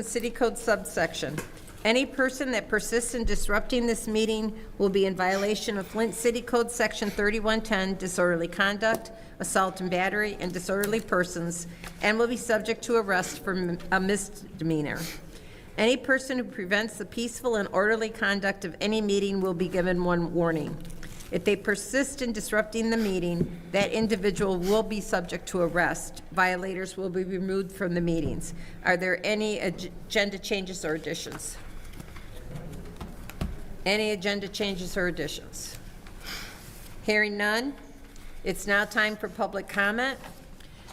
City Code subsection. Any person that persists in disrupting this meeting will be in violation of Flint City Code Section 3110, disorderly conduct, assault and battery, and disorderly persons, and will be subject to arrest for a misdemeanor. Any person who prevents the peaceful and orderly conduct of any meeting will be given one warning. If they persist in disrupting the meeting, that individual will be subject to arrest. Violators will be removed from the meetings. Are there any agenda changes or additions? Any agenda changes or additions? Hearing none, it's now time for public comment.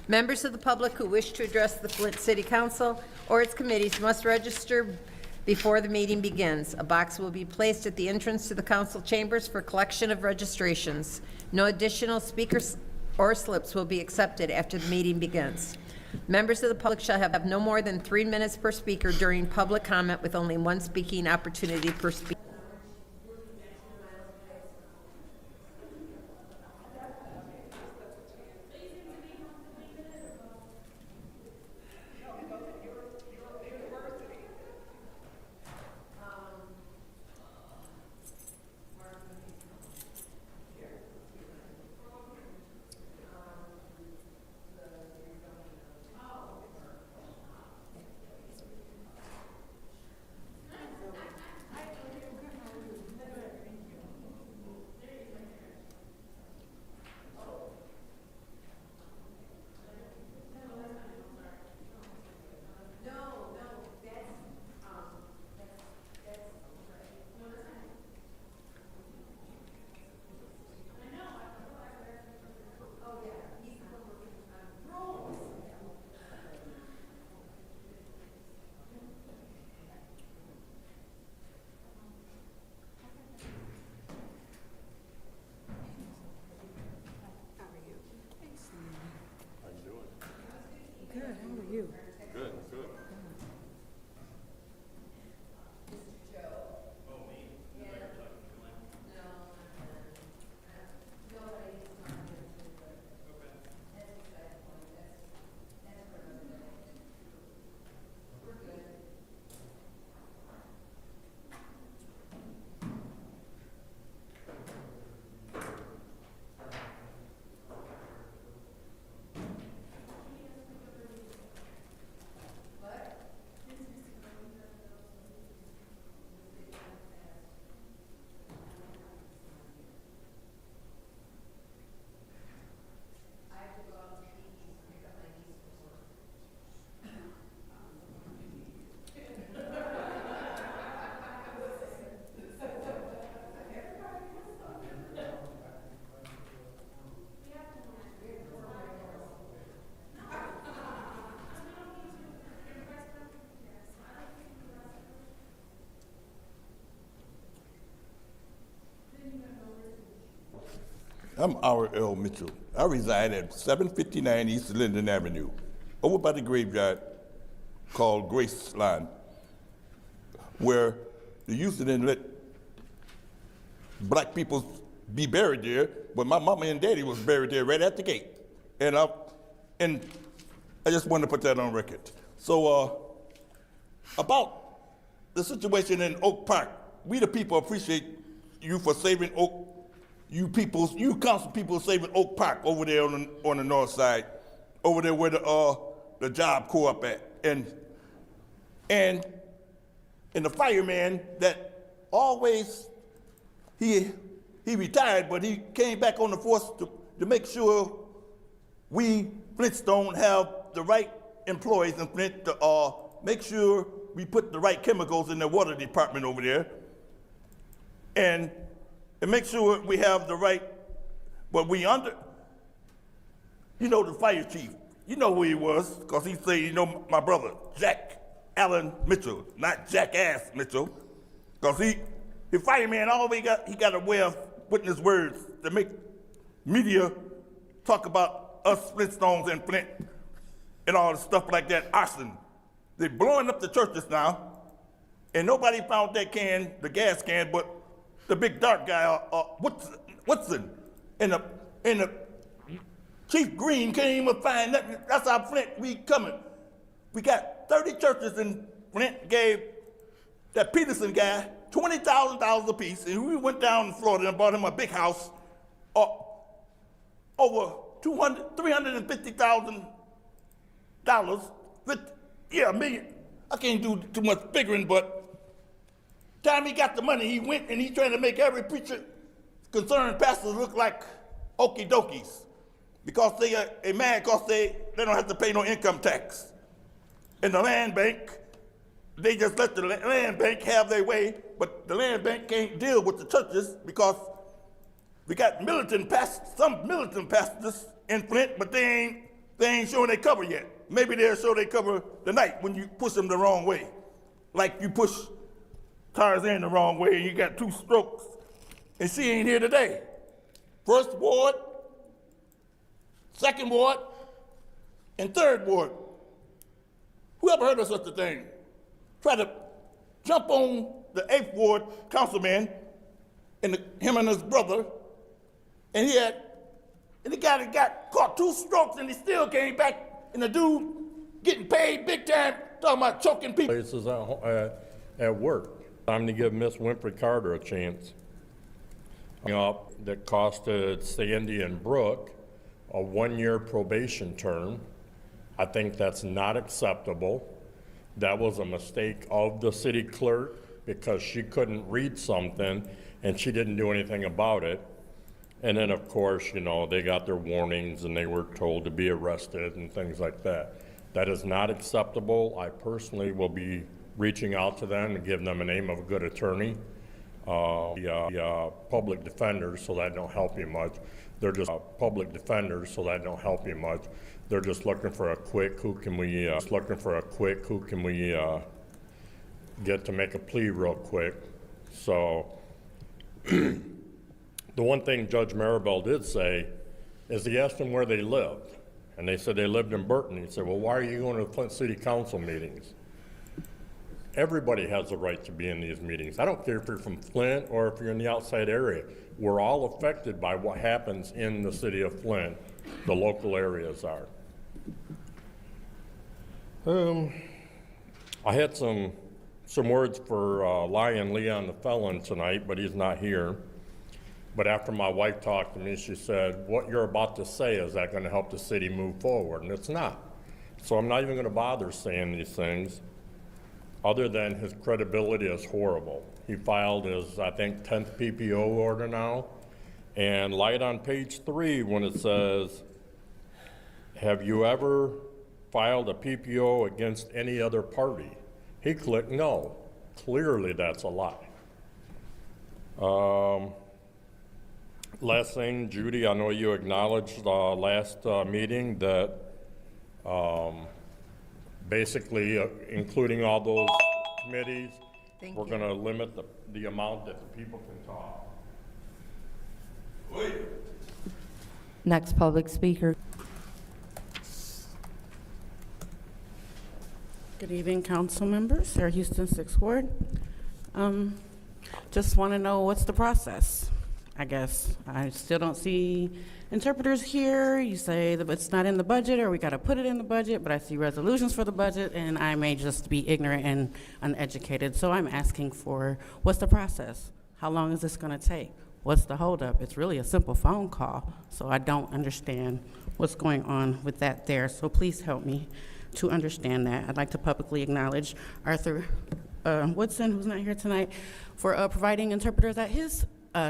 Members of the public who wish to address the Flint City Council or its committees must register before the meeting begins. A box will be placed at the entrance to the council chambers for collection of registrations. No additional speakers or slips will be accepted after the meeting begins. Members of the public shall have no more than 3 minutes per speaker during public comment, with only one speaking opportunity per speaker. Good, how are you? Good, good. I'm R.L. Mitchell. I reside at 759 East Linden Avenue, over by the graveyard called Grace Line, where they used to then let black people be buried there, but my mama and daddy was buried there right at the gate. And I just wanted to put that on record. So about the situation in Oak Park, we the people appreciate you for saving Oak. You council people saving Oak Park over there on the north side, over there where the job co-op at, and the fireman that always he retired, but he came back on the force to make sure we Flintstone have the right employees in Flint to make sure we put the right chemicals in the water department over there, and make sure we have the right, but we under, the fire chief, you know who he was, because he said, my brother, Jack Allen Mitchell, not Jackass Mitchell, because the fireman always got a way of putting his words to make media talk about us Flintstones and Flint and all the stuff like that, arson. They're blowing up the churches now, and nobody found that can, the gas can, but the big dark guy, Woodson, and the Chief Green can't even find nothing. That's how Flint we coming. We got 30 churches in Flint gave that Peterson guy $20,000 apiece, and we went down to Florida and bought him a big house, over $350,000. Yeah, a million. I can't do too much figuring, but time he got the money, he went and he trying to make every preacher concerned pastor look like okie dokies because they are mad because they don't have to pay no income tax. And the land bank, they just let the land bank have their way, but the land bank can't deal with the churches because we got some militant pastors in Flint, but they ain't showing they cover yet. Maybe they'll show they cover tonight when you push them the wrong way. Like you push Tarzan the wrong way and you got 2 strokes. And she ain't here today. First ward, second ward, and third ward. Whoever heard of such a thing? Try to jump on the 8th ward councilman and him and his brother, and the guy got caught 2 strokes and he still came back, and the dude getting paid big time, talking about choking people. Places at work. Time to give Miss Winfrey Carter a chance. That costed Sandy and Brooke a 1-year probation term. I think that's not acceptable. That was a mistake of the city clerk because she couldn't read something and she didn't do anything about it. And then, of course, you know, they got their warnings and they were told to be arrested and things like that. That is not acceptable. I personally will be reaching out to them and giving them a name of a good attorney. Public defenders, so that don't help you much. They're just public defenders, so that don't help you much. They're just looking for a quick, who can we get to make a plea real quick. So the one thing Judge Maribel did say is he asked them where they lived. And they said they lived in Burton. He said, well, why are you going to the Flint City Council meetings? Everybody has a right to be in these meetings. I don't care if you're from Flint or if you're in the outside area. We're all affected by what happens in the city of Flint. The local areas are. I had some words for Lion Leon the felon tonight, but he's not here. But after my wife talked to me, she said, what you're about to say, is that going to help the city move forward? And it's not. So I'm not even going to bother saying these things, other than his credibility is horrible. He filed his, I think, 10th PPO order now. And light on page 3 when it says, have you ever filed a PPO against any other party? He clicked no. Clearly that's a lie. Last thing, Judy, I know you acknowledged last meeting that basically, including all those committees, we're going to limit the amount that the people can talk. Next public speaker. Good evening, council members. Sarah Houston, 6th Ward. Just want to know what's the process, I guess. I still don't see interpreters here. You say that it's not in the budget or we got to put it in the budget, but I see resolutions for the budget and I may just be ignorant and uneducated. So I'm asking for what's the process? How long is this going to take? What's the holdup? It's really a simple phone call, so I don't understand what's going on with that there. So please help me to understand that. I'd like to publicly acknowledge Arthur Woodson, who's not here tonight, for providing interpreters at his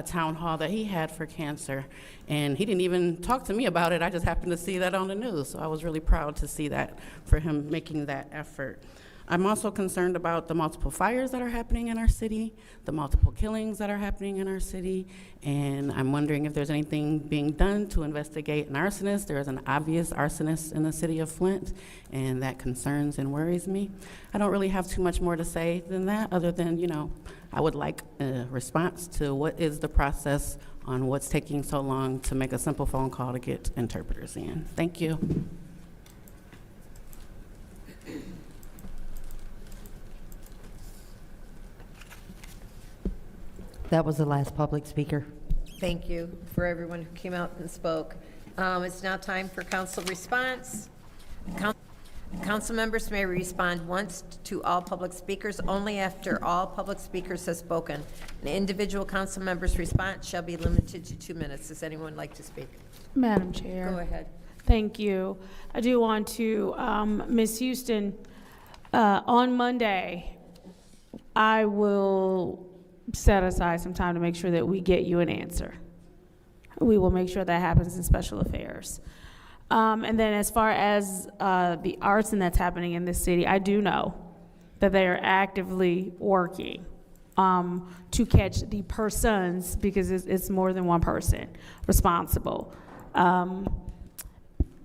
town hall that he had for cancer. And he didn't even talk to me about it. I just happened to see that on the news. So I was really proud to see that, for him making that effort. I'm also concerned about the multiple fires that are happening in our city, the multiple killings that are happening in our city, and I'm wondering if there's anything being done to investigate an arsonist. There is an obvious arsonist in the city of Flint, and that concerns and worries me. I don't really have too much more to say than that, other than, you know, I would like a response to what is the process on what's taking so long to make a simple phone call to get interpreters in. Thank you. That was the last public speaker. Thank you for everyone who came out and spoke. It's now time for council response. Council members may respond once to all public speakers only after all public speakers have spoken. An individual council member's response shall be limited to 2 minutes. Does anyone like to speak? Madam Chair. Go ahead. Thank you. I do want to, Ms. Houston, on Monday, I will set aside some time to make sure that we get you an answer. We will make sure that happens in special affairs. And then as far as the arson that's happening in this city, I do know that they are actively working to catch the persons, because it's more than one person responsible.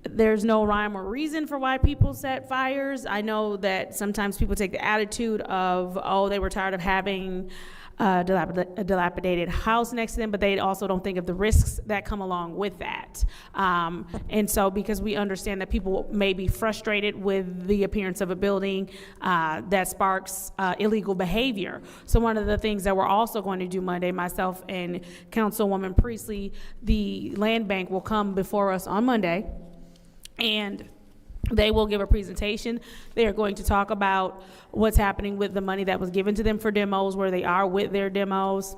There's no rhyme or reason for why people set fires. I know that sometimes people take the attitude of, oh, they were tired of having a dilapidated house next to them, but they also don't think of the risks that come along with that. And so because we understand that people may be frustrated with the appearance of a building, that sparks illegal behavior. So one of the things that we're also going to do Monday, myself and Councilwoman Priestley, the land bank will come before us on Monday, and they will give a presentation. They are going to talk about what's happening with the money that was given to them for demos, where they are with their demos.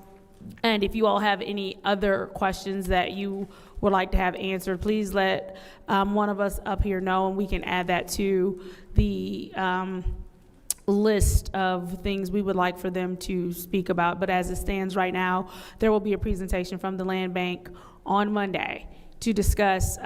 And if you all have any other questions that you would like to have answered, please let one of us up here know, and we can add that to the list of things we would like for them to speak about. But as it stands right now, there will be a presentation from the land bank on Monday to discuss,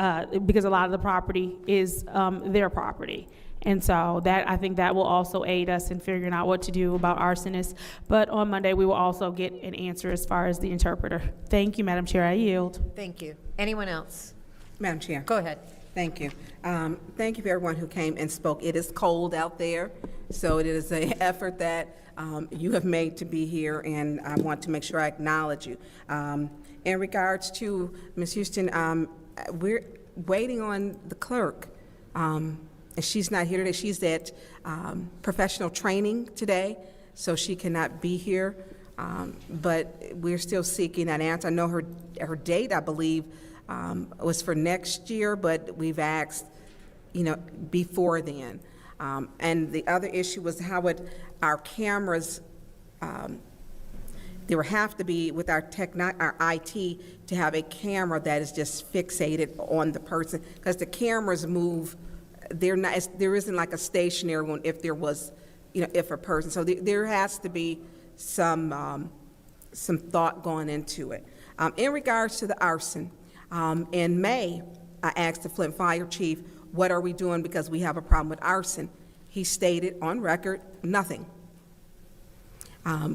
because a lot of the property is their property. And so that, I think that will also aid us in figuring out what to do about arsonists. But on Monday, we will also get an answer as far as the interpreter. Thank you, Madam Chair. I yield. Thank you. Anyone else? Madam Chair. Go ahead. Thank you. Thank you for everyone who came and spoke. It is cold out there, so it is an effort that you have made to be here, and I want to make sure I acknowledge you. In regards to Ms. Houston, we're waiting on the clerk. And she's not here today. She's at professional training today, so she cannot be here. But we're still seeking an answer. I know her date, I believe, was for next year, but we've asked, before then. And the other issue was how would our cameras, there would have to be with our IT to have a camera that is just fixated on the person, because the cameras move. They're not. There isn't like a stationary one. If there was, if a person. So there has to be some thought going into it. In regards to the arson, in May, I asked the Flint Fire Chief, "What are we doing because we have a problem with arson?" He stated on record, nothing.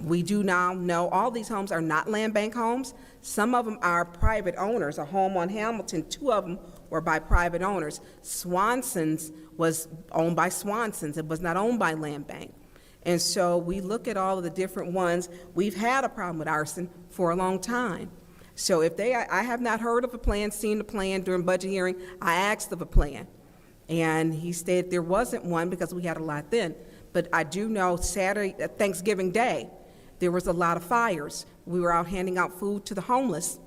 We do now know all these homes are not land bank homes. Some of them are private owners. A home on Hamilton, 2 of them were by private owners. Swanson's was owned by Swanson's. It was not owned by land bank. And so we look at all of the different ones. We've had a problem with arson for a long time. So if I have not heard of a plan, seen the plan during budget hearing. I asked of a plan, and he stated there wasn't one because we had a lot then. But I do know Saturday, Thanksgiving Day, there was a lot of fires. We were out handing out food to the homeless,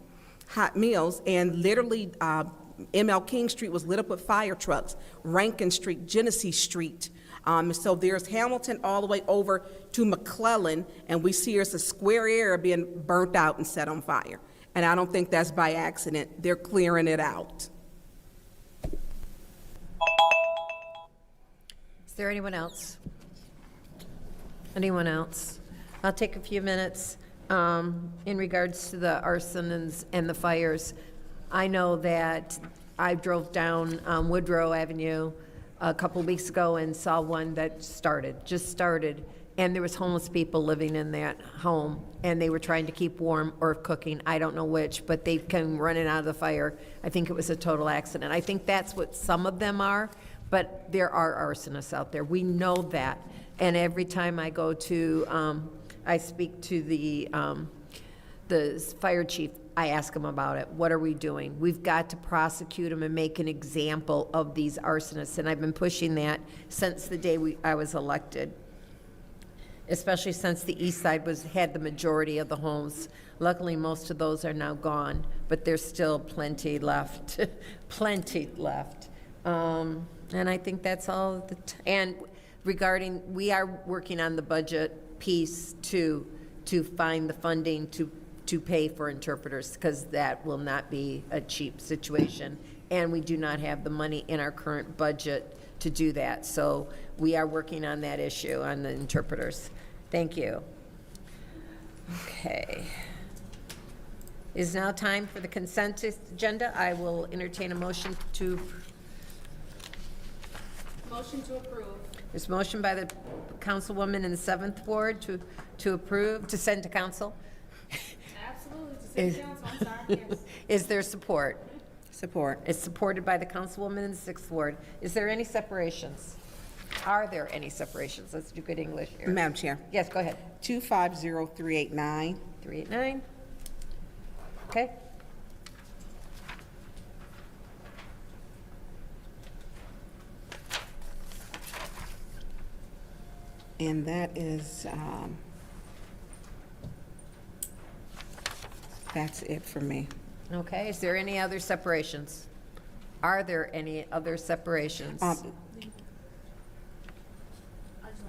hot meals, and literally ML King Street was lit up with fire trucks, Rankin Street, Genesee Street. So there's Hamilton all the way over to McClellan, and we see there's a square area being burnt out and set on fire. And I don't think that's by accident. They're clearing it out. Is there anyone else? Anyone else? I'll take a few minutes in regards to the arsons and the fires. I know that I drove down Woodrow Avenue a couple weeks ago and saw one that just started, and there was homeless people living in that home, and they were trying to keep warm or cooking. I don't know which, but they came running out of the fire. I think it was a total accident. I think that's what some of them are, but there are arsonists out there. We know that. And every time I go to, I speak to the fire chief, I ask him about it. What are we doing? We've got to prosecute them and make an example of these arsonists. And I've been pushing that since the day I was elected, especially since the east side had the majority of the homes. Luckily, most of those are now gone, but there's still plenty left, plenty left. And I think that's all, and regarding, we are working on the budget piece to find the funding to pay for interpreters, because that will not be a cheap situation. And we do not have the money in our current budget to do that. So we are working on that issue, on the interpreters. Thank you. Okay. It is now time for the consent agenda. I will entertain a motion to. Motion to approve. There's a motion by the councilwoman in the 7th Ward to approve, to send to council. Absolutely, to city council, I'm sorry, yes. Is there support? Support. It's supported by the councilwoman in the 6th Ward. Is there any separations? Are there any separations? Let's do good English here. Madam Chair, Yes, go ahead. 250389. 389. Okay. And that is, that's it for me. Okay, is there any other separations? Are there any other separations? I just want to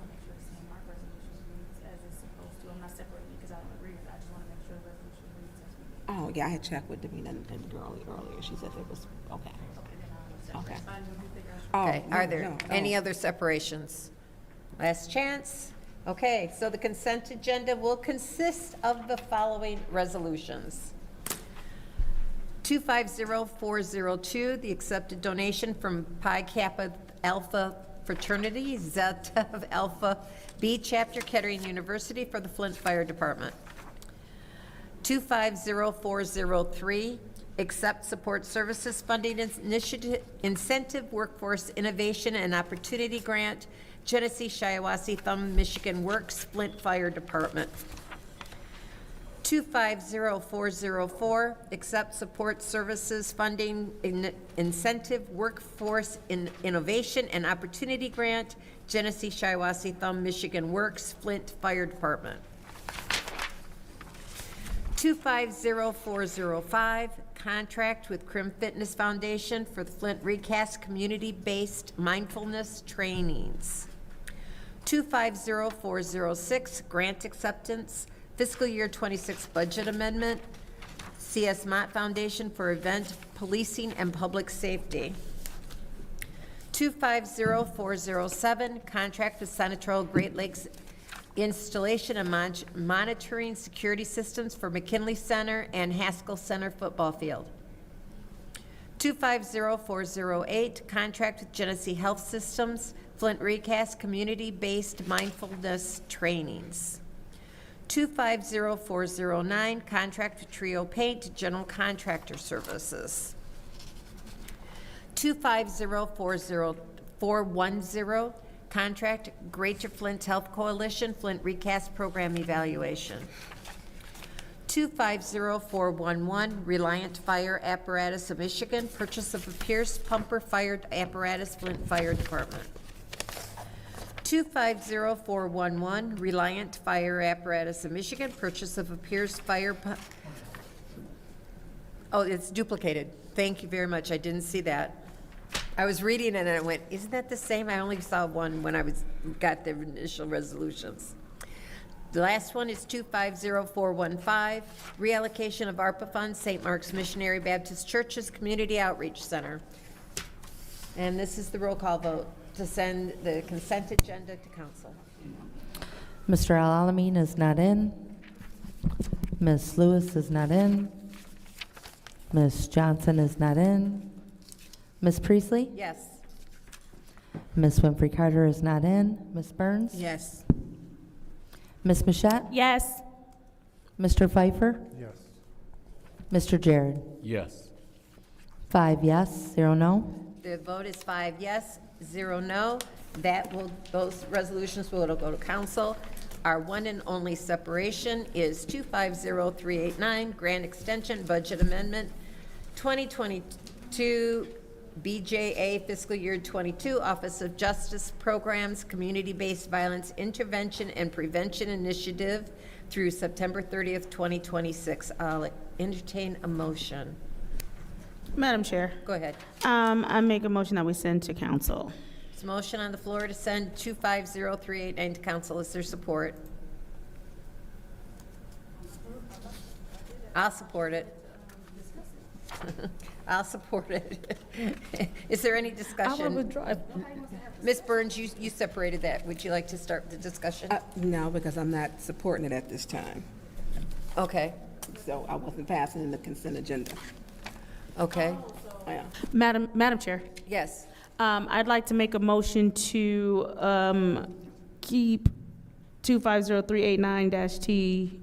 make sure the same mark resolution reads as it's supposed to. I'm not separating because I don't agree with it. I just want to make sure the resolution reads as we did. Oh, yeah, I had checked with Davina and the girl earlier. She said it was, okay. Okay. Okay, Oh, are no, there no, any no. other separations? Last chance. Okay, so the consent agenda will consist of the following resolutions. 250402, the accepted donation from Pi Kappa Alpha Fraternity, Zeta of Alpha B Chapter, Kettering University, for the Flint Fire Department. 250403, accept support services funding initiative incentive workforce innovation and opportunity grant, Genesee Shiawassee Thumb Michigan Works, Flint Fire Department. 250404, accept support services funding incentive workforce innovation and opportunity grant, Genesee Shiawassee Thumb Michigan Works, Flint Fire Department. 250405, contract with Crim Fitness Foundation for the Flint Recast community-based mindfulness trainings. 250406, grant acceptance, fiscal year 26 budget amendment, CS Mott Foundation for event policing and public safety. 250407, contract with Senatorial Great Lakes installation and monitoring security systems for McKinley Center and Haskell Center football field. 250408, contract with Genesee Health Systems, Flint Recast community-based mindfulness trainings. 250409, contract with Trio Paint, general contractor services. 25040410, contract Greater Flint Health Coalition, Flint Recast program evaluation. 250411, Reliant Fire Apparatus of Michigan, purchase of a Pierce Pumper Fire Apparatus, Flint Fire Department. 250411, Reliant Fire Apparatus of Michigan, purchase of a Pierce Fire Oh, it's duplicated. Thank you very much. I didn't see that. I was reading it and I went, isn't that the same? I only saw one when I got the initial resolutions. The last one is 250415, reallocation of ARPA funds, St. Mark's Missionary Baptist Church's Community Outreach Center. And this is the roll call vote to send the consent agenda to council. Mr. Al-Alamin is not in. Ms. Lewis is not in. Ms. Johnson is not in. Ms. Priestley? Yes. Ms. Winfrey Carter is not in. Ms. Burns? Yes. Ms. Mashat? Yes. Mr. Pfeiffer? Yes. Mr. Jared? Yes. 5 yes, 0 no. The vote is 5 yes, 0 no. Those resolutions will go to council. Our one and only separation is 250389, grant extension budget amendment, 2022 BJA fiscal year 22, Office of Justice Programs, Community-Based Violence Intervention and Prevention Initiative through September 30th, 2026. I'll entertain a motion. Madam Chair, Go ahead. I make a motion that we send to council. There's a motion on the floor to send 250389 to council. Is there support? I'll support it. I'll support it. Is there any discussion? Ms. Burns, you separated that. Would you like to start the discussion? No, because I'm not supporting it at this time. Okay, So I wasn't passing in the consent agenda. okay. Yeah. Madam Chair, Yes. I'd like to make a motion to keep 250389-T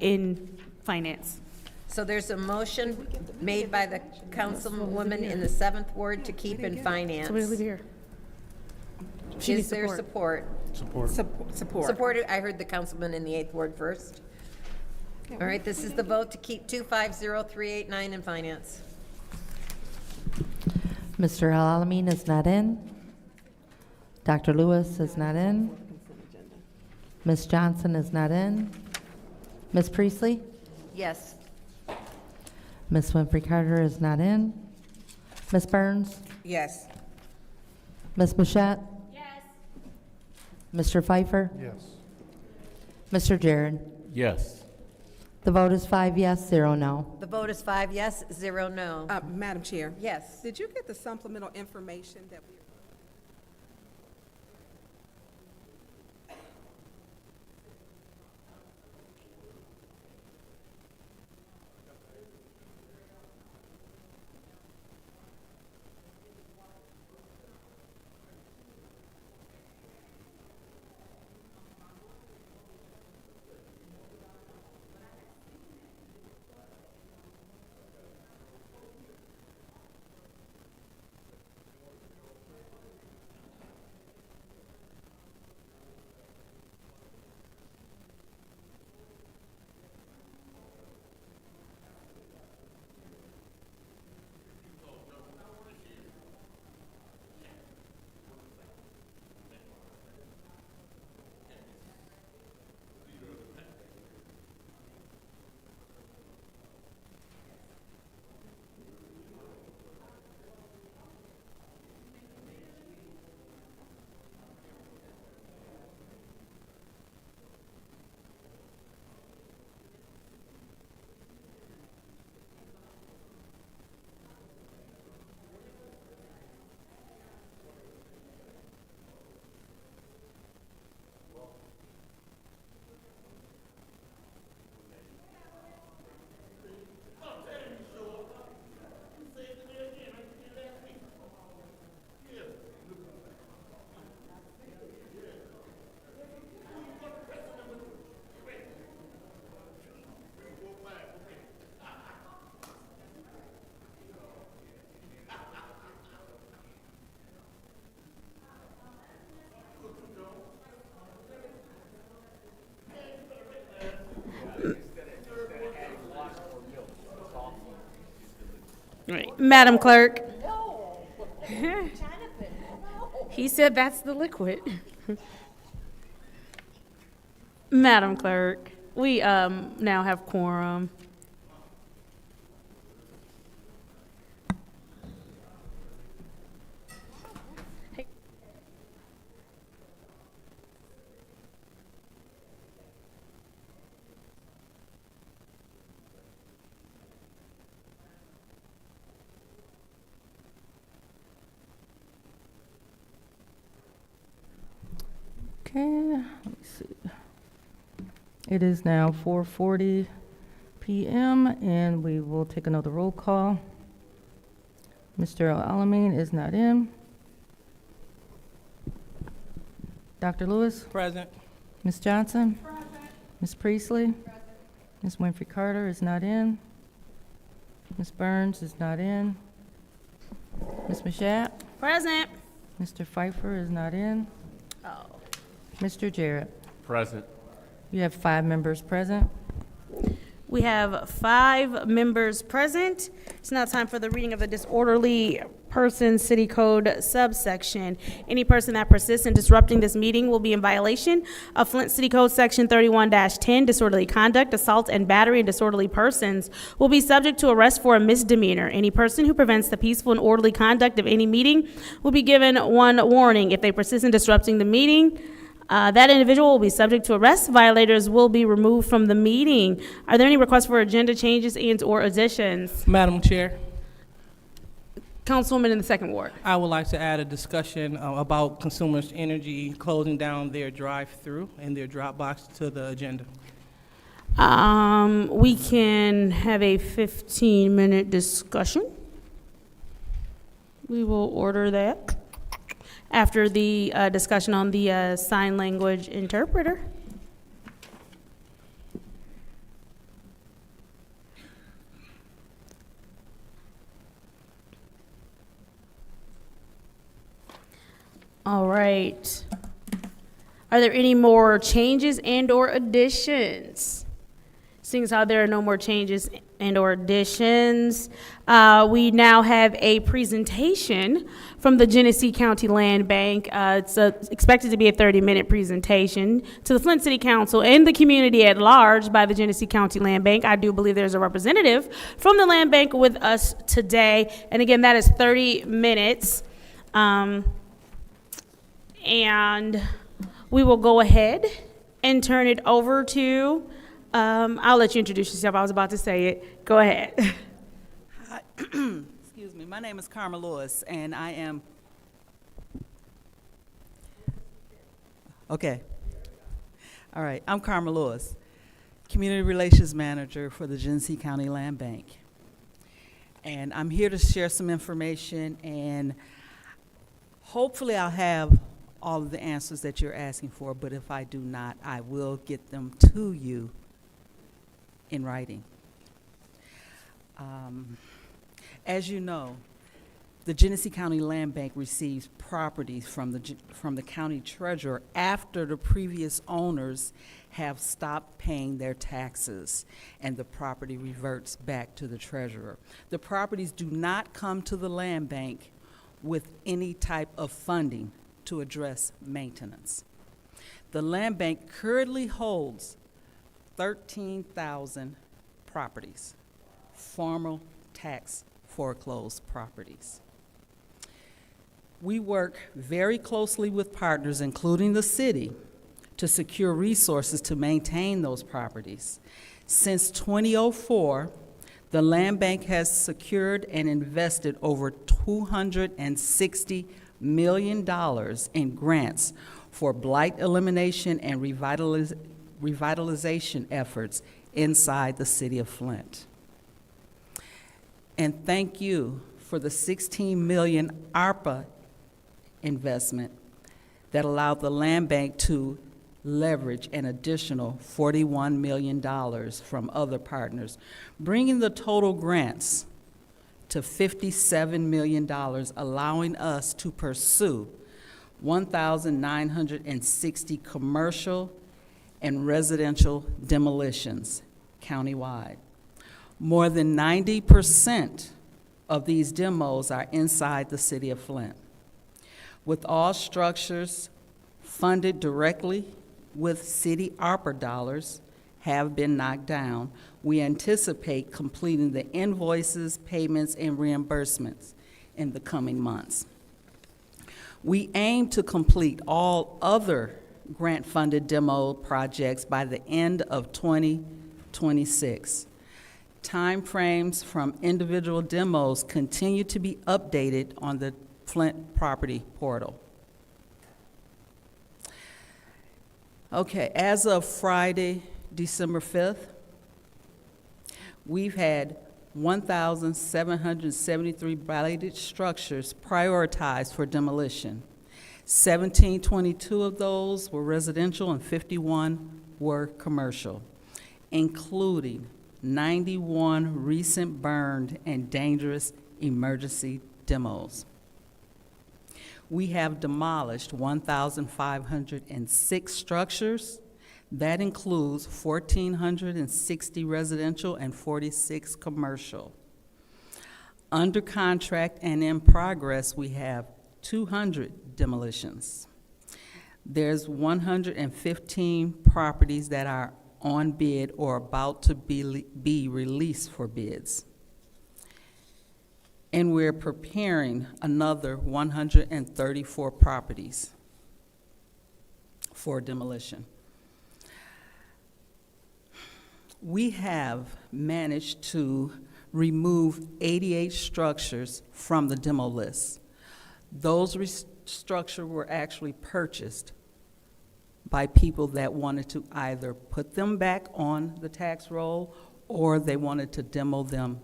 in finance. So there's a motion made by the councilwoman in the 7th Ward to keep in finance. Somebody leave here. She Is needs there support. support? Support. Supported, I heard the councilman in the 8th Ward first. All right, this is the vote to keep 250389 in finance. Mr. Al-Alamin is not in. Dr. Lewis is not in. Ms. Johnson is not in. Ms. Priestley? Yes. Ms. Winfrey Carter is not in. Ms. Burns? Yes. Ms. Mashat? Yes. Mr. Pfeiffer? Yes. Mr. Jared? Yes. The vote is 5 yes, 0 no. The vote is 5 yes, 0 no. Madam Chair. Yes. Did you get the supplemental information that we? Right. Madam Clerk. He said that's the liquid. Madam Clerk, we now have quorum. Okay, let me see. It is now 4:40 p.m. and we will take another roll call. Mr. Al-Alamin is not in. Dr. Lewis? Present. Ms. Johnson? Ms. Priestley? Ms. Winfrey Carter is not in. Ms. Burns is not in. Ms. Mashat? Present. Mr. Pfeiffer is not in. Oh. Mr. Jarrett? Present. You have 5 members present. We have 5 members present. It's now time for the reading of the disorderly Persons City Code subsection. Any person that persists in disrupting this meeting will be in violation of Flint City Code Section 31-10, disorderly conduct, assault, and battery, and disorderly persons will be subject to arrest for a misdemeanor. Any person who prevents the peaceful and orderly conduct of any meeting will be given one warning. If they persist in disrupting the meeting, that individual will be subject to arrest. Violators will be removed from the meeting. Are there any requests for agenda changes and/or additions? Madam Chair, Councilwoman in the second ward. I would like to add a discussion about Consumers Energy closing down their drive-through and their drop box to the agenda. We can have a 15-minute discussion. We will order that after the discussion on the sign language interpreter. All right. Are there any more changes and/or additions? Seeing as how there are no more changes and/or additions, we now have a presentation from the Genesee County Land Bank. It's expected to be a 30-minute presentation to the Flint City Council and the community at large by the Genesee County Land Bank. I do believe there's a representative from the Land Bank with us today. And again, that is 30 minutes. And we will go ahead and turn it over to, I'll let you introduce yourself. I was about to say it. Go ahead. Hi. Excuse me. My name is Karma Lewis, and I am, okay. All right. I'm Karma Lewis, Community Relations Manager for the Genesee County Land Bank. And I'm here to share some information, and hopefully I'll have all of the answers that you're asking for, but if I do not, I will get them to you in writing. As you know, the Genesee County Land Bank receives properties from the county treasurer after the previous owners have stopped paying their taxes and the property reverts back to the treasurer. The properties do not come to the land bank with any type of funding to address maintenance. The land bank currently holds 13,000 properties, formal tax foreclosed properties. We work very closely with partners, including the city, to secure resources to maintain those properties. Since 2004, the land bank has secured and invested over $260 million in grants for blight elimination and revitalization efforts inside the city of Flint. And thank you for the $16 million ARPA investment that allowed the land bank to leverage an additional $41 million from other partners, bringing the total grants to $57 million, allowing us to pursue 1,960 commercial and residential demolitions countywide. More than 90% of these demos are inside the city of Flint. With all structures funded directly with city ARPA dollars have been knocked down, we anticipate completing the invoices, payments, and reimbursements in the coming months. We aim to complete all other grant-funded demo projects by the end of 2026. Timeframes from individual demos continue to be updated on the Flint property portal. Okay, as of Friday, December 5th, we've had 1,773 blighted structures prioritized for demolition. 1,722 of those were residential and 51 were commercial, including 91 recent burned and dangerous emergency demos. We have demolished 1,506 structures. That includes 1,460 residential and 46 commercial. Under contract and in progress, we have 200 demolitions. There's 115 properties that are on bid or about to be released for bids. And we're preparing another 134 properties for demolition. We have managed to remove 88 structures from the demo list. Those structures were actually purchased by people that wanted to either put them back on the tax roll or they wanted to demo them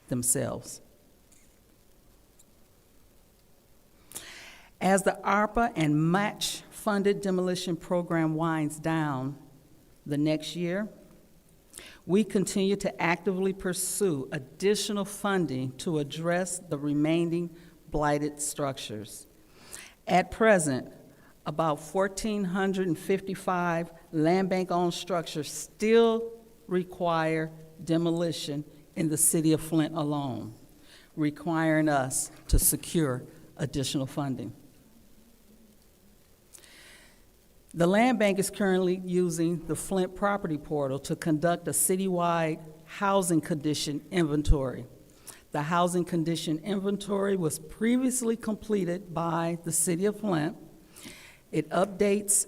themselves. As the ARPA and match-funded demolition program winds down the next year, we continue to actively pursue additional funding to address the remaining blighted structures. At present, about 1,455 land bank-owned structures still require demolition in the city of Flint alone, requiring us to secure additional funding. The Land Bank is currently using the Flint Property Portal to conduct a citywide housing condition inventory. The housing condition inventory was previously completed by the city of Flint. It updates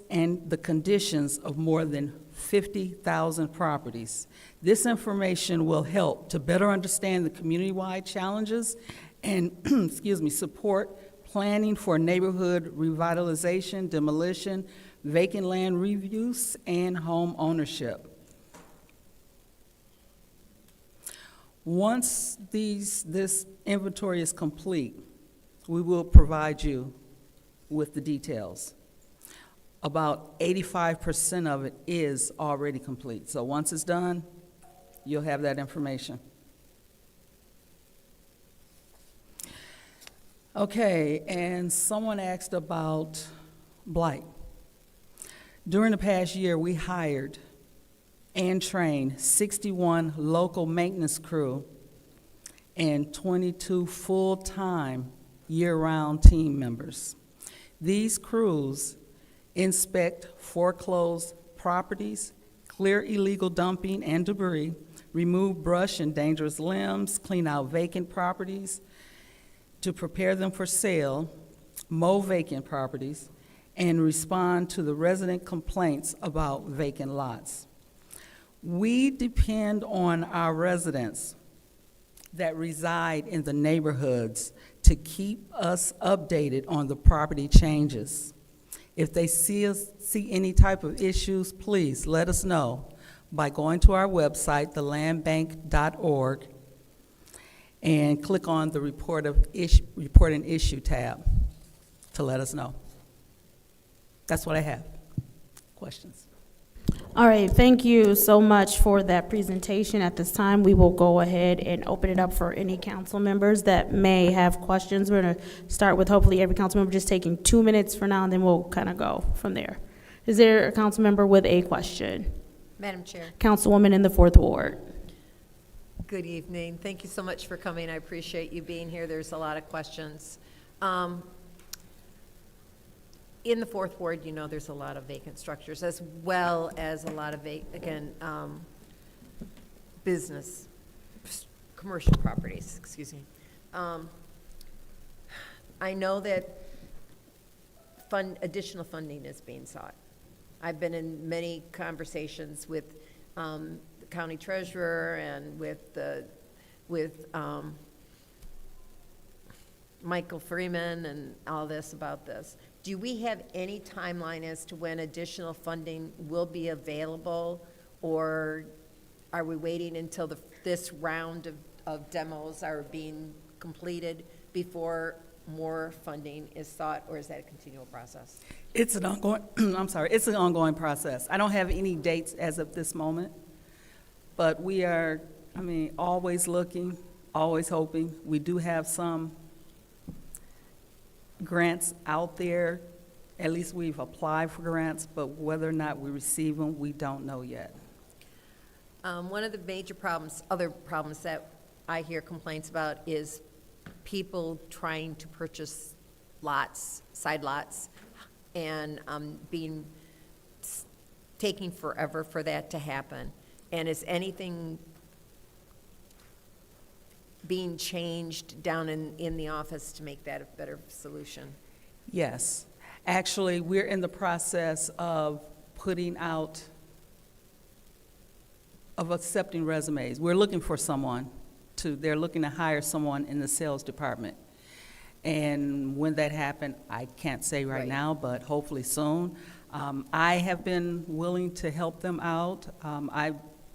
the conditions of more than 50,000 properties. This information will help to better understand the community-wide challenges and, support planning for neighborhood revitalization, demolition, vacant land reuse, and home ownership. Once this inventory is complete, we will provide you with the details. About 85% of it is already complete. So once it's done, you'll have that information. Okay, and someone asked about blight. During the past year, we hired and trained 61 local maintenance crew and 22 full-time year-round team members. These crews inspect foreclosed properties, clear illegal dumping and debris, remove brush and dangerous limbs, clean out vacant properties to prepare them for sale, mow vacant properties, and respond to the resident complaints about vacant lots. We depend on our residents that reside in the neighborhoods to keep us updated on the property changes. If they see any type of issues, please let us know by going to our website, thelandbank.org, and click on the Report an Issue tab to let us know. That's what I have. Questions? All right, thank you so much for that presentation. At this time, we will go ahead and open it up for any council members that may have questions. We're gonna start with hopefully every council member just taking 2 minutes for now, and then we'll kind of go from there. Is there a council member with a question? Madam Chair. Councilwoman in the 4th Ward. Good evening. Thank you so much for coming. I appreciate you being here. There's a lot of questions. In the 4th Ward, you know, there's a lot of vacant structures as well as a lot of, business, commercial properties, excuse me. I know that additional funding is being sought. I've been in many conversations with the county treasurer and with Michael Freeman and all this about this. Do we have any timeline as to when additional funding will be available, or are we waiting until this round of demos are being completed before more funding is sought, or is that a continual process? It's an ongoing, it's an ongoing process. I don't have any dates as of this moment, but we are, always looking, always hoping. We do have some grants out there. At least we've applied for grants, but whether or not we receive them, we don't know yet. One of the major problems, other problems that I hear complaints about is people trying to purchase lots, side lots, and taking forever for that to happen. And is anything being changed down in the office to make that a better solution? Yes. Actually, we're in the process of accepting resumes. We're looking for they're looking to hire someone in the sales department. And when that happens, I can't say right now, but hopefully soon. I have been willing to help them out.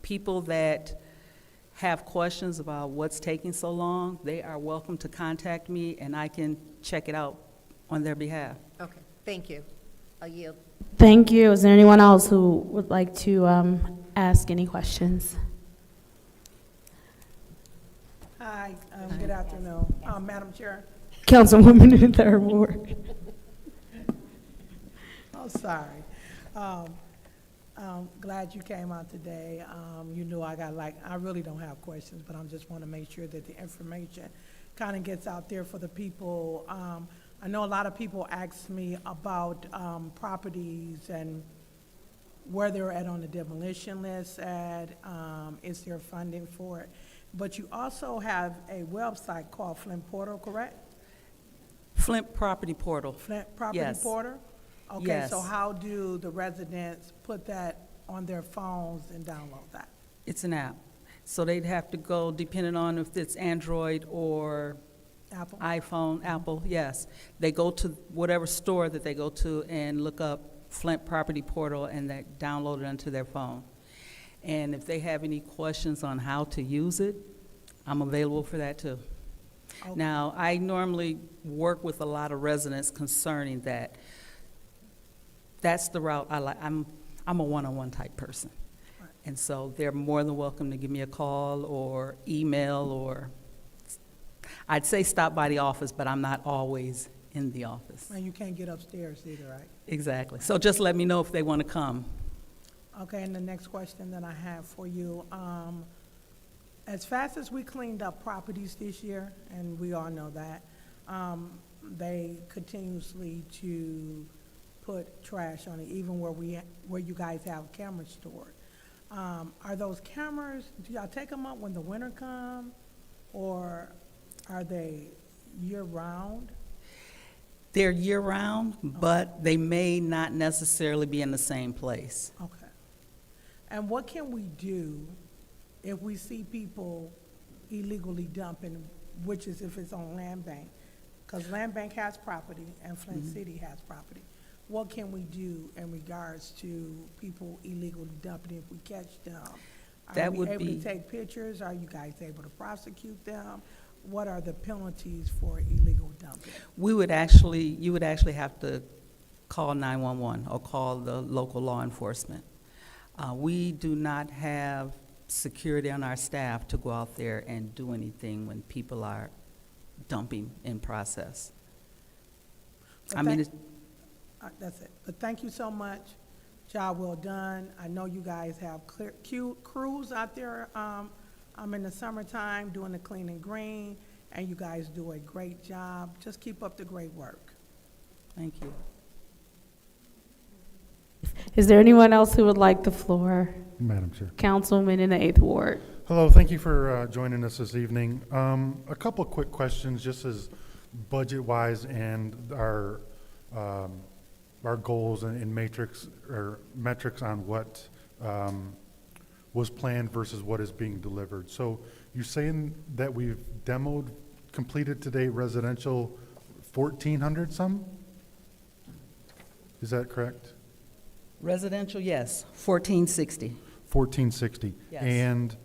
People that have questions about what's taking so long, they are welcome to contact me, and I can check it out on their behalf. Okay, thank you. I'll yield. Thank you. Is there anyone else who would like to ask any questions? Hi, good afternoon. Madam Chair. Councilwoman in the third ward. Oh, sorry. Glad you came out today. You knew I really don't have questions, but I just want to make sure that the information kind of gets out there for the people. I know a lot of people ask me about properties and where they're at on the demolition list is there funding for it? But you also have a website called Flint Portal, correct? Flint Property Portal. Flint Property Yes. Portal? Okay, Yes. so how do the residents put that on their phones and download that? It's an app. So they'd have to go, depending on if it's Android or Apple? iPhone, Apple, yes. They go to whatever store that they go to and look up Flint Property Portal, and they download it onto their phone. And if they have any questions on how to use it, I'm available for that too. Okay. Now, I normally work with a lot of residents concerning that. That's the route I like. I'm a one-on-one type person. Right. And so they're more than welcome to give me a call or email, or I'd say stop by the office, but I'm not always in the office. And you can't get upstairs either, right? Exactly. So just let me know if they want to come. Okay, and the next question that I have for you, as fast as we cleaned up properties this year, and we all know that, they continuously to put trash on it, even where you guys have cameras stored. Are those cameras, do y'all take them up when the winter comes, or are they year-round? They're year-round, but they may not necessarily be in the same place. Okay. And what can we do if we see people illegally dumping, which is if it's on land bank? Because land bank has property and Flint City has property. What can we do in regards to people illegally dumping if we catch them? That would Are we able be- to take pictures? Are you guys able to prosecute them? What are the penalties for illegal dumping? You would actually have to call 911 or call the local law enforcement. We do not have security on our staff to go out there and do anything when people are dumping in process. But I mean, that's it. But thank you so much. Job well done. I know you guys have crews out there in the summertime doing the clean and green, and you guys do a great job. Just keep up the great work. thank you. Is there anyone else who would like the floor? Madam Chair. Councilman in the 8th ward. Hello, thank you for joining us this evening. A couple quick questions, just as budget-wise and our goals and matrix or metrics on what was planned versus what is being delivered. So you're saying that we've completed today residential 1,400 some? Is that correct? Residential, yes, 1460. 1460. Yes. And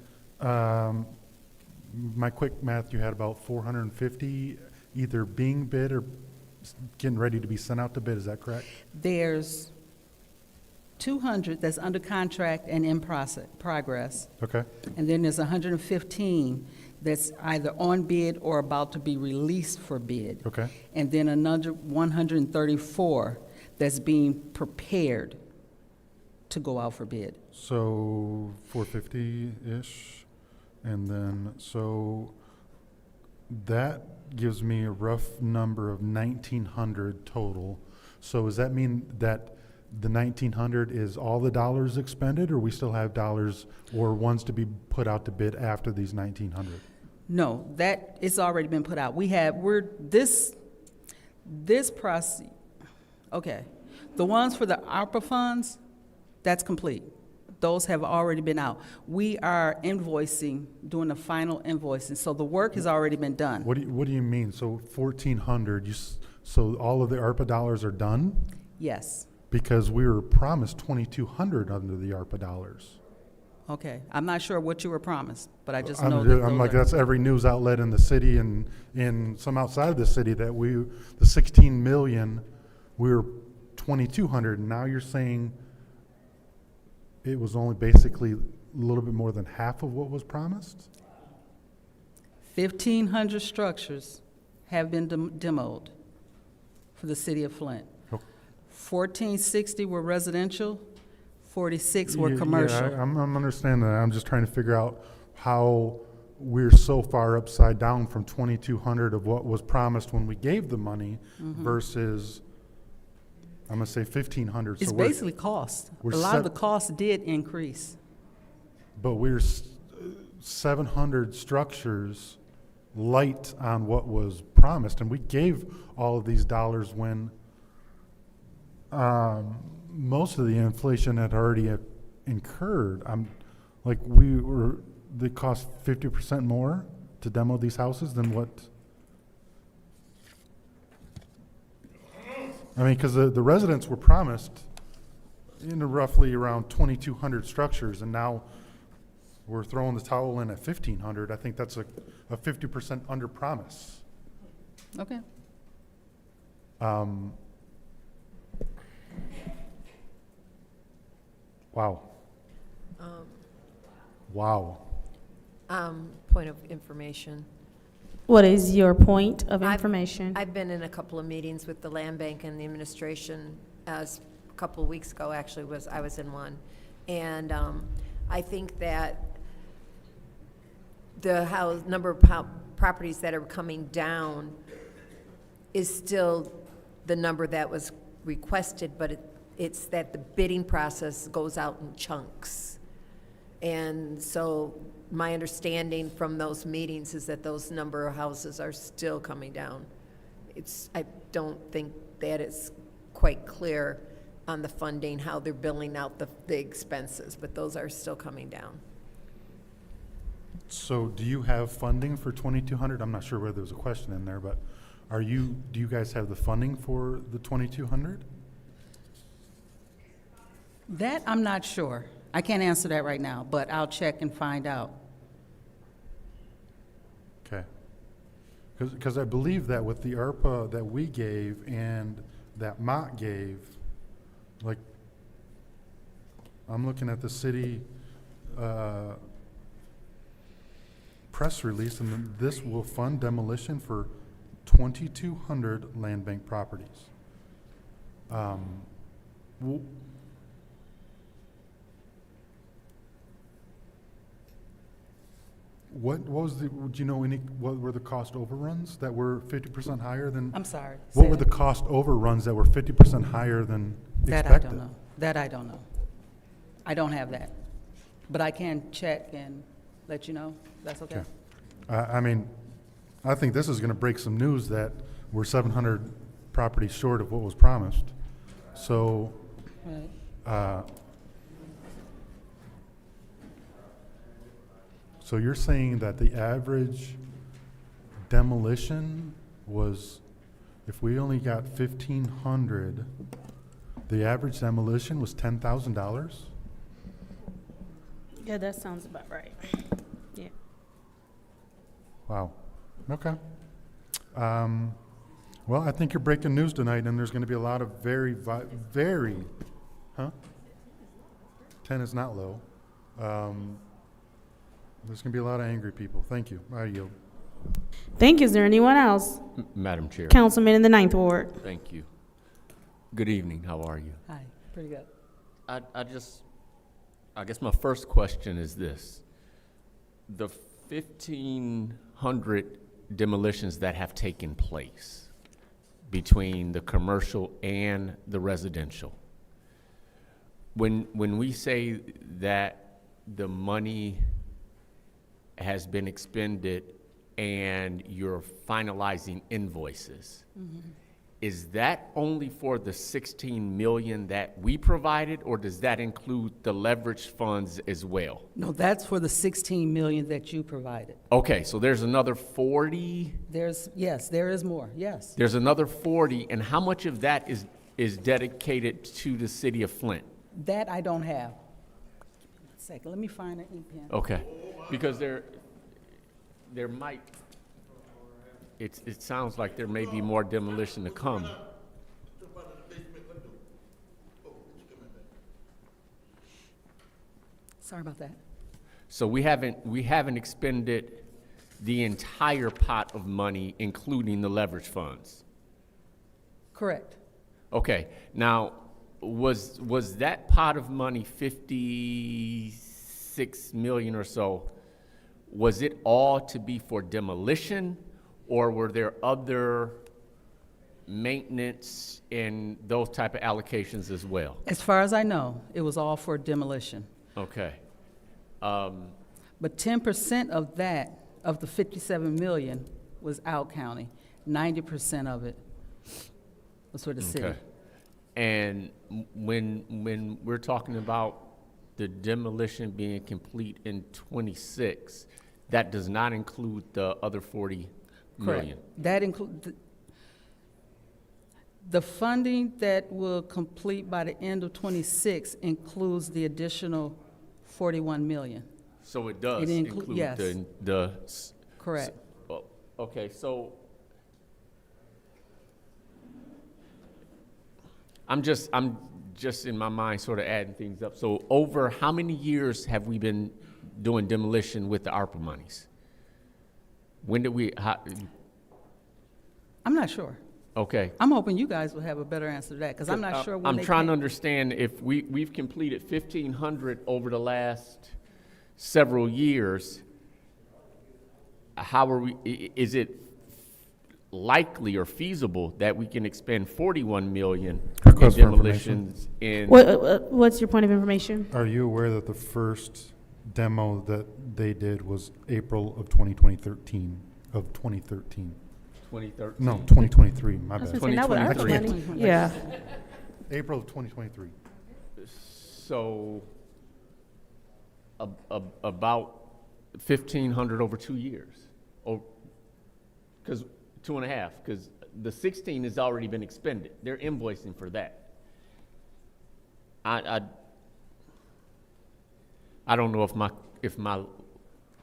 my quick math, you had about 450 either being bid or getting ready to be sent out to bid, is that correct? There's 200 that's under contract and in progress. Okay. And then there's 115 that's either on bid or about to be released for bid. Okay. And then another 134 that's being prepared to go out for bid. So 450-ish, and then, so That gives me a rough number of 1,900 total. So does that mean that the 1,900 is all the dollars expended, or we still have dollars or ones to be put out to bid after these 1,900? No, that, it's already been put out. This process, okay. The ones for the ARPA funds, that's complete. Those have already been out. We are invoicing, doing the final invoicing, so the work has already been done. What do you mean? So 1,400, so all of the ARPA dollars are done? Yes. Because we were promised 2,200 under the ARPA dollars. Okay, I'm not sure what you were promised, but I just know that I'm like, those are. that's every news outlet in the city and some outside of the city that the 16 million, we were 2,200, and now you're saying it was only basically a little bit more than half of what was promised? 1,500 structures have been demoed for the city of Flint. Oh. 1,460 were residential, 46 were Yeah, commercial. yeah, I'm understanding that. I'm just trying to figure out how we're so far upside down from 2,200 of what was promised when we gave the money versus, I'm gonna say 1,500. It's So basically cost. we're A lot of set- the cost did increase. but we're 700 structures light on what was promised, and we gave all of these dollars when most of the inflation had already incurred. They cost 50% more to demo these houses than what? I mean, because the residents were promised roughly around 2,200 structures, and now we're throwing the towel in at 1,500. I think that's a 50% under promise. Okay. Wow. Wow. Point of information. What is your point of information? I've been in a couple of meetings with the land bank and the administration, as a couple of weeks ago, actually, I was in one. And I think that the number of properties that are coming down is still the number that was requested, but it's that the bidding process goes out in chunks. And so my understanding from those meetings is that those number of houses are still coming down. I don't think that it's quite clear on the funding, how they're billing out the expenses, but those are still coming down. So do you have funding for 2,200? I'm not sure whether there's a question in there, but do you guys have the funding for the 2,200? That I'm not sure. I can't answer that right now, but I'll check and find out. Okay. Because I believe that with the ARPA that we gave and that Mott gave, like, I'm looking at the city press release, and then this will fund demolition for 2,200 land bank properties. What was do you know what were the cost overruns that were 50% higher than? I'm sorry. What were the cost overruns that were 50% higher than That expected? I don't know. That I don't know. I don't have that. But I can check and let you know. That's okay? I mean, I think this is going to break some news that we're 700 properties short of what was promised. So, Right. so you're saying that the average demolition was, if we only got 1,500, the average demolition was $10,000? Yeah, that sounds about right. Yeah. Wow. Okay. Well, I think you're breaking news tonight, and there's going to be a lot of very, 10 is not low. There's going to be a lot of angry people. Thank you. I yield. Thank you. Is there anyone else? Madam Chair. Councilman in the 9th Ward. Thank you. Good evening. How are you? Hi, pretty good. I guess my first question is this. The 1,500 demolitions that have taken place between the commercial and the residential. When we say that the money has been expended and you're finalizing invoices, is that only for the 16 million that we provided, or does that include the leverage funds as well? No, that's for the 16 million that you provided. Okay, so there's another 40, Yes, there is more, yes. there's another 40, and how much of that is dedicated to the city of Flint? That I don't have. Give me 1 second, let me find an ink pen. Okay, because there might, it sounds like there may be more demolition to come. Sorry about that. So we haven't expended the entire pot of money, including the leverage funds. Correct. Okay, now, was that pot of money, 56 million or so, was it all to be for demolition, or were there other maintenance and those type of allocations as well? As far as I know, it was all for demolition. Okay. But 10% of that, of the 57 million, was out county. 90% of it was for the city. Okay. And when we're talking about the demolition being complete in 26, that does not include the other 40 million? Correct. That includes, the funding that will complete by the end of 26 includes the additional 41 million. So it does It include yes. the. Correct. Okay, so I'm just in my mind sort of adding things up. So over how many years have we been doing demolition with the ARPA monies? When did we, I'm not sure. okay. I'm hoping you guys will have a better answer to that, because I'm not sure when I'm they trying to came. understand if we've completed 1,500 over the last several years. How are we, is it likely or feasible that we can expend 41 million in Request for demolitions in? What's your point of information? Are you aware that the first demo that they did was April of 2013? 2013? No, 2023, my I was bad. gonna say, not with ARPA 2023. money. Yeah. April of 2023. So about 1,500 over 2 years, or because 2.5, because the 16 has already been expended. They're invoicing for that. I don't know if my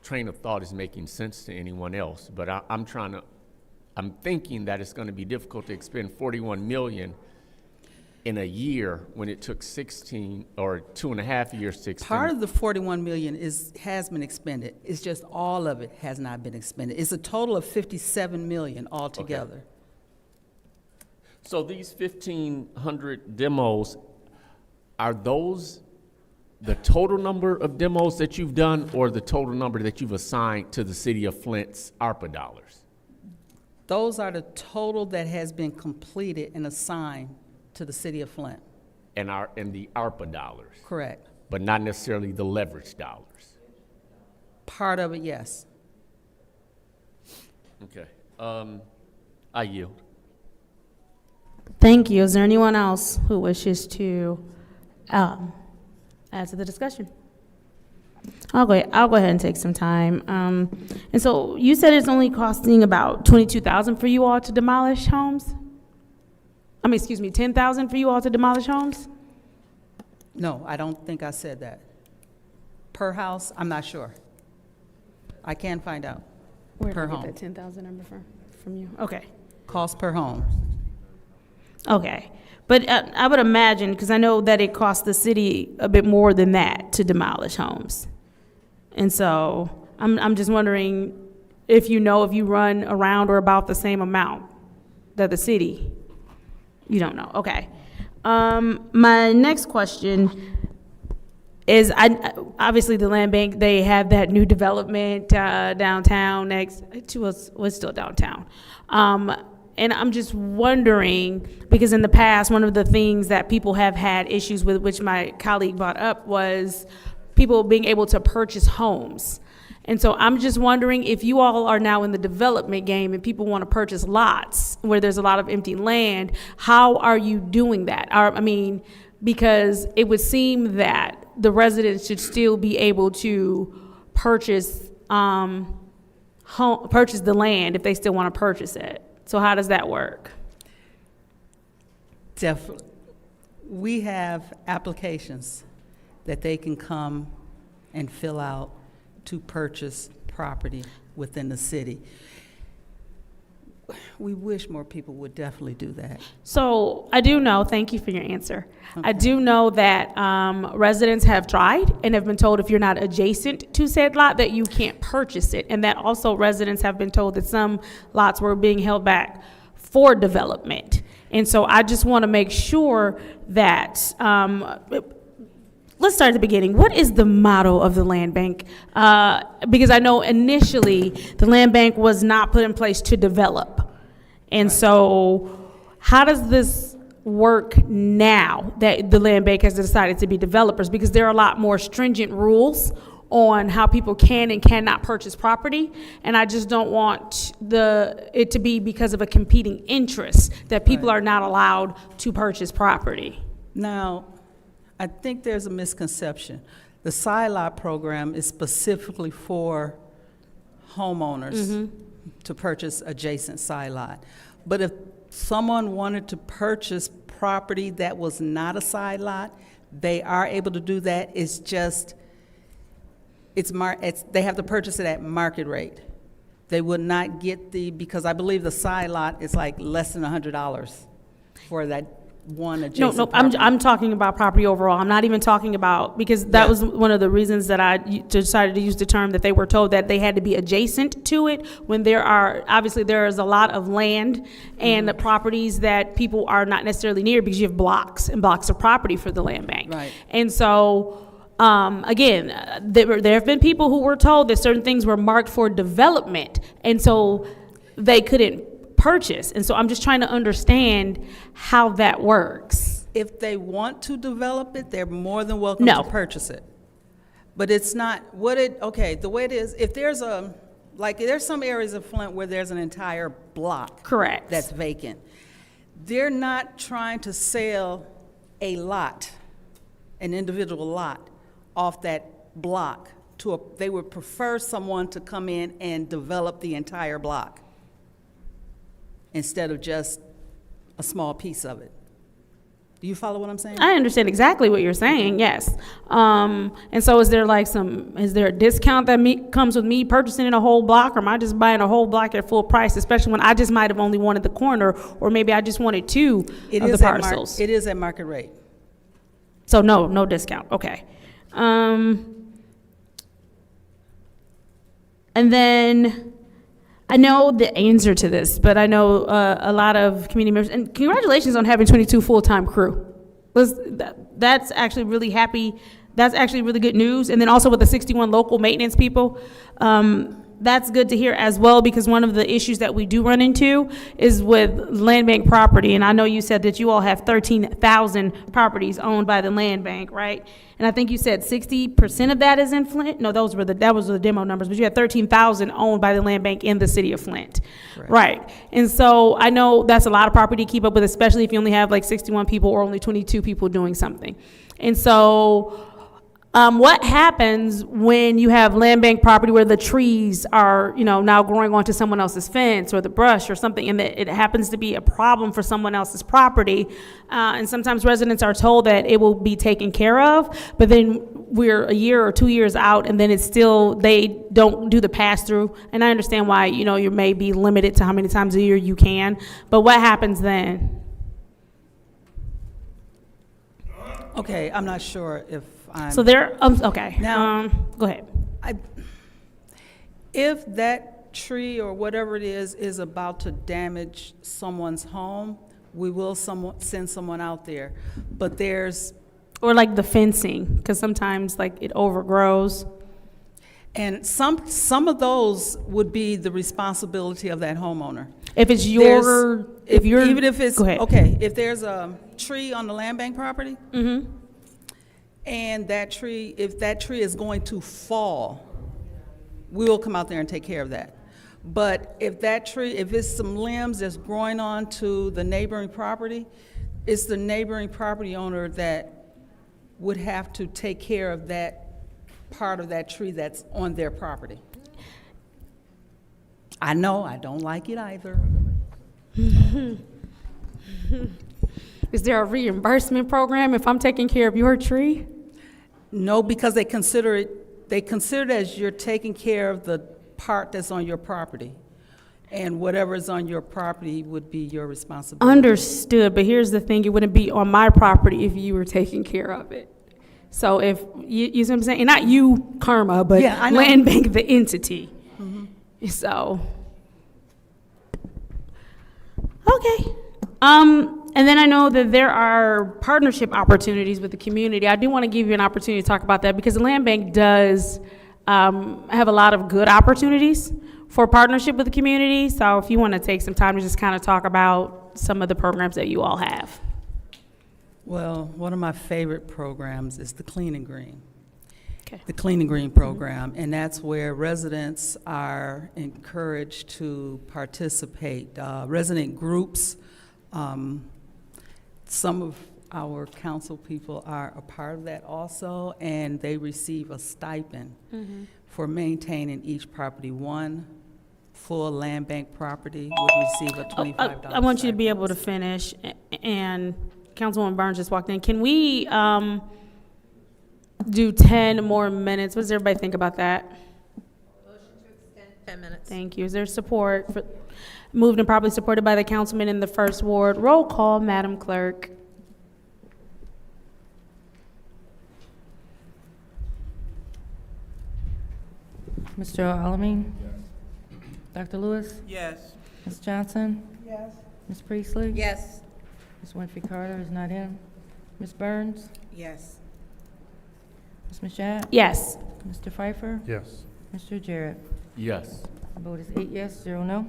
train of thought is making sense to anyone else, but I'm thinking that it's going to be difficult to expend 41 million in a year when it took 16 or 2.5 years to expend. Part of the 41 million has been expended. It's just all of it has not been expended. It's a total of 57 million altogether. Okay. So these 1,500 demos, are those the total number of demos that you've done, or the total number that you've assigned to the city of Flint's ARPA dollars? Those are the total that has been completed and assigned to the city of Flint. And the ARPA dollars, Correct. but not necessarily the leverage dollars. Part of it, yes. Okay. I yield. Thank you. Is there anyone else who wishes to add to the discussion? I'll go ahead and take some time. And so you said it's only costing about $22,000 for you all to demolish homes? I mean, excuse me, $10,000 for you all to demolish homes? No, I don't think I said that. Per house, I'm not sure. I can find out. Where did Per I get home. that 10,000 number from you? Okay. Cost per home. Okay. But I would imagine, because I know that it costs the city a bit more than that to demolish homes. And so I'm just wondering if you run around or about the same amount that the city. You don't know. Okay. My next question obviously the land bank, they have that new development downtown next to us, was still downtown. And I'm just wondering, because in the past, one of the things that people have had issues with, which my colleague brought up, was people being able to purchase homes. And so I'm just wondering if you all are now in the development game and people want to purchase lots where there's a lot of empty land, how are you doing that? Because it would seem that the residents should still be able to purchase purchase the land if they still want to purchase it. So how does that work? Definitely. We have applications that they can come and fill out to purchase property within the city. We wish more people would definitely do that. So I do know, thank you for your answer. Okay. I do know that residents have tried and have been told if you're not adjacent to said lot that you can't purchase it. And that also residents have been told that some lots were being held back for development. And so I just want to make sure that, let's start at the beginning. What is the motto of the land bank? Because I know initially the land bank was not put in place to develop. And so how does this work now that the land bank has decided to be developers? Because there are a lot more stringent rules on how people can and cannot purchase property. And I just don't want it to be because of a competing interest that people are not allowed to purchase property. Now, I think there's a misconception. The side lot program is specifically for homeowners to purchase adjacent side lot. But if someone wanted to purchase property that was not a side lot, they are able to do that. It's just, they have to purchase it at market rate. They would not get because I believe the side lot is like less than $100 for that one adjacent No, property. I'm talking about property overall. I'm not even talking about, because that was one of the reasons that I decided to use the term that they were told that they had to be adjacent to it, when obviously there is a lot of land and the properties that people are not necessarily near, because you have blocks and blocks of property for the land bank. Right. And so, again, there have been people who were told that certain things were marked for development, and so they couldn't purchase. And so I'm just trying to understand how that works. If they want to develop it, they're more than welcome to purchase it. But it's not the way it is, if there's there's some areas of Flint where there's an entire block. Correct. That's vacant. They're not trying to sell a lot, an individual lot, off that block they would prefer someone to come in and develop the entire block instead of just a small piece of it. Do you follow what I'm saying? I understand exactly what you're saying, yes. And so is there a discount that comes with me purchasing a whole block, or am I just buying a whole block at full price, especially when I just might have only wanted the corner, or maybe I just wanted two of the parcels? It is at market rate. So no discount, okay. And then, I know the answer to this, but I know a lot of community members, and congratulations on having 22 full-time crew. That's actually really happy. That's actually really good news. And then also with the 61 local maintenance people, that's good to hear as well, because one of the issues that we do run into is with land bank property. And I know you said that you all have 13,000 properties owned by the land bank, right? And I think you said 60% of that is in Flint. No, that was the demo numbers, but you had 13,000 owned by the land bank in the city of Flint. Right. And so I know that's a lot of property to keep up with, especially if you only have like 61 people or only 22 people doing something. And so what happens when you have land bank property where the trees are, now growing onto someone else's fence or the brush or something, and it happens to be a problem for someone else's property, and sometimes residents are told that it will be taken care of, but then we're a year or 2 years out, and then they don't do the pass-through. And I understand why, you may be limited to how many times a year you can, but what happens then? Okay, I'm not sure if So there, okay. Now, go ahead. If that tree or whatever it is about to damage someone's home, we will send someone out there. But there's Or like the fencing, because sometimes like it overgrows. And some of those would be the responsibility of that homeowner. If it's your, if you're, even if it's, go ahead. okay, if there's a tree on the land bank property, Mm-hmm. and that tree, if that tree is going to fall, we will come out there and take care of that. But if that tree, if it's some limbs that's growing onto the neighboring property, it's the neighboring property owner that would have to take care of that part of that tree that's on their property. I know, I don't like it either. Is there a reimbursement program if I'm taking care of your tree? No, because they consider it as you're taking care of the part that's on your property. And whatever is on your property would be your responsibility. Understood, but here's the thing, it wouldn't be on my property if you were taking care of it. So if, you see what I'm saying? And not you, Karma, but Yeah, I know. Land Bank, the entity. So, okay. And then I know that there are partnership opportunities with the community. I do want to give you an opportunity to talk about that because the Land Bank does have a lot of good opportunities for partnership with the community. So if you want to take some time to just kind of talk about some of the programs that you all have. Well, one of my favorite programs is the Clean and Green. Okay. The Clean and Green program, and that's where residents are encouraged to participate. Resident groups, some of our council people are a part of that also, and they receive a stipend for maintaining each property. One full land bank property would receive a $25 I want you to be stipend. able to finish, and Councilwoman Burns just walked in. Can we do 10 more minutes? What does everybody think about that? Motion to extend 10 minutes. Thank you. Is there support? Moved and properly supported by the councilman in the first ward. Roll call, Madam Clerk. Mr. Alamin? Dr. Lewis? Yes. Ms. Johnson? Yes. Ms. Priestley? Yes. Ms. Winfrey Carter is not in. Ms. Burns? Yes. Ms. Mashat? Yes. Mr. Pfeiffer? Yes. Mr. Jarrett? Yes. The vote is 8 yes, 0 no.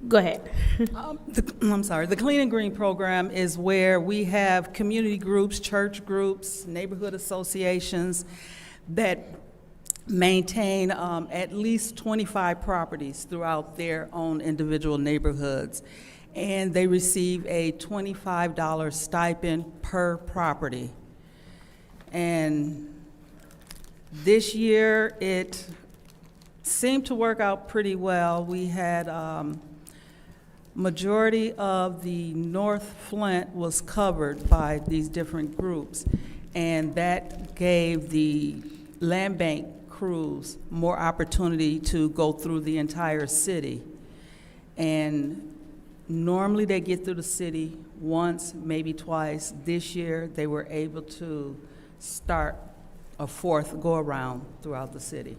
Go ahead. I'm sorry, the Clean and Green program is where we have community groups, church groups, neighborhood associations that maintain at least 25 properties throughout their own individual neighborhoods. And they receive a $25 stipend per property. And this year, it seemed to work out pretty well. We had majority of the North Flint was covered by these different groups, and that gave the land bank crews more opportunity to go through the entire city. And normally they get through the city once, maybe twice. This year, they were able to start a fourth go-around throughout the city.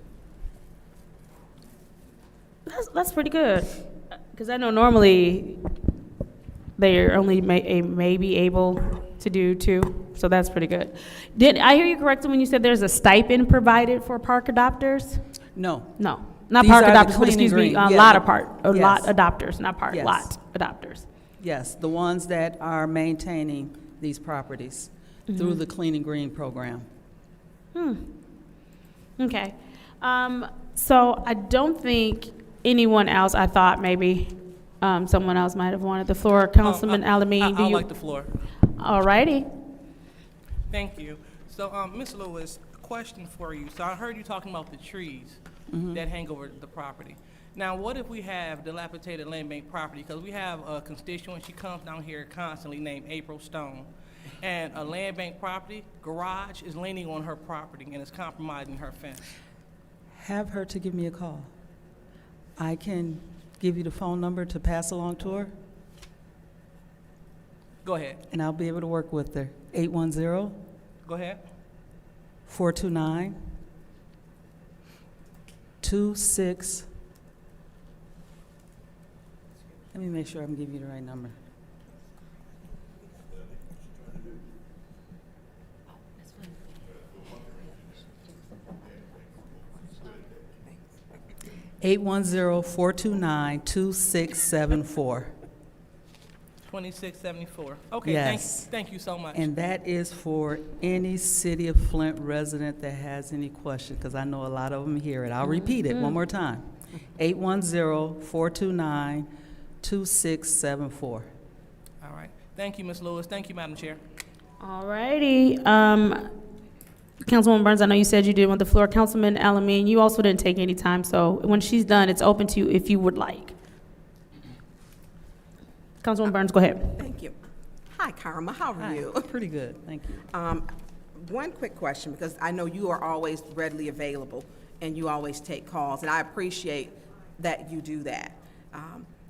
That's pretty good. Because I know normally they're only maybe able to do 2, so that's pretty good. Did I hear you correctly when you said there's a stipend provided for park adopters? No. No, not These park are the adopters, but clean and excuse me, green. Yeah, lot yes. adopters, not park, Yes. lot adopters. Yes, the ones that are maintaining these properties through the Clean and Green program. Okay. So I don't think anyone else, I thought maybe someone else might have wanted the floor. Councilman Alameen, do I'd you? like the floor. All righty. Thank you. So, Ms. Lewis, question for you. So I heard you talking about the trees that hang over the property. Now, what if we have dilapidated land bank property? Because we have a constituent, she comes down here constantly, named April Stone. And a land bank property, garage is leaning on her property and is compromising her fence. Have her to give me a call. I can give you the phone number to pass along to her, Go ahead. and I'll be able to work with her. 810-429. Go ahead. 26. Let me make sure I'm giving you the right number. 810-429-2674. 2674. Okay, Yes. thank you so much. And that is for any City of Flint resident that has any question, because I know a lot of them hear it. I'll repeat it one more time. 810-429-2674. All right. Thank you, Ms. Lewis. Thank you, Madam Chair. All righty. Councilwoman Burns, I know you said you didn't want the floor. Councilman Alameen, you also didn't take any time, so when she's done, it's open to you if you would like. Councilwoman Burns, go ahead. Thank you. Hi, Karma, how are Hi. you? Pretty good, thank you. One quick question, because I know you are always readily available and you always take calls, and I appreciate that you do that.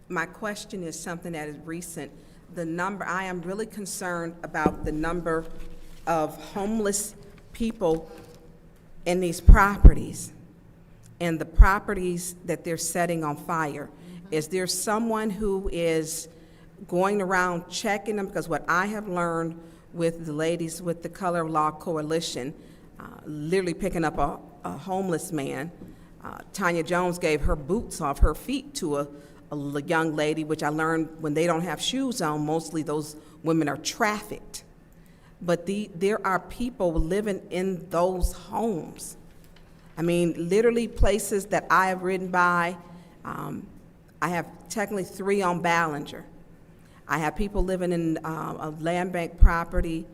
My question is something that is recent. I am really concerned about the number of homeless people in these properties and the properties that they're setting on fire. Is there someone who is going around checking them? Because what I have learned with the ladies with the Color of Law Coalition, literally picking up a homeless man, Tanya Jones gave her boots off her feet to a young lady, which I learned when they don't have shoes on, mostly those women are trafficked. But there are people living in those homes. I mean, literally places that I have ridden by. I have technically 3 on Ballinger. I have people living in a land bank property,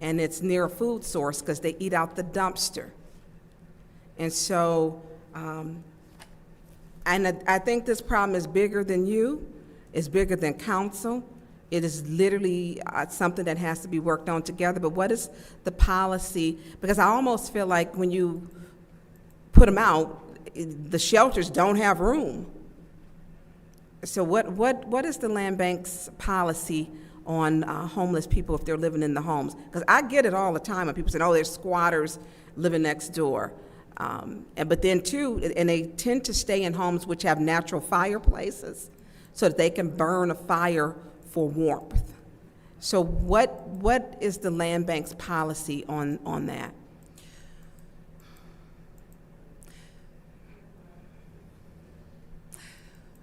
and it's near a food source because they eat out the dumpster. And so, I think this problem is bigger than you, it's bigger than council. It is literally something that has to be worked on together, but what is the policy? Because I almost feel like when you put them out, the shelters don't have room. So what is the land bank's policy on homeless people if they're living in the homes? Because I get it all the time when people say, oh, there's squatters living next door. But then too, and they tend to stay in homes which have natural fireplaces so that they can burn a fire for warmth. So what is the land bank's policy on that?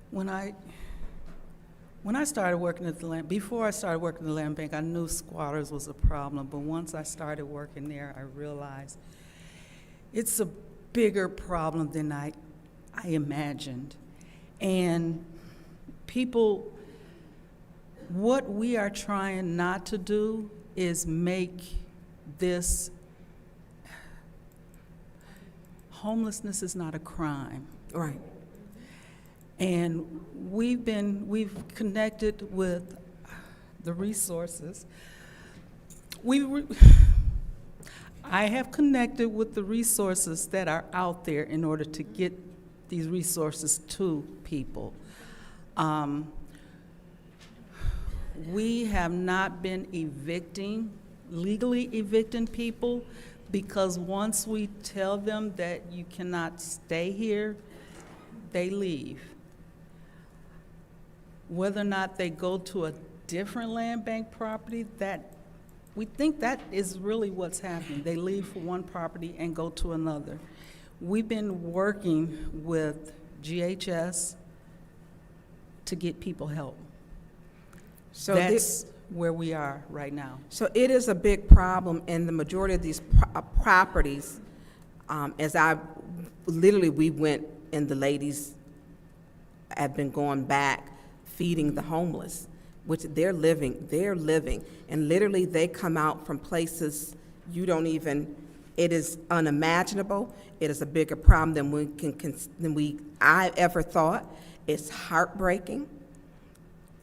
When I started working at the land, before I started working at the land bank, I knew squatters was a problem, but once I started working there, I realized it's a bigger problem than I imagined. And people, what we are trying not to do is make this, homelessness is not a crime. Right. And we've connected with the resources. I have connected with the resources that are out there in order to get these resources to people. We have not been legally evicting people, because once we tell them that you cannot stay here, they leave. Whether or not they go to a different land bank property, we think that is really what's happening. They leave for one property and go to another. We've been working with GHS to get people help. So that's where we are right now. So it is a big problem in the majority of these properties. We went, and the ladies have been going back feeding the homeless, which they're living, and literally they come out from places it is unimaginable. It is a bigger problem than I ever thought. It's heartbreaking.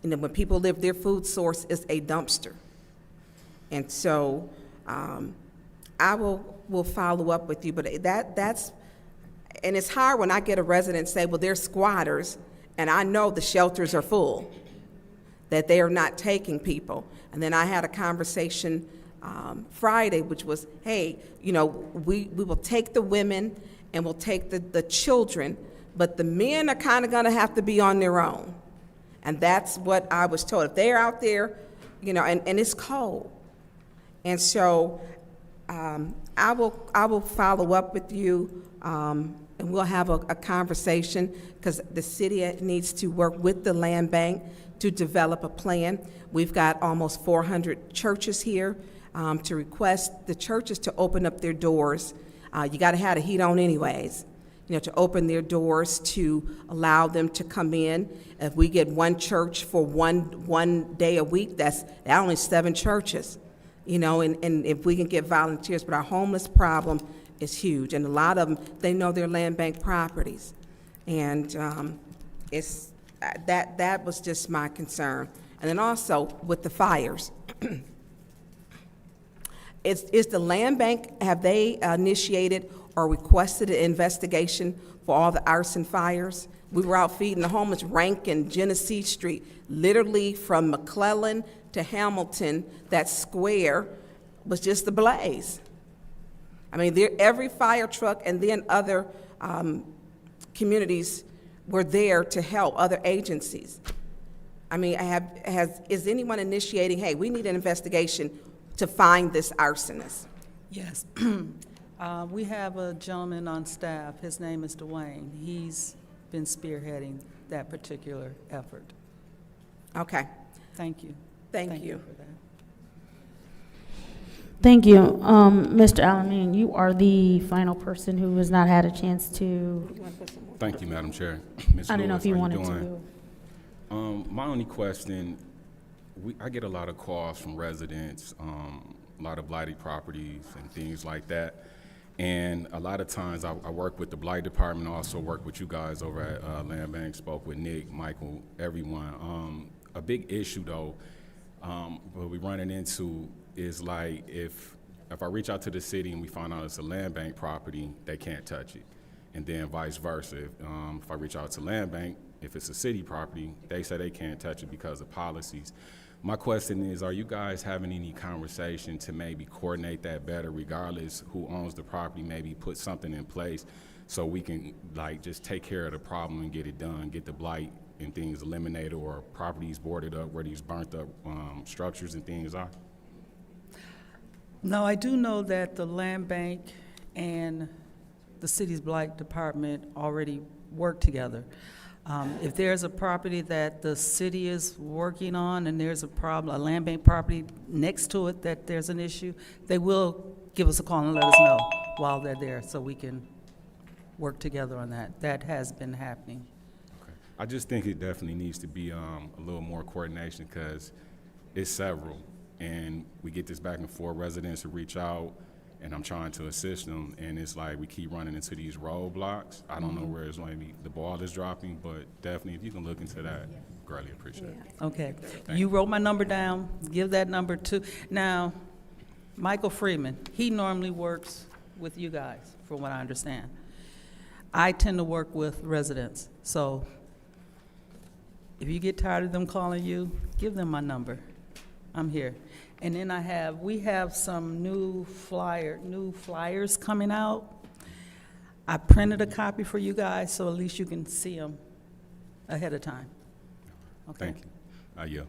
And then when people live, their food source is a dumpster. And so I will follow up with you, but that's, and it's hard when I get a resident say, well, they're squatters, and I know the shelters are full, that they are not taking people. And then I had a conversation Friday, which was, hey, we will take the women and we'll take the children, but the men are kind of gonna have to be on their own. And that's what I was told. If they're out there, and it's cold. And so I will follow up with you, and we'll have a conversation, because the city needs to work with the land bank to develop a plan. We've got almost 400 churches here, to request the churches to open up their doors. You gotta have the heat on anyways, to open their doors to allow them to come in. If we get one church for one day a week, that's only 7 churches. And if we can get volunteers, but our homeless problem is huge, and a lot of them, they know their land bank properties. And that was just my concern. And then also with the fires. Is the land bank, have they initiated or requested an investigation for all the arson fires? We were out feeding the homeless, Rankin, Genesee Street, literally from McClellan to Hamilton, that square was just ablaze. I mean, every fire truck and then other communities were there to help, other agencies. I mean, is anyone initiating, hey, we need an investigation to find this arsonist? Yes. We have a gentleman on staff. His name is Dwayne. He's been spearheading that particular effort. Okay. Thank you. Thank you. For that. Thank you. Mr. Alameen, you are the final person who has not had a chance to. Thank you, Madam Chair. Ms. I didn't know Lewis, if you how wanted doing? to. My only question, I get a lot of calls from residents, a lot of blighted properties and things like that. And a lot of times I work with the Blight Department, I also work with you guys over at Land Bank, spoke with Nick, Michael, everyone. A big issue though, what we're running into is like if I reach out to the city and we find out it's a land bank property, they can't touch it. And then vice versa. If I reach out to land bank, if it's a city property, they say they can't touch it because of policies. My question is, are you guys having any conversation to maybe coordinate that better regardless who owns the property, maybe put something in place so we can like just take care of the problem and get it done, get the blight and things eliminated or properties boarded up where these burnt up structures and things are? No, I do know that the land bank and the city's blight department already work together. If there's a property that the city is working on and there's a problem, a land bank property next to it that there's an issue, they will give us a call and let us know while they're there so we can work together on that. That has been happening. Okay. I just think it definitely needs to be a little more coordination because it's several and we get this back and forth, residents who reach out and I'm trying to assist them, and it's like we keep running into these roadblocks. I don't know where it's maybe the ball is dropping, but definitely if you can look into that, greatly appreciate it. Okay. You wrote my number down. Give that number to, now, Michael Freeman, he normally works with you guys, from what I understand. I tend to work with residents, so if you get tired of them calling you, give them my number. I'm here. And then we have some new flyers coming out. I printed a copy for you guys, so at least you can see them ahead of time. Okay. Thank you. Yeah.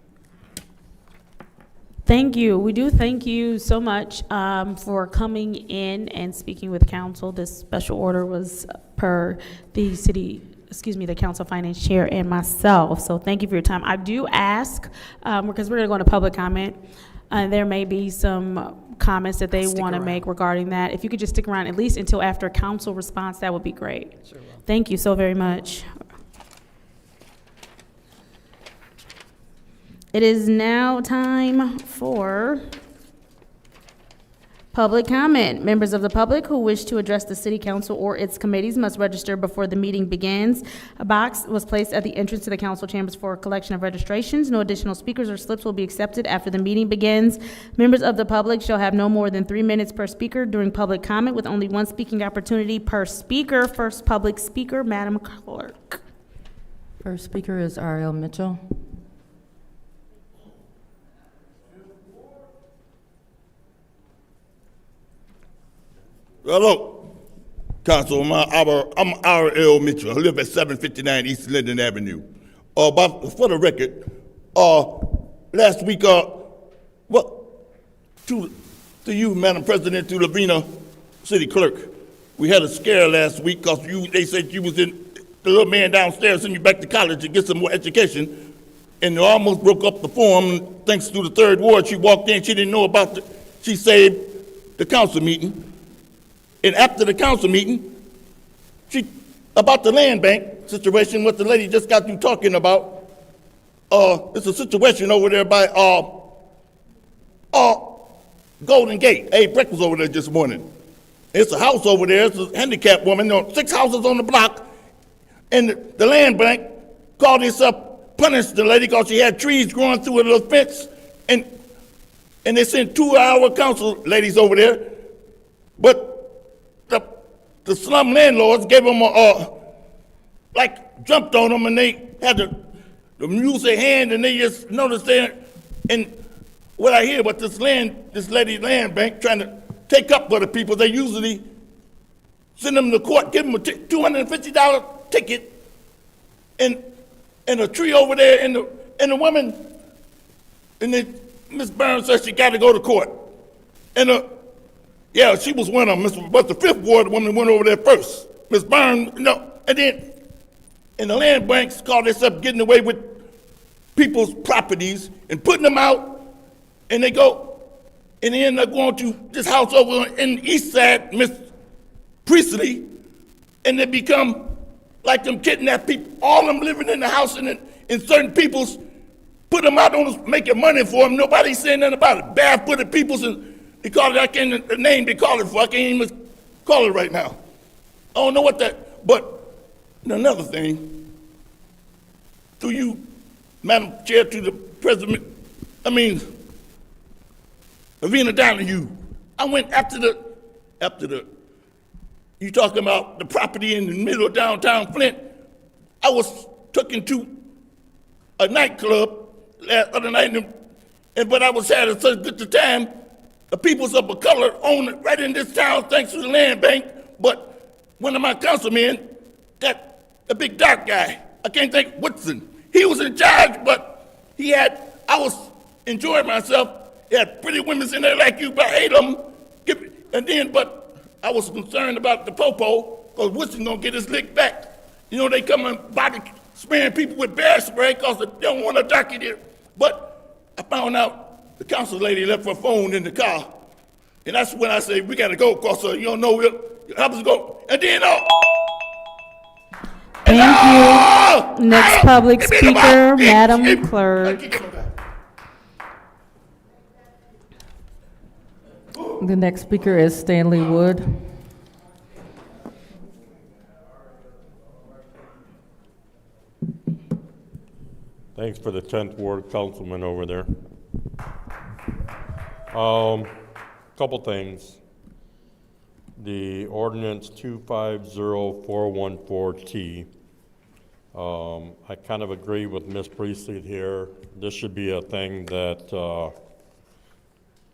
Thank you. We do thank you so much for coming in and speaking with council. This special order was per the the council finance chair and myself. So thank you for your time. I do ask, because we're gonna go into public comment, there may be some comments that they want to make regarding that. If you could just stick around at least until after council response, that would be great. Sure will. Thank you so very much. It is now time for public comment. Members of the public who wish to address the city council or its committees must register before the meeting begins. A box was placed at the entrance to the council chambers for a collection of registrations. No additional speakers or slips will be accepted after the meeting begins. Members of the public shall have no more than 3 minutes per speaker during public comment, with only one speaking opportunity per speaker. First public speaker, Madam Clerk. First speaker is R.L. Mitchell. Hello, Council. I'm R.L. Mitchell. I live at 759 East Linden Avenue. For the record, last week, to you, Madam President, to Lavina, city clerk. We had a scare last week because they said you was in, the little man downstairs sent you back to college to get some more education, and it almost broke up the forum. Thanks to the third ward, she walked in, she didn't know about she saved the council meeting. And after the council meeting, about the land bank situation, what the lady just got through talking about, it's a situation over there by Golden Gate. Hey, Breck was over there this morning. It's a house over there. It's a handicapped woman. 6 houses on the block. And the land bank called itself, punished the lady because she had trees growing through a little fence. And they sent 2-hour council ladies over there. But the slum landlords gave them jumped on them, and they had the music hand, and they just noticed there. And what I hear about this lady land bank trying to take up for the people, they usually send them to court, give them a $250 ticket, and a tree over there, and the woman, and then Miss Burns said she got to go to court. And yeah, she was one of them, but the 5th ward woman went over there first. Miss Burns, and the land banks called themselves getting away with people's properties and putting them out, and they end up going to this house over in the east side, Miss Priestley, and they become like them kidnapped people, all them living in the house, and certain people's put them out on making money for them. Nobody's saying nothing about it. Barefooted peoples, and they call it, I can't, the name they call it for, I can't even call it right now. I don't know what that, but another thing, through you, Madam Chair, to the President, Lavina Donahue, I went after the, you talking about the property in the middle of downtown Flint. I was taken to a nightclub last other night, but I was had at the time, the peoples of a color own it right in this town thanks to the land bank, but one of my councilmen, the big dark guy, I can't think, Woodson, he was in charge, but I was enjoying myself. He had pretty women in there like you, about 8 of them. But I was concerned about the popo, because Woodson gonna get his lick back. They come and body spraying people with bear spray because they don't want to darky there. But I found out the council lady left her phone in the car. And that's when I said, we gotta go, because you don't know where help us go. And then, Thank you. Next public speaker, Madam Clerk. The next speaker is Stanley Wood. Thanks for the 10th Ward Councilman over there. Couple things. The ordinance 250414T. I kind of agree with Ms. Priestley here. This should be a thing that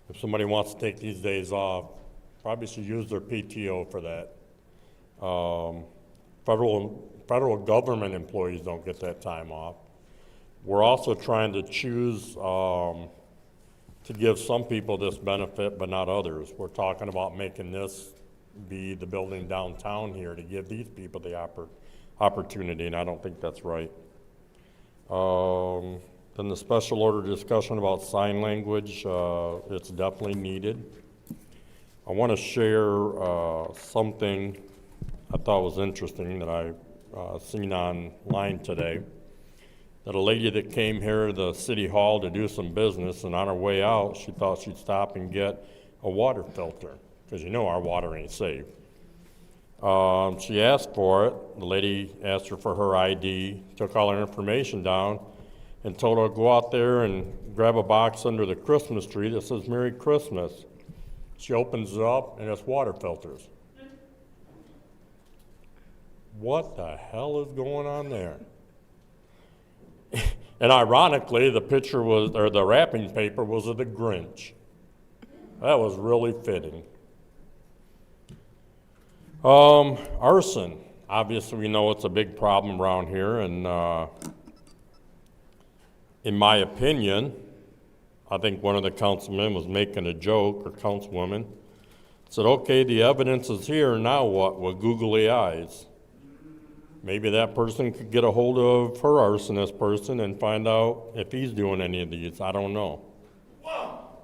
if somebody wants to take these days off, probably should use their PTO for that. Federal government employees don't get that time off. We're also trying to choose to give some people this benefit, but not others. We're talking about making this be the building downtown here to give these people the opportunity, and I don't think that's right. Then the special order discussion about sign language, it's definitely needed. I want to share something I thought was interesting that I seen online today. That a lady that came here to the city hall to do some business, and on her way out, she thought she'd stop and get a water filter, because our water ain't safe. She asked for it. The lady asked her for her ID, took all her information down, and told her to go out there and grab a box under the Christmas tree that says Merry Christmas. She opens it up, and it's water filters. What the hell is going on there? And ironically, the picture was, or the wrapping paper was of the Grinch. That was really fitting. Arson. Obviously, we know it's a big problem around here, and in my opinion, I think one of the councilmen was making a joke, or councilwoman, Said, okay, the evidence is here, now what, with googly eyes? Maybe that person could get a hold of her arsonist person and find out if he's doing any of these, I don't know.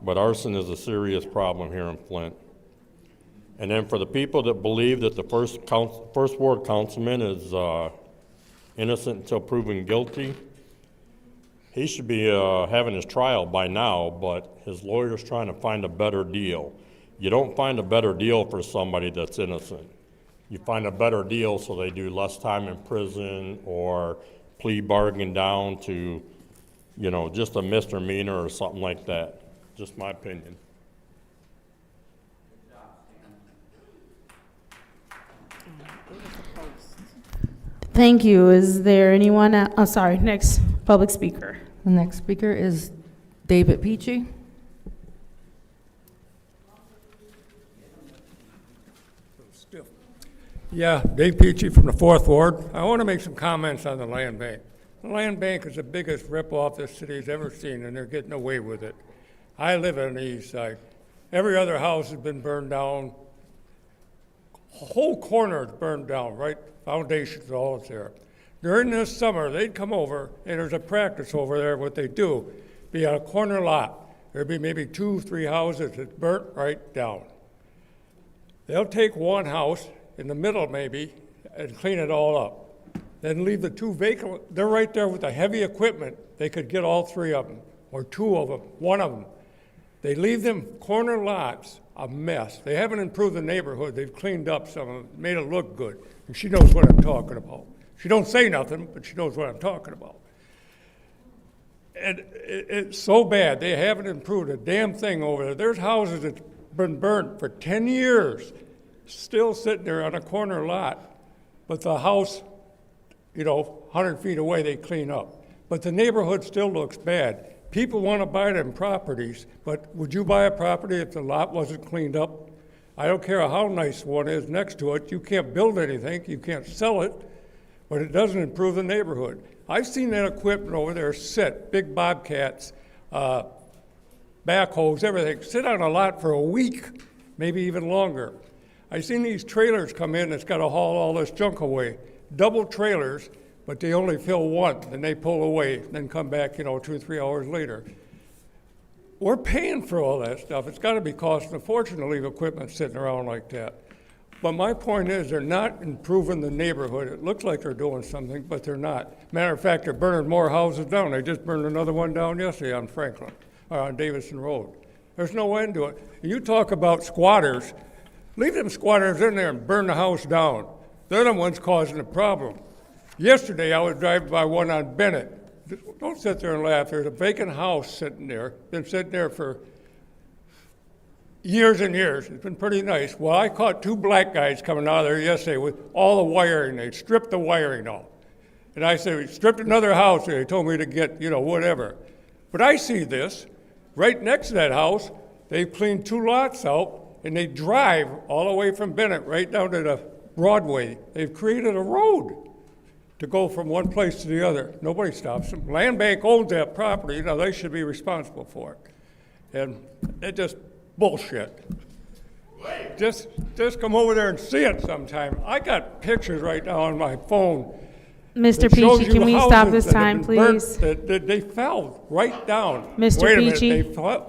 But arson is a serious problem here in Flint. And then for the people that believe that the first ward councilman is innocent until proven guilty, he should be having his trial by now, but his lawyer's trying to find a better deal. You don't find a better deal for somebody that's innocent. You find a better deal so they do less time in prison or plea bargain down to, you know, just a misdemeanor or something like that. Just my opinion. Thank you. Is there anyone, sorry, next public speaker. The next speaker is David Peachy. Yeah, Dave Peachy from the 4th Ward. I want to make some comments on the land bank. The land bank is the biggest ripoff this city's ever seen, and they're getting away with it. I live on the east side. Every other house has been burned down. A whole corner is burned down, right? Foundations, all is there. During this summer, they'd come over, and there's a practice over there. What they do, be on a corner lot. There'd be maybe 2, 3 houses that's burnt right down. They'll take one house, in the middle maybe, and clean it all up. Then leave the 2 vacant. They're right there with the heavy equipment. They could get all 3 of them, or 2 of them, 1 of them. They leave them corner lots a mess. They haven't improved the neighborhood. They've cleaned up some of it, made it look good. And she knows what I'm talking about. She don't say nothing, but she knows what I'm talking about. And it's so bad. They haven't improved a damn thing over there. There's houses that's been burnt for 10 years, still sitting there on a corner lot. But the house, you know, 100 feet away, they clean up. But the neighborhood still looks bad. People want to buy them properties, but would you buy a property if the lot wasn't cleaned up? I don't care how nice one is next to it. You can't build anything. You can't sell it, but it doesn't improve the neighborhood. I've seen that equipment over there sit, big bobcats, backhoes, everything, sit on a lot for a week, maybe even longer. I've seen these trailers come in that's got to haul all this junk away, double trailers, but they only fill one, then they pull away, then come back, you know, 2 or 3 hours later. We're paying for all that stuff. It's got to be costing a fortune to leave equipment sitting around like that. But my point is, they're not improving the neighborhood. It looks like they're doing something, but they're not. Matter of fact, they're burning more houses down. They just burned another one down yesterday on Franklin, or on Davison Road. There's no end to it. And you talk about squatters. Leave them squatters in there and burn the house down. They're the ones causing the problem. Yesterday, I was driving by one on Bennett. Don't sit there and laugh. There's a vacant house sitting there, been sitting there for years and years. It's been pretty nice. Well, I caught 2 black guys coming out of there yesterday with all the wiring. They stripped the wiring off. And I said, we stripped another house. They told me to get, you know, whatever. But I see this. Right next to that house, they've cleaned 2 lots out, and they drive all the way from Bennett right down to the Broadway. They've created a road to go from one place to the other. Nobody stops them. Land Bank owns that property. You know, they should be responsible for it. And it's just bullshit. Just come over there and see it sometime. I got pictures right now on my phone. Mr. Peachy, can we stop this time, please? They fell right down. Mr. Wait a minute, Peachy?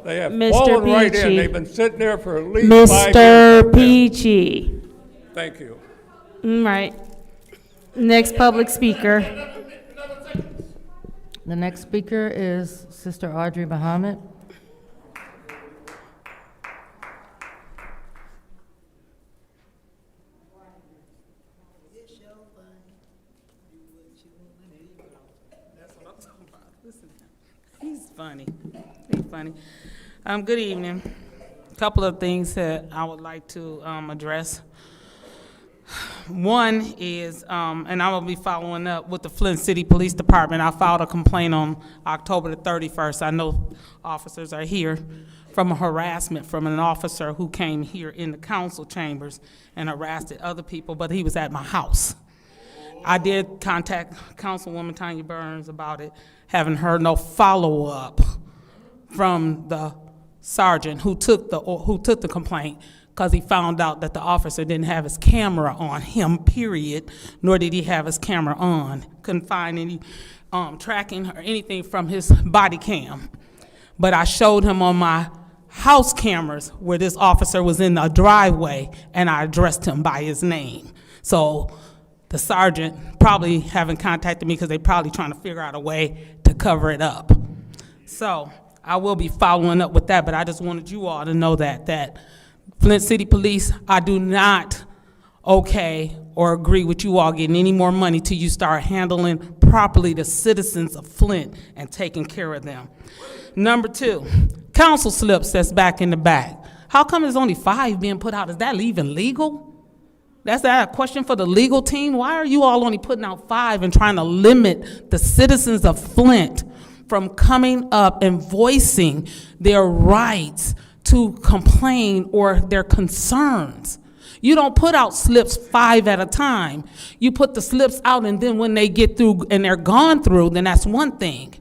they have Mr. fallen right in. Peachy? They've been sitting there for at least 5 years. Mr. Peachy. Thank you. All right. Next public speaker. The next speaker is Sister Audrey Muhammad. He's funny. He's funny. Good evening. A couple of things that I would like to address. One is, and I will be following up with the Flint City Police Department. I filed a complaint on October the 31st. I know officers are here from a harassment from an officer who came here in the council chambers and harassed other people, but he was at my house. I did contact Councilwoman Tanya Burns about it, haven't heard no follow-up from the sergeant who took the complaint. because he found out that the officer didn't have his camera on him, period, nor did he have his camera on. Couldn't find any tracking or anything from his body cam. But I showed him on my house cameras where this officer was in the driveway, and I addressed him by his name. So the sergeant probably haven't contacted me because they probably trying to figure out a way to cover it up. So I will be following up with that, but I just wanted you all to know that Flint City Police, I do not okay or agree with you all getting any more money till you start handling properly the citizens of Flint and taking care of them. Number 2, council slips that's back in the back. How come there's only 5 being put out? Is that even legal? That's that a question for the legal team? Why are you all only putting out 5 and trying to limit the citizens of Flint from coming up and voicing their rights to complain or their concerns? You don't put out slips 5 at a time. You put the slips out, and then when they get through and they're gone through, then that's one thing.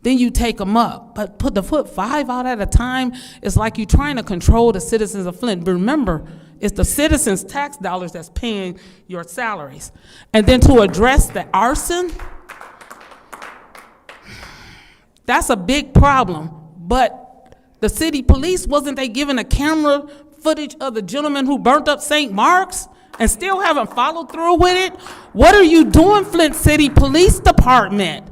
Then you take them up. But put 5 out at a time, it's like you're trying to control the citizens of Flint. But remember, it's the citizens' tax dollars that's paying your salaries. And then to address the arson, that's a big problem. But the city police, wasn't they given a camera footage of the gentleman who burnt up St. Mark's and still haven't followed through with it? What are you doing, Flint City Police Department?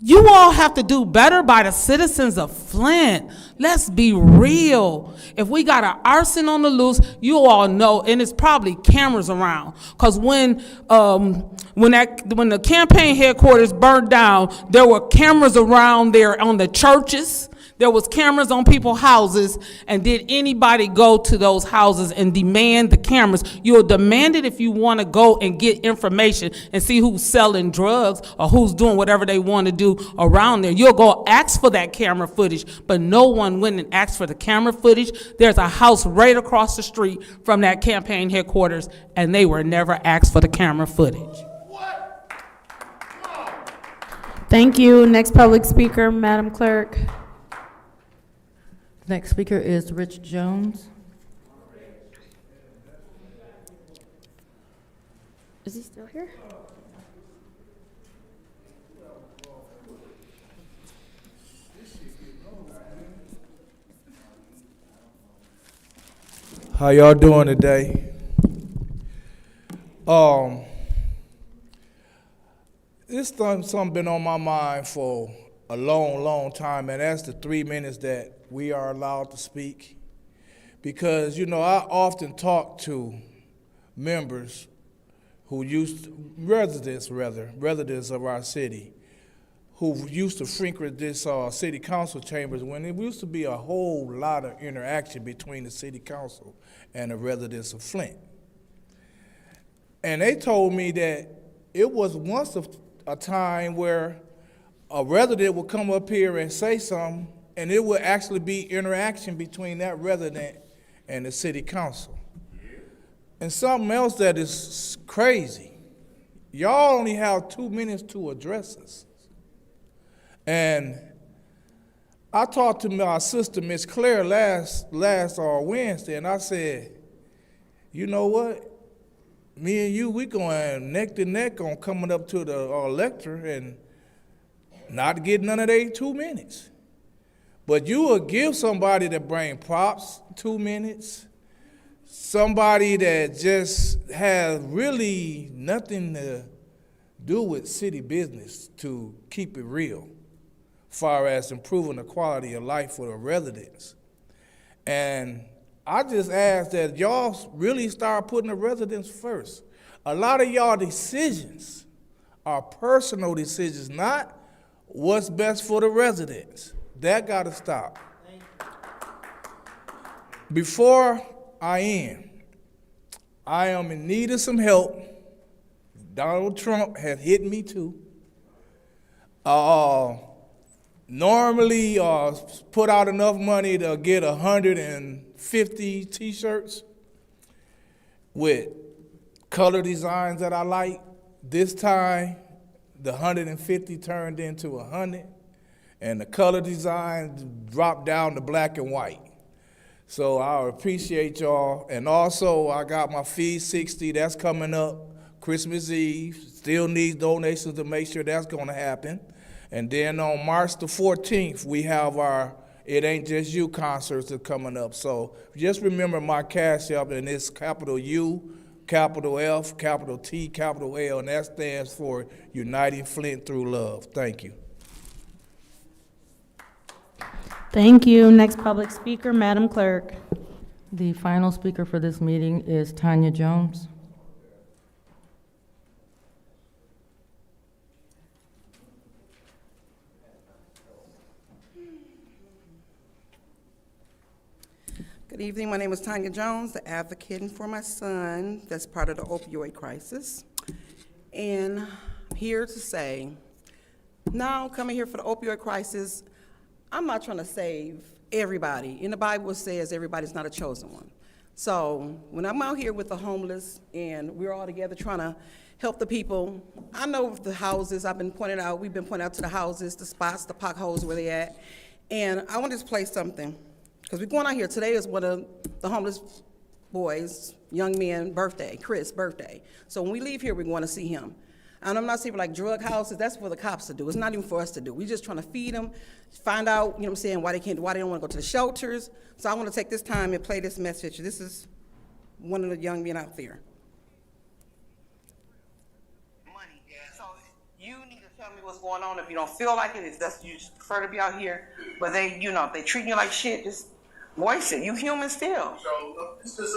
You all have to do better by the citizens of Flint. Let's be real. If we got an arson on the loose, you all know, and it's probably cameras around. Because when the campaign headquarters burned down, there were cameras around there on the churches. There was cameras on people's houses, and did anybody go to those houses and demand the cameras? You'll demand it if you want to go and get information and see who's selling drugs or who's doing whatever they want to do around there. You'll go ask for that camera footage, but no one went and asked for the camera footage. There's a house right across the street from that campaign headquarters, and they were never asked for the camera footage. Thank you. Next public speaker, Madam Clerk. Next speaker is Rich Jones. Is he still here? How y'all doing today? This something been on my mind for a long time, and that's the 3 minutes that we are allowed to speak. Because, I often talk to members who residents of our city, who used to frequent this city council chambers when there used to be a whole lot of interaction between the city council and the residents of Flint. And they told me that it was once a time where a resident would come up here and say something, and it would actually be interaction between that resident and the city council. And something else that is crazy, y'all only have 2 minutes to address us. And I talked to my sister, Miss Claire, last Wednesday, and I said, you know what? Me and you, we going neck to neck on coming up to the lecture and not get none of their 2 minutes. But you will give somebody that bring props 2 minutes, somebody that just has really nothing to do with city business to keep it real, far as improving the quality of life for the residents. And I just ask that y'all really start putting the residents first. A lot of y'all decisions are personal decisions, not what's best for the residents. That got to stop. Before I am in need of some help. Donald Trump has hit me too. Normally put out enough money to get 150 t-shirts with color designs that I like. This time, the 150 turned into 100, and the color design dropped down to black and white. So I appreciate y'all. And also, I got my Feed 60, that's coming up Christmas Eve. Still needs donations to make sure that's gonna happen. And then on March the 14th, we have our It Ain't Just You concerts are coming up. So just remember my Cash App, and it's capital U, capital F, capital T, capital L, and that stands for Uniting Flint Through Love. Thank you. Thank you. Next public speaker, Madam Clerk. The final speaker for this meeting is Tanya Jones. Good evening. My name is Tanya Jones, the advocate for my son that's part of the opioid crisis. And I'm here to say, now coming here for the opioid crisis, I'm not trying to save everybody. In the Bible it says everybody's not a chosen one. So when I'm out here with the homeless and we're all together trying to help the people, I know the houses, we've been pointing out to the houses, the spots, the potholes where they at. And I want to just play something. Because we're going out here, today is one of the homeless boys, young men, birthday, Chris' birthday. So when we leave here, we're going to see him. And I'm not saying like drug houses, that's for the cops to do. It's not even for us to do. We're just trying to feed them, find out, you know what I'm saying, why they don't want to go to the shelters. So I want to take this time and play this message. This is one of the young men out there. Money. So you need to tell me what's going on if you don't feel like it. If that's, you just prefer to be out here, but they, you know, if they treat you like shit, just voice it. You human still. So this is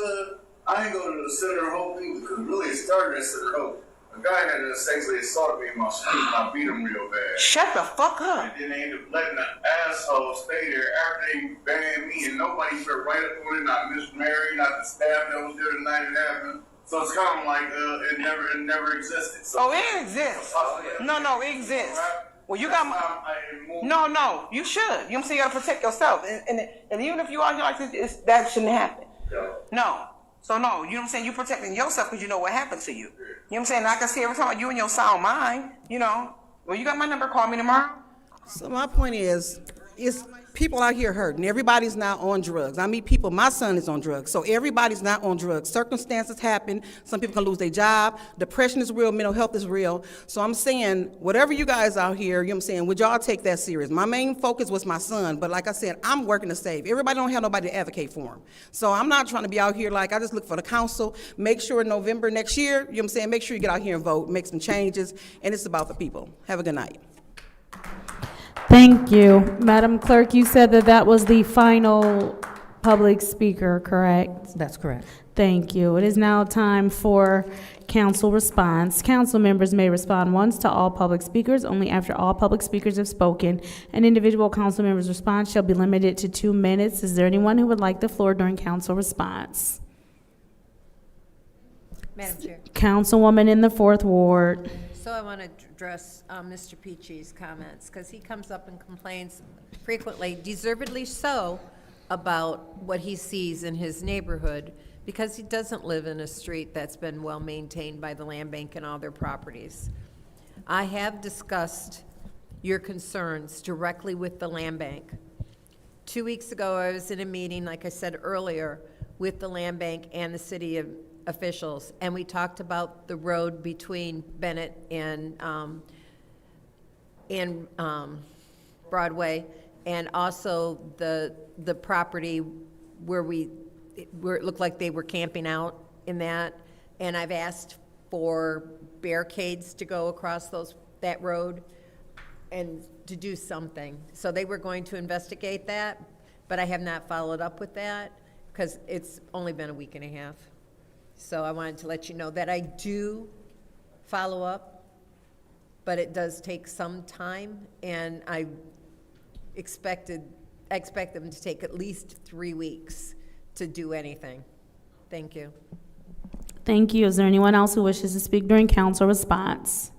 I ain't going to the Center of Hope either, because really it started at Center of Hope. A guy had sexually assaulted me in my street and I beat him real bad. Shut the fuck up. And then they ended up letting the asshole stay there after they banned me, and nobody put right up on it, not Miss Mary, not the staff that was there the night it happened. So it's kind of like it never existed. So, it exists. No, it exists. Well, you got no. You should. You know what I'm saying? You gotta protect yourself, and even if you are here like this, that shouldn't happen. Yeah. No. So no, you know what I'm saying? You protecting yourself because you know what happened to you. You know what I'm saying? And I can see every time you in your sound mind. You know. Well, you got my number. Call me tomorrow. So my point is people out here hurting. Everybody's not on drugs. I meet people, my son is on drugs. So everybody's not on drugs. Circumstances happen. Some people can lose their job. Depression is real. Mental health is real. So I'm saying, whatever you guys out here, you know what I'm saying, would y'all take that serious? My main focus was my son. But like I said, I'm working to save. Everybody don't have nobody to advocate for him. So I'm not trying to be out here like, I just look for the council. Make sure in November next year, you know what I'm saying, make sure you get out here and vote, make some changes. And it's about the people. Have a good night. Thank you. Madam Clerk, you said that was the final public speaker, correct? That's correct. Thank you. It is now time for council response. Council members may respond once to all public speakers, only after all public speakers have spoken. An individual council member's response shall be limited to 2 minutes. Is there anyone who would like the floor during council response? Madam Chair. Councilwoman in the 4th Ward. So I want to address Mr. Peachy's comments, because he comes up and complains frequently, deservedly so, about what he sees in his neighborhood, because he doesn't live in a street that's been well maintained by the land bank and all their properties. I have discussed your concerns directly with the land bank. 2 weeks ago, I was in a meeting, like I said earlier, with the land bank and the city officials, and we talked about the road between Bennett and Broadway, and also the property where it looked like they were camping out in that. And I've asked for barricades to go across that road and to do something. So they were going to investigate that, but I have not followed up with that because it's only been a week and a half. So I wanted to let you know that I do follow up, but it does take some time, and I expect them to take at least 3 weeks to do anything. Thank you. Thank you. Is there anyone else who wishes to speak during council response?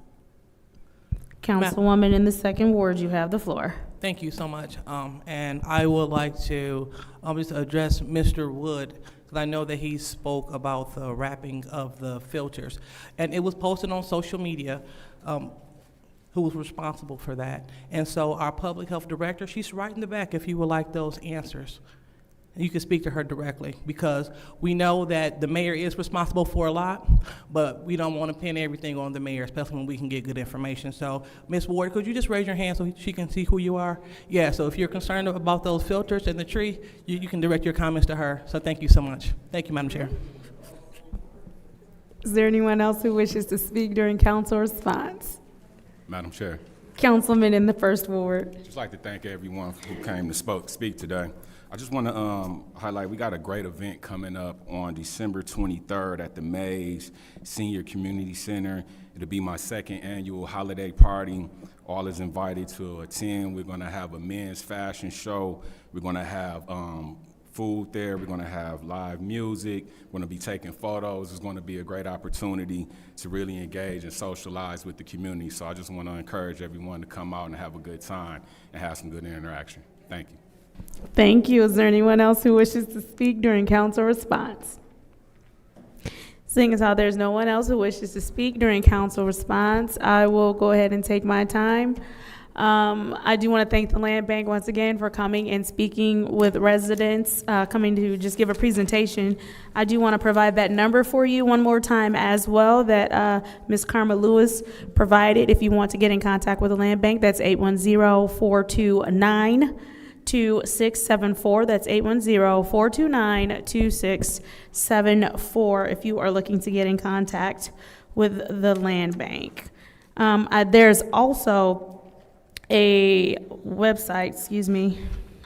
Councilwoman in the 2nd Ward, you have the floor. Thank you so much. And I would like to just address Mr. Wood, because I know that he spoke about the wrapping of the filters. And it was posted on social media, who was responsible for that. And so our public health director, she's right in the back if you would like those answers. you can speak to her directly, because we know that the mayor is responsible for a lot, but we don't want to pin everything on the mayor, especially when we can get good information. So, Ms. Ward, could you just raise your hand so she can see who you are? Yeah, so if you're concerned about those filters and the tree, you can direct your comments to her. So thank you so much. Thank you, Madam Chair. Is there anyone else who wishes to speak during council response? Madam Chair, Councilman in the first ward. just like to thank everyone who came to speak today. I just want to highlight, we got a great event coming up on December 23rd at the Mays Senior Community Center. It'll be my second annual holiday party. All is invited to attend. We're going to have a men's fashion show. We're going to have food there. We're going to have live music. We're going to be taking photos. It's going to be a great opportunity to really engage and socialize with the community. So I just want to encourage everyone to come out and have a good time and have some good interaction. Thank you. Thank you. Is there anyone else who wishes to speak during council response? Seeing as how there's no one else who wishes to speak during council response, I will go ahead and take my time. I do want to thank the Land Bank once again for coming and speaking with residents, coming to just give a presentation. I do want to provide that number for you one more time as well that Ms. Karma Lewis provided if you want to get in contact with the Land Bank. That's 810-429-2674. That's 810-429-2674 if you are looking to get in contact with the Land Bank. There's also a website,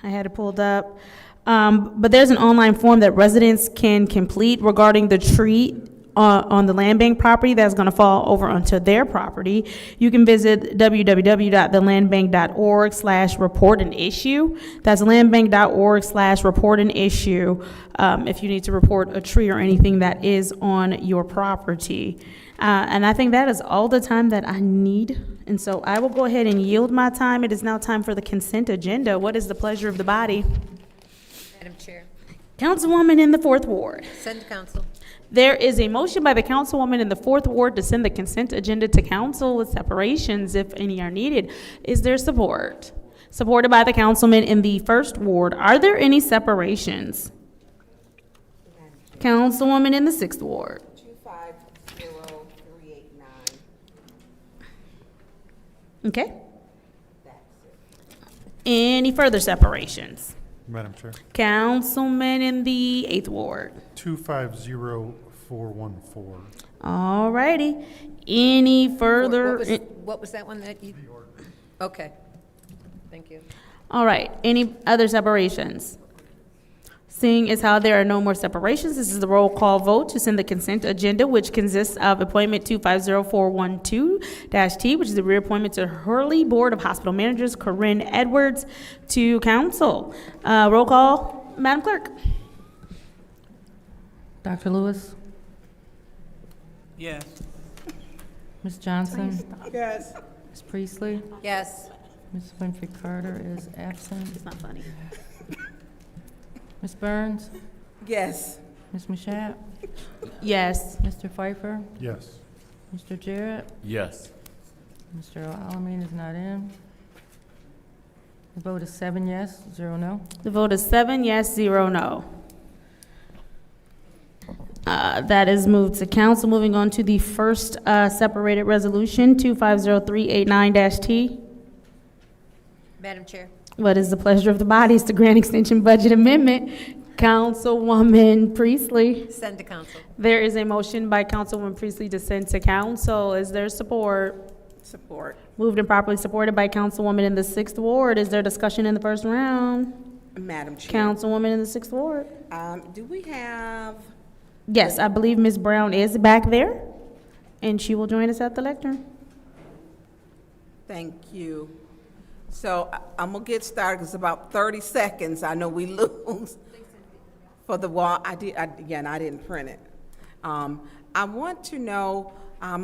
I had it pulled up, but there's an online form that residents can complete regarding the tree on the land bank property that's going to fall over onto their property. You can visit www.thelandbank.org/report-an-issue. That's landbank.org/report-an-issue if you need to report a tree or anything that is on your property. And I think that is all the time that I need. And so I will go ahead and yield my time. It is now time for the consent agenda. What is the pleasure of the body? Madam Chair. Councilwoman in the 4th Ward. Send to council. There is a motion by the councilwoman in the 4th Ward to send the consent agenda to council with separations if any are needed. Is there support? Supported by the councilman in the 1st Ward. Are there any separations? Councilwoman in the 6th Ward. 250389. Okay. Any further separations? Madam Chair. Councilman in the 8th Ward. 250414. All righty. Any further? What was that one that you? Okay. Thank you. All right. Any other separations? Seeing as how there are no more separations, this is the roll call vote to send the consent agenda, which consists of appointment 250412-T, which is the reappointment to Hurley Board of Hospital Managers, Corinne Edwards, to council. Roll call, Madam Clerk. Dr. Lewis? Yes. Ms. Johnson? Yes. Ms. Priestley? Yes. Ms. Winfrey Carter is absent. It's not funny. Ms. Burns? Yes. Ms. Mashat? Yes. Mr. Pfeiffer? Yes. Mr. Jarrett? Yes. Mr. Alamin is not in. The vote is 7 yes, 0 no. The vote is 7 yes, 0 no. That is moved to council. Moving on to the first separated resolution, 250389-T. Madam Chair. What is the pleasure of the body? Is to grant extension budget amendment. Councilwoman Priestley. Send to council. There is a motion by Councilwoman Priestley to send to council. Is there support? Support. Moved and properly supported by Councilwoman in the 6th Ward. Is there discussion in the first round? Madam Chair. Councilwoman in the 6th Ward. Do we have? Yes, I believe Ms. Brown is back there, and she will join us at the lectern. Thank you. So I'm gonna get started, because about 30 seconds, I know we lose for the wall. I didn't print it. I want to know,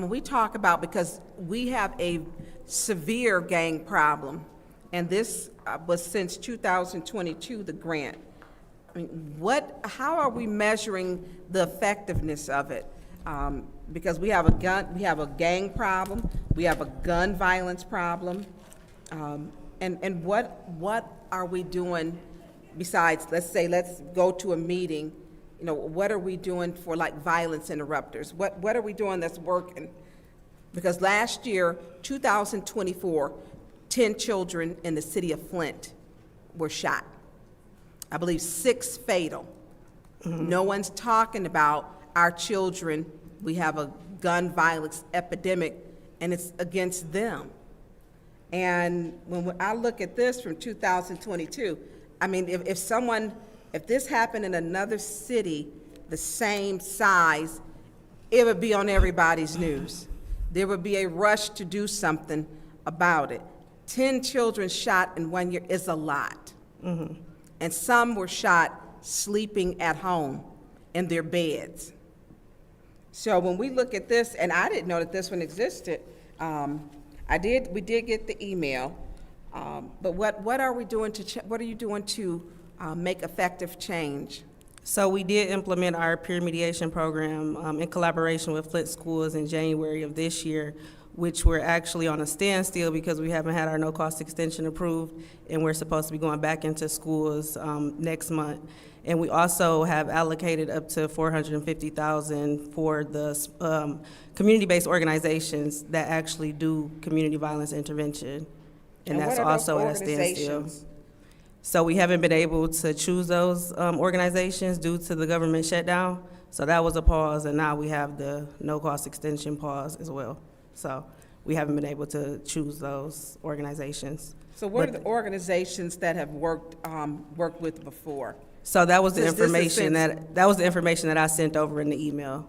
we talk about, because we have a severe gang problem, and this was since 2022, the grant. I mean, how are we measuring the effectiveness of it? Because we have a gang problem, we have a gun violence problem, and what are we doing besides, let's go to a meeting, you know, what are we doing for like violence interrupters? What are we doing that's working? Because last year, 2024, 10 children in the city of Flint were shot. I believe 6 fatal. No one's talking about our children. We have a gun violence epidemic, and it's against them. And when I look at this from 2022, I mean, if this happened in another city the same size, it would be on everybody's news. There would be a rush to do something about it. 10 children shot in 1 year is a lot. And some were shot sleeping at home in their beds. So when we look at this, and I didn't know that this one existed, we did get the email, but what are we doing what are you doing to make effective change? So we did implement our peer mediation program in collaboration with Flint Schools in January of this year, which we're actually on a standstill because we haven't had our no-cost extension approved, and we're supposed to be going back into schools next month. And we also have allocated up to $450,000 for the community-based organizations that actually do community violence intervention, and that's also at a standstill. So we haven't been able to choose those organizations due to the government shutdown. So that was a pause, and now we have the no-cost extension pause as well. So we haven't been able to choose those organizations. So what are the organizations that have worked with before? So that was the information that I sent over in the email,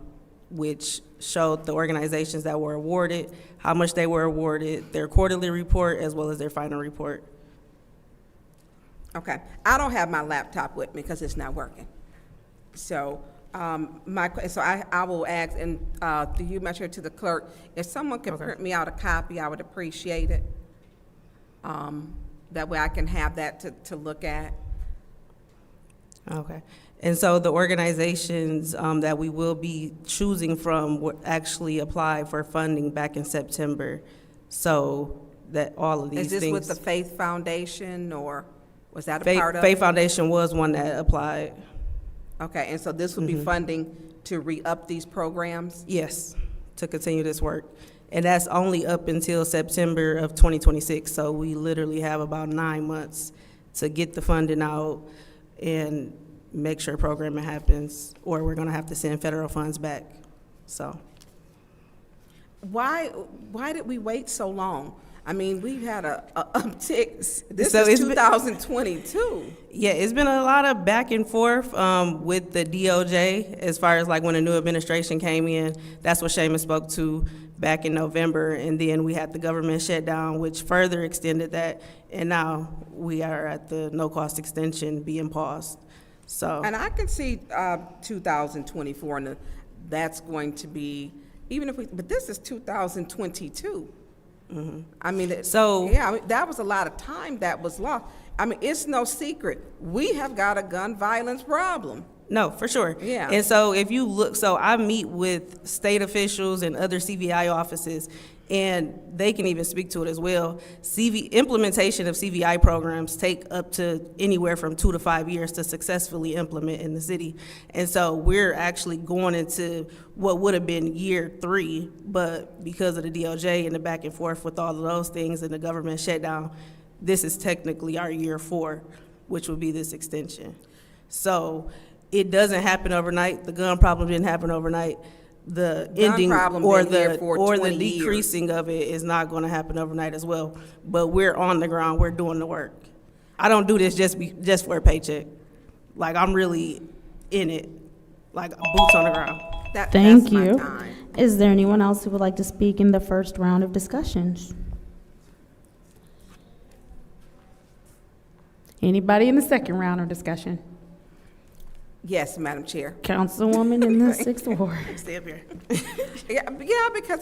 which showed the organizations that were awarded, how much they were awarded, their quarterly report, as well as their final report. Okay, I don't have my laptop with me because it's not working. So I will ask, and through you, Madam Chair, to the clerk, if someone could print me out a copy, I would appreciate it. That way I can have that to look at. Okay. And so the organizations that we will be choosing from will actually apply for funding back in September. So that all of these things. Is this with the Faith Foundation, or was that a part of it? Faith Foundation was one that applied. Okay, and so this would be funding to re-up these programs? Yes, to continue this work. And that's only up until September of 2026. So we literally have about 9 months to get the funding out and make sure programming happens, or we're gonna have to send federal funds back, so. Why did we wait so long? I mean, we've had a uptick. This is 2022. Yeah, it's been a lot of back and forth with the DOJ as far as like when a new administration came in. That's what Seamus spoke to back in November, and then we had the government shutdown, which further extended that, and now we are at the no-cost extension being paused. So. And I can see 2024, and that's going to be, but this is 2022. I mean, that was a lot of time that was lost. I mean, it's no secret. We have got a gun violence problem. No, for sure. Yeah. And so if you look, so I meet with state officials and other CVI offices, and they can even speak to it as well. Implementation of CVI programs take up to anywhere from 2 to 5 years to successfully implement in the city. And so we're actually going into what would have been year 3, but because of the DOJ and the back and forth with all of those things and the government shutdown, this is technically our year 4, which would be this extension. So it doesn't happen overnight. The gun problem didn't happen overnight. The ending or the decreasing of it is not going to happen overnight as well. But we're on the ground. We're doing the work. I don't do this just for a paycheck. Like, I'm really in it, like boots on the ground. Thank you. Is there anyone else who would like to speak in the first round of discussions? Anybody in the second round of discussion? Yes, Madam Chair. Councilwoman in the 6th Ward. Stay up here. Yeah, because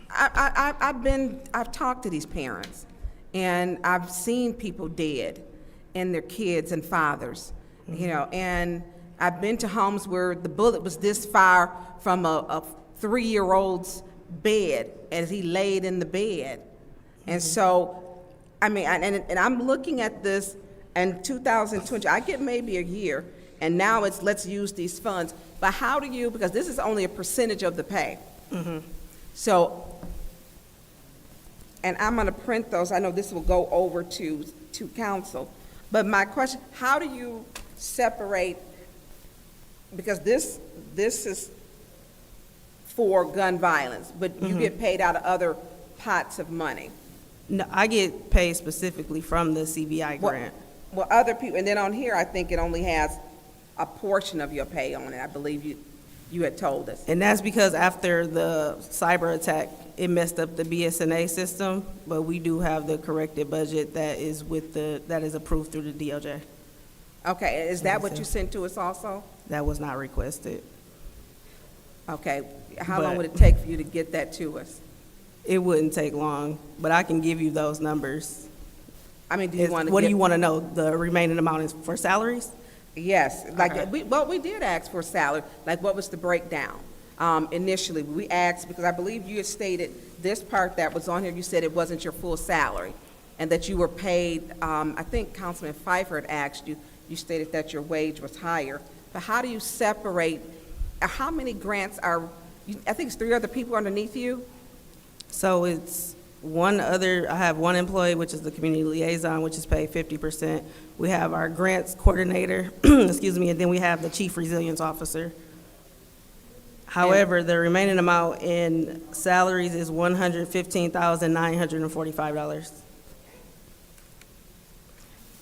I've talked to these parents, and I've seen people dead, and their kids and fathers, you know, and I've been to homes where the bullet was this far from a 3-year-old's bed as he laid in the bed. And so, I mean, and I'm looking at this, And 2020, I get maybe a year, and now it's let's use these funds. But how do you, because this is only a percentage of the pay. So, and I'm gonna print those, I know this will go over to council. But my question, how do you separate, because this is for gun violence, but you get paid out of other pots of money. No, I get paid specifically from the CVI grant. Well, other people, and then on here, I think it only has a portion of your pay on it, I believe you had told us. And that's because after the cyber attack, it messed up the BSNA system, but we do have the corrected budget that is approved through the DOJ. Okay, is that what you sent to us also? That was not requested. Okay, how long would it take for you to get that to us? It wouldn't take long, but I can give you those numbers. I mean, do you want to? What do you want to know? The remaining amount is for salaries? Yes, like, we did ask for salary, like what was the breakdown? Initially, we asked, because I believe you had stated this part that was on here, you said it wasn't your full salary, and that you were paid, I think Councilman Pfeiffer had asked you, you stated that your wage was higher. But how do you separate, how many grants are, I think it's 3 other people underneath you? So it's I have one employee, which is the community liaison, which is paid 50%. We have our grants coordinator, excuse me, and then we have the chief resilience officer. However, the remaining amount in salaries is $115,945.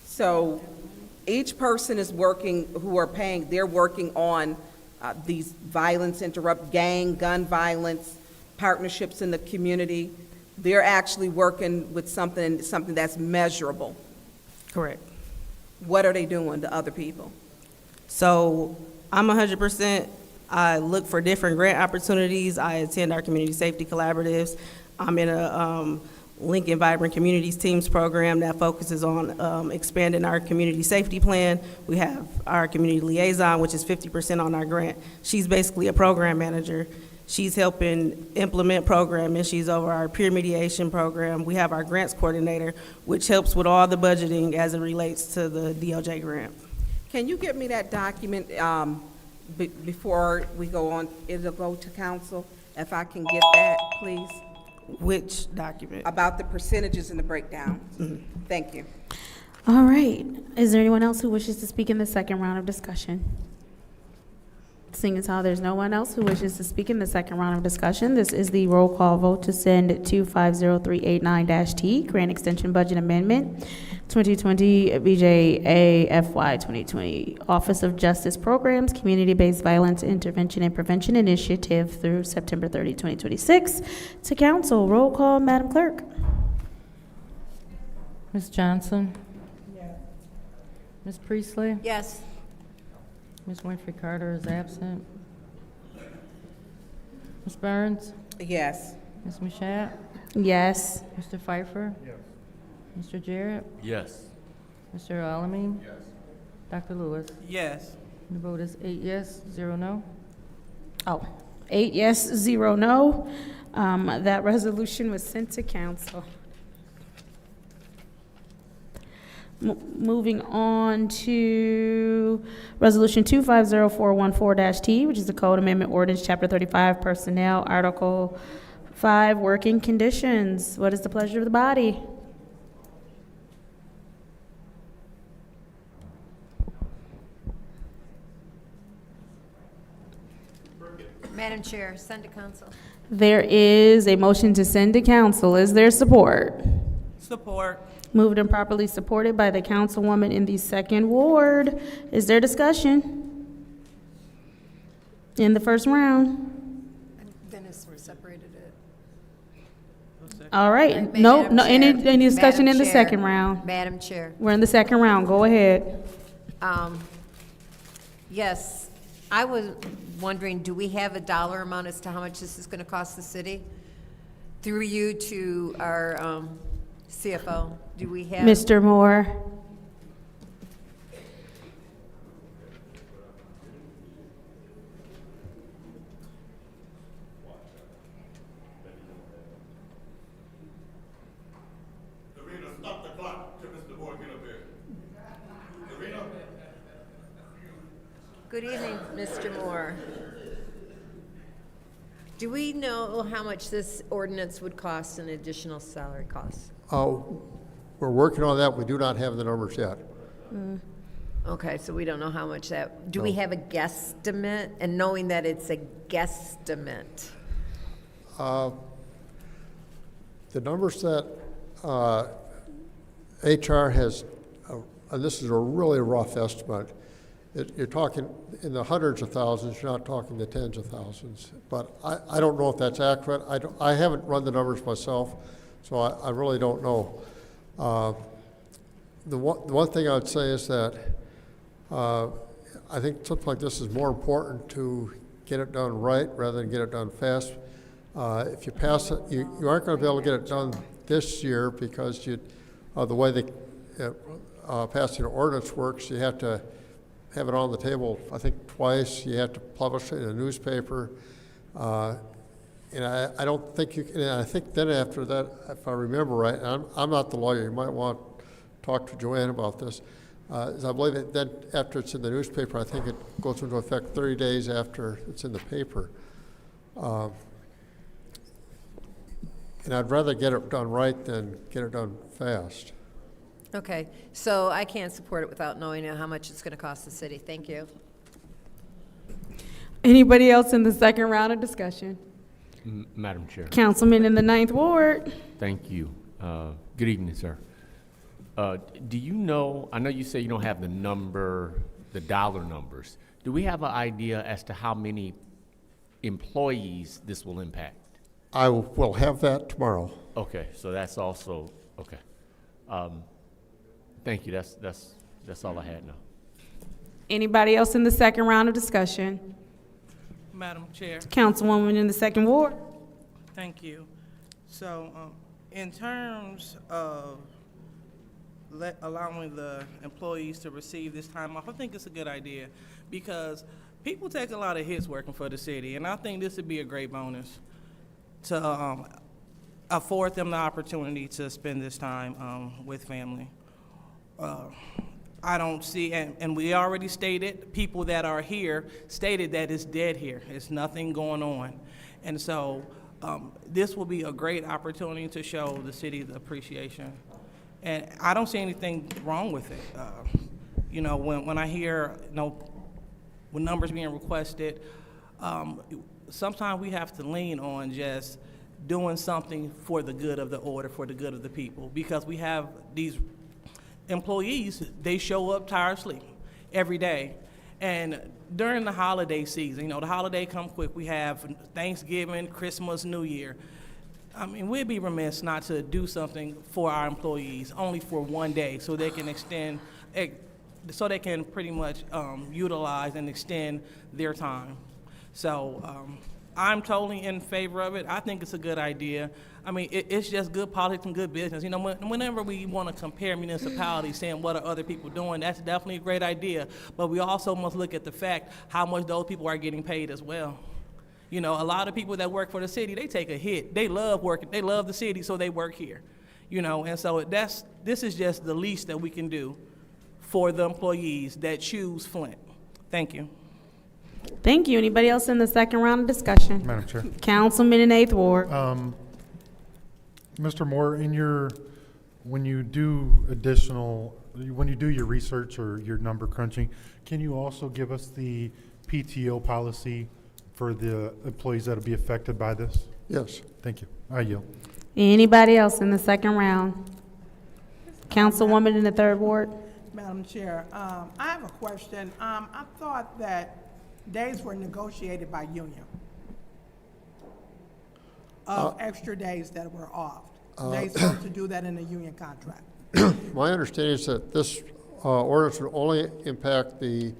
So each person is working, who are paying, they're working on these violence interrupt, gun violence, partnerships in the community. They're actually working with something that's measurable. Correct. What are they doing to other people? So I'm 100%. I look for different grant opportunities. I attend our community safety collaboratives. I'm in a Lincoln Vibrant Communities Teams program that focuses on expanding our community safety plan. We have our community liaison, which is 50% on our grant. She's basically a program manager. She's helping implement programming. She's over our peer mediation program. We have our grants coordinator, which helps with all the budgeting as it relates to the DOJ grant. Can you get me that document before we go on? It'll go to council. If I can get that, please. Which document? About the percentages and the breakdown. Thank you. All right. Is there anyone else who wishes to speak in the second round of discussion? Seeing as how there's no one else who wishes to speak in the second round of discussion, this is the roll call vote to send 250389-T, Grant Extension Budget Amendment, 2020 BJA FY 2020, Office of Justice Programs, Community-Based Violence Intervention and Prevention Initiative through September 30, 2026, to council. Roll call, Madam Clerk. Ms. Johnson? Yes. Ms. Priestley? Yes. Ms. Winfrey Carter is absent. Ms. Burns? Yes. Ms. Mashat? Yes. Mr. Pfeiffer? Yes. Mr. Jarrett? Yes. Mr. Alamin? Yes. Dr. Lewis? Yes. The vote is 8 yes, 0 no. 8 yes, 0 no. That resolution was sent to council. Moving on to Resolution 250414-T, which is the Code Amendment Ordinance, Chapter 35, Personnel, Article 5, Working Conditions. What is the pleasure of the body? Madam Chair, send to council. There is a motion to send to council. Is there support? Support. Moved and properly supported by the councilwoman in the second ward. Is there discussion? In the first round? Dennis separated it. All right. Madam Any Chair. discussion Madam in the Chair. second round? Madam Chair. We're in the second round. Go ahead. Yes, I was wondering, do we have a dollar amount as to how much this is going to cost the city? Through you to our CFO, do we have? Mr. Moore. Stop the clock till Mr. Moore get up here. Good evening, Mr. Moore. Do we know how much this ordinance would cost in additional salary costs? We're working on that. We do not have the numbers yet. Okay, so we don't know how much that, do No. we have a guesstimate? And knowing that it's a guesstimate, The numbers that HR has, and this is a really rough estimate, you're talking in the hundreds of thousands, you're not talking the tens of thousands. But I don't know if that's accurate. I haven't run the numbers myself, so I really don't know. The one thing I would say is that I think something like this is more important to get it done right rather than get it done fast. If you pass it, you aren't going to be able to get it done this year because the way passing an ordinance works, you have to have it on the table, I think, twice. You have to publish it in a newspaper. And I don't think you can, and I think then after that, if I remember right, and I'm not the lawyer, you might want to talk to Joanne about this, is I believe that then after it's in the newspaper, I think it goes into effect 30 days after it's in the paper. And I'd rather get it done right than get it done fast. okay, so I can't support it without knowing how much it's gonna cost the city. Thank you. Anybody else in the second round of discussion? Madam Chair. Councilman in the 9th Ward. Thank you. Good evening, sir. Do you know, I know you say you don't have the dollar numbers. Do we have an idea as to how many employees this will impact? I will have that tomorrow. Okay, so that's also, okay. Thank you, that's all I had now. Anybody else in the second round of discussion? Madam Chair. Councilwoman in the 2nd Ward. Thank you. So, in terms of allowing the employees to receive this time off, I think it's a good idea because people take a lot of hits working for the city, and I think this would be a great bonus to afford them the opportunity to spend this time with family. I don't see, and we already stated, people that are here stated that it's dead here. It's nothing going on. And so this will be a great opportunity to show the city the appreciation. And I don't see anything wrong with it. You know, when I hear, when numbers being requested, sometimes we have to lean on just doing something for the good of the order, for the good of the people, because we have these employees, they show up tirelessly every day. And during the holiday season, the holiday come quick. We have Thanksgiving, Christmas, New Year. I mean, we'd be remiss not to do something for our employees only for one day so they can extend, so they can pretty much utilize and extend their time. So I'm totally in favor of it. I think it's a good idea. I mean, it's just good politics and good business. Whenever we want to compare municipalities, saying what are other people doing, that's definitely a great idea. But we also must look at the fact how much those people are getting paid as well. A lot of people that work for the city, they take a hit. They love working. They love the city, so they work here. And so this is just the least that we can do for the employees that choose Flint. Thank you. Thank you. Anybody else in the second round of discussion? Madam Chair. Councilman in 8th Ward. Mr. Moore, when you do your research or your number crunching, can you also give us the PTO policy for the employees that will be affected by this? Yes. Thank you. I yield. Anybody else in the second round? Councilwoman in the 3rd Ward. Madam Chair, I have a question. I thought that days were negotiated by union of extra days that were off. They supposed to do that in a union contract. My understanding is that this ordinance would only impact the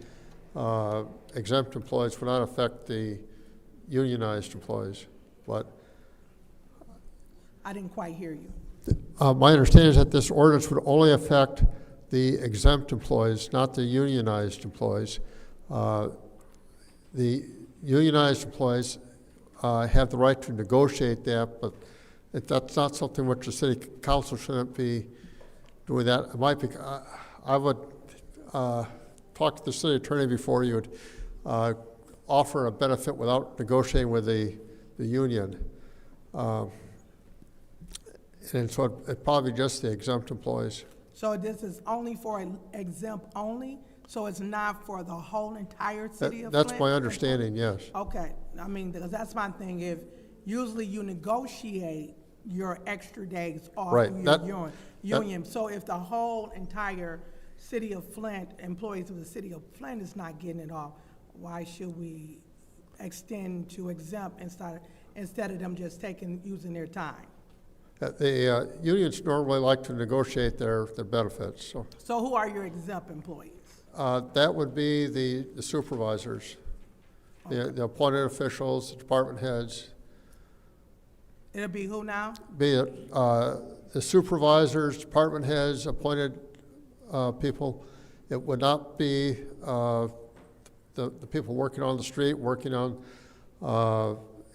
exempt employees, would not affect the unionized employees. But I didn't quite hear you. my understanding is that this ordinance would only affect the exempt employees, not the unionized employees. The unionized employees have the right to negotiate that, but that's not something which the city council shouldn't be doing that. It might be, I would talk to the city attorney before you would offer a benefit without negotiating with the union. And so it's probably just the exempt employees. So this is only for exempt only? So it's not for the whole entire city of Flint? That's my understanding, yes. Okay, I mean, because that's my thing, if usually you negotiate your extra days off Right, through your union. So if the whole entire city of Flint, employees of the city of Flint is not getting it off, why should we extend to exempt instead of them just using their time? The unions normally like to negotiate their benefits, so. So who are your exempt employees? That would be the supervisors, the appointed officials, the department heads. It'll be who now? Be it the supervisors, department heads, appointed people. It would not be the people working on the street, working on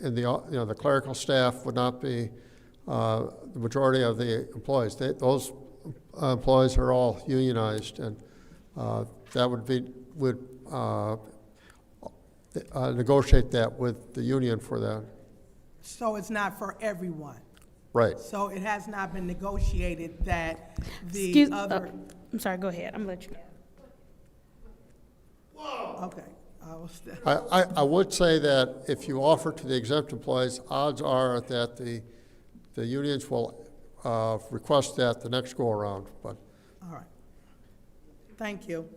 in the clerical staff would not be the majority of the employees. Those employees are all unionized, and that would negotiate that with the union for that. So it's not for everyone? Right. So it has not been negotiated that the other... I'm sorry, go ahead. I'm going to let you. Okay. I would say that if you offer to the exempt employees, odds are that the unions will request that the next go-around, but. All right. Thank you.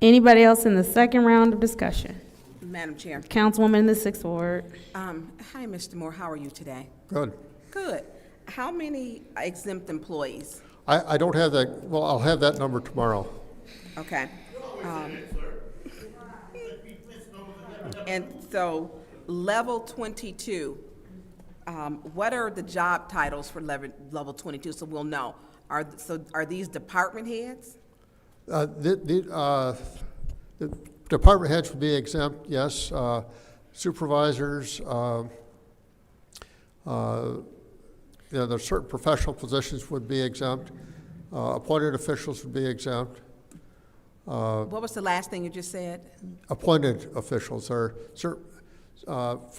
Anybody else in the second round of discussion? Madam Chair. Councilwoman in the 6th Ward. Hi, Mr. Moore. How are you today? Good. Good. How many exempt employees? I don't have that, well, I'll have that number tomorrow. Okay. And so, level 22, what are the job titles for level 22, so we'll know? Are these department heads? The department heads would be exempt, yes. Supervisors, there's certain professional positions would be exempt. Appointed officials would be exempt. What was the last thing you just said? Appointed officials are, for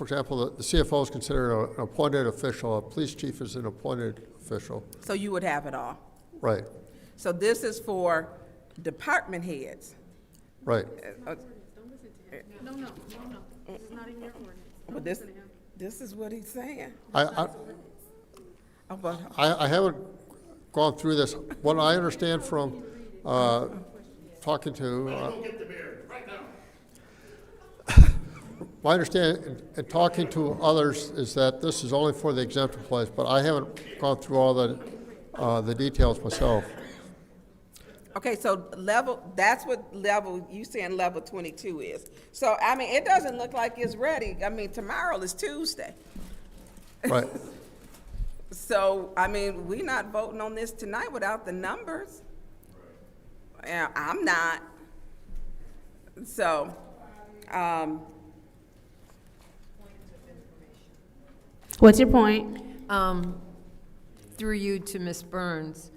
example, the CFO is considered an appointed official. A police chief is an appointed official. So you would have it all? Right. So this is for department heads? Right. No. This is not in your ordinance. Well, this is what he's saying. I haven't gone through this. What I understand from talking to my understanding and talking to others is that this is only for the exempt employees, but I haven't gone through all the details myself. Okay, so that's what level, you saying level 22 is. So, I mean, it doesn't look like it's ready. I mean, tomorrow is Tuesday. Right. So, I mean, we're not voting on this tonight without the numbers. Yeah, I'm not. So, What's your point? Through you to Ms. Burns,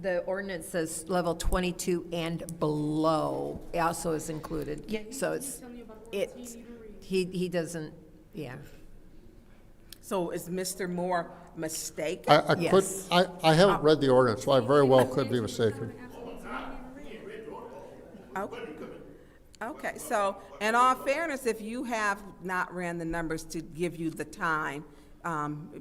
the ordinance says level 22 and below also is included. Yeah. So he doesn't, yeah. so is Mr. Moore mistaken? Yes. I haven't read the ordinance, so I very well could be mistaken. Okay, so in all fairness, if you have not ran the numbers to give you the time,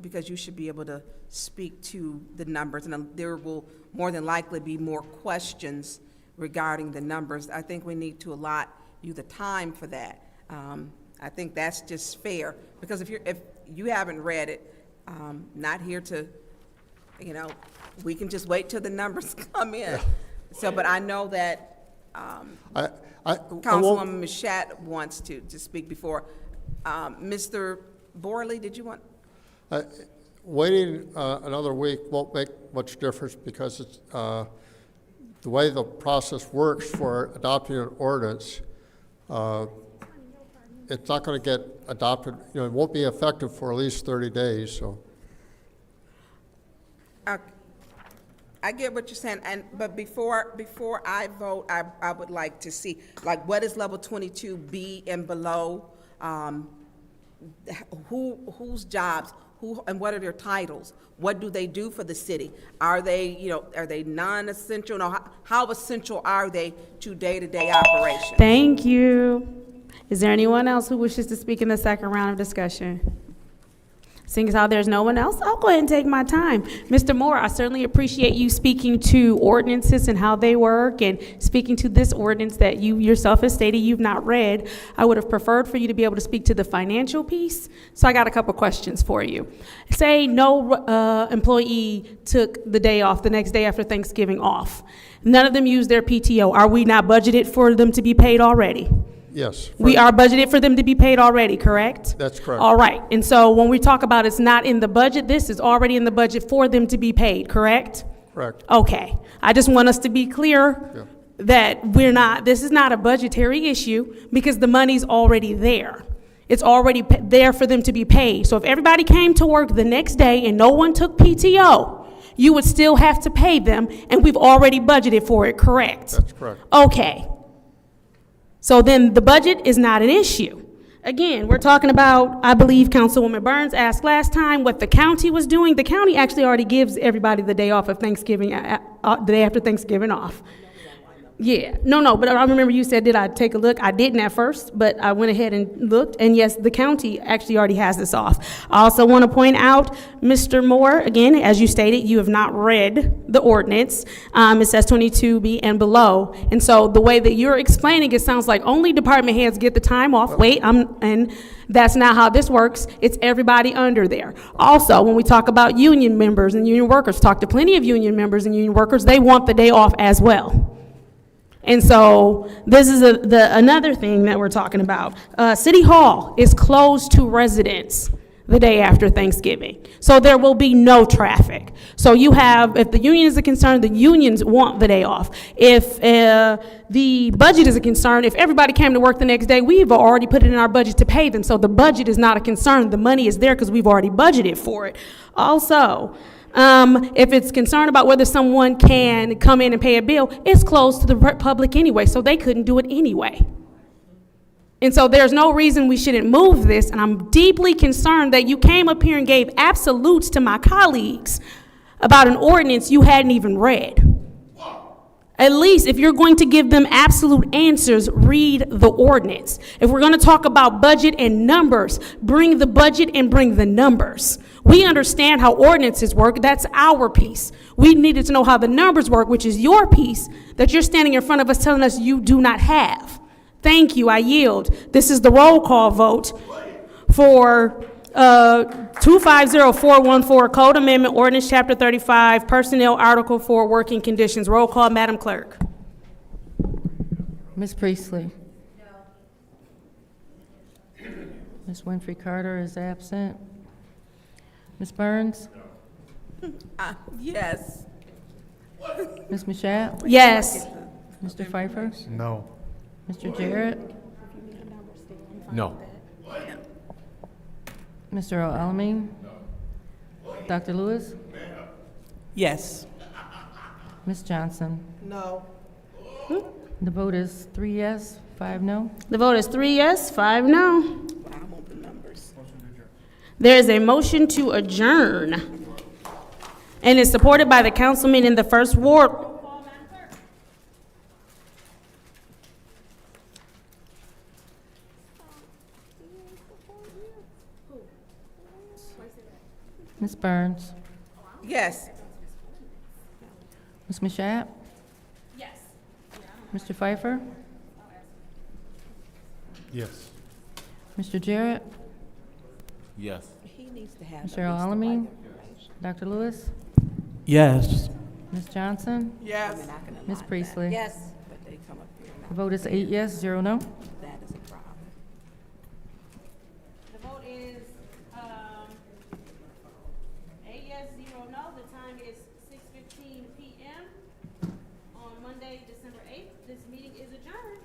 because you should be able to speak to the numbers, and there will more than likely be more questions regarding the numbers. I think we need to allot you the time for that. I think that's just fair, because if you haven't read it, not here to, we can just wait till the numbers come in. Yeah. So, but I know that Councilwoman Mashat wants to speak before. Mr. Borley, did you want? Waiting another week won't make much difference because it's, the way the process works for adopting an ordinance, it's not going to get adopted. It won't be effective for at least 30 days. So. I get what you're saying, but before I vote, I would like to see, like, what is level 22B and below? Whose jobs, and what are their titles? What do they do for the city? Are they, are they non-essential? No, how essential are they to day-to-day operations? Thank you. Is there anyone else who wishes to speak in the second round of discussion? Seeing as how there's no one else, I'll go ahead and take my time. Mr. Moore, I certainly appreciate you speaking to ordinances and how they work, and speaking to this ordinance that you yourself have stated you've not read. I would have preferred for you to be able to speak to the financial piece. So I got a couple questions for you. Say no employee took the day off, the next day after Thanksgiving off. None of them used their PTO. Are we not budgeted for them to be paid already? Yes. We are budgeted for them to be paid already, correct? That's correct. All right, and so when we talk about it's not in the budget, this is already in the budget for them to be paid, correct? Correct. Okay, I just want us to be clear that this is not a budgetary issue, because the money's already there. It's already there for them to be paid. So if everybody came to work the next day and no one took PTO, you would still have to pay them, and we've already budgeted for it, correct? That's correct. Okay. So then the budget is not an issue. Again, we're talking about, I believe Councilwoman Burns asked last time what the county was doing. The county actually already gives everybody the day off of Thanksgiving, the day after Thanksgiving off. Yeah, no, but I remember you said, did I take a look? I didn't at first, but I went ahead and looked, and yes, the county actually already has this off. I also want to point out, Mr. Moore, again, as you stated, you have not read the ordinance. It says 22B and below, and so the way that you're explaining it sounds like only department heads get the time off. Wait, and that's not how this works. It's everybody under there. Also, when we talk about union members and union workers, talk to plenty of union members and union workers, they want the day off as well. And so this is another thing that we're talking about. City Hall is closed to residents the day after Thanksgiving. So there will be no traffic. So you have, if the union is a concern, the unions want the day off. If the budget is a concern, if everybody came to work the next day, we've already put it in our budget to pay them. So the budget is not a concern. The money is there because we've already budgeted for it. Also, if it's concerned about whether someone can come in and pay a bill, it's closed to the public anyway, so they couldn't do it anyway. And so there's no reason we shouldn't move this, and I'm deeply concerned that you came up here and gave absolutes to my colleagues about an ordinance you hadn't even read. At least if you're going to give them absolute answers, read the ordinance. If we're going to talk about budget and numbers, bring the budget and bring the numbers. We understand how ordinances work. That's our piece. We needed to know how the numbers work, which is your piece that you're standing in front of us telling us you do not have. Thank you. I yield. This is the roll call vote for 250414 Code Amendment Ordinance Chapter 35 Personnel Article 4 Working Conditions. Roll call, Madam Clerk. Ms. Priestley? No. Ms. Winfrey Carter is absent. Ms. Burns? Yes. Ms. Mashat? Yes. Mr. Pfeiffer? No. Mr. Jarrett? No. Mr. Alamin? Dr. Lewis? Yes. Ms. Johnson? No. The vote is 3 yes, 5 no. The vote is 3 yes, 5 no. There is a motion to adjourn, and is supported by the councilman in the first ward. Ms. Burns? Yes. Ms. Mashat? Yes. Mr. Pfeiffer? Yes. Mr. Jarrett? Yes. He needs to have. Mr. Alamin? Dr. Lewis? Yes. Ms. Johnson? Yes. Ms. Priestley? Yes. The vote is 8 yes, 0 no. That is a problem. The vote is 8 yes, 0 no. The time is 6:15 p.m. on Monday, December 8th. This meeting is adjourned.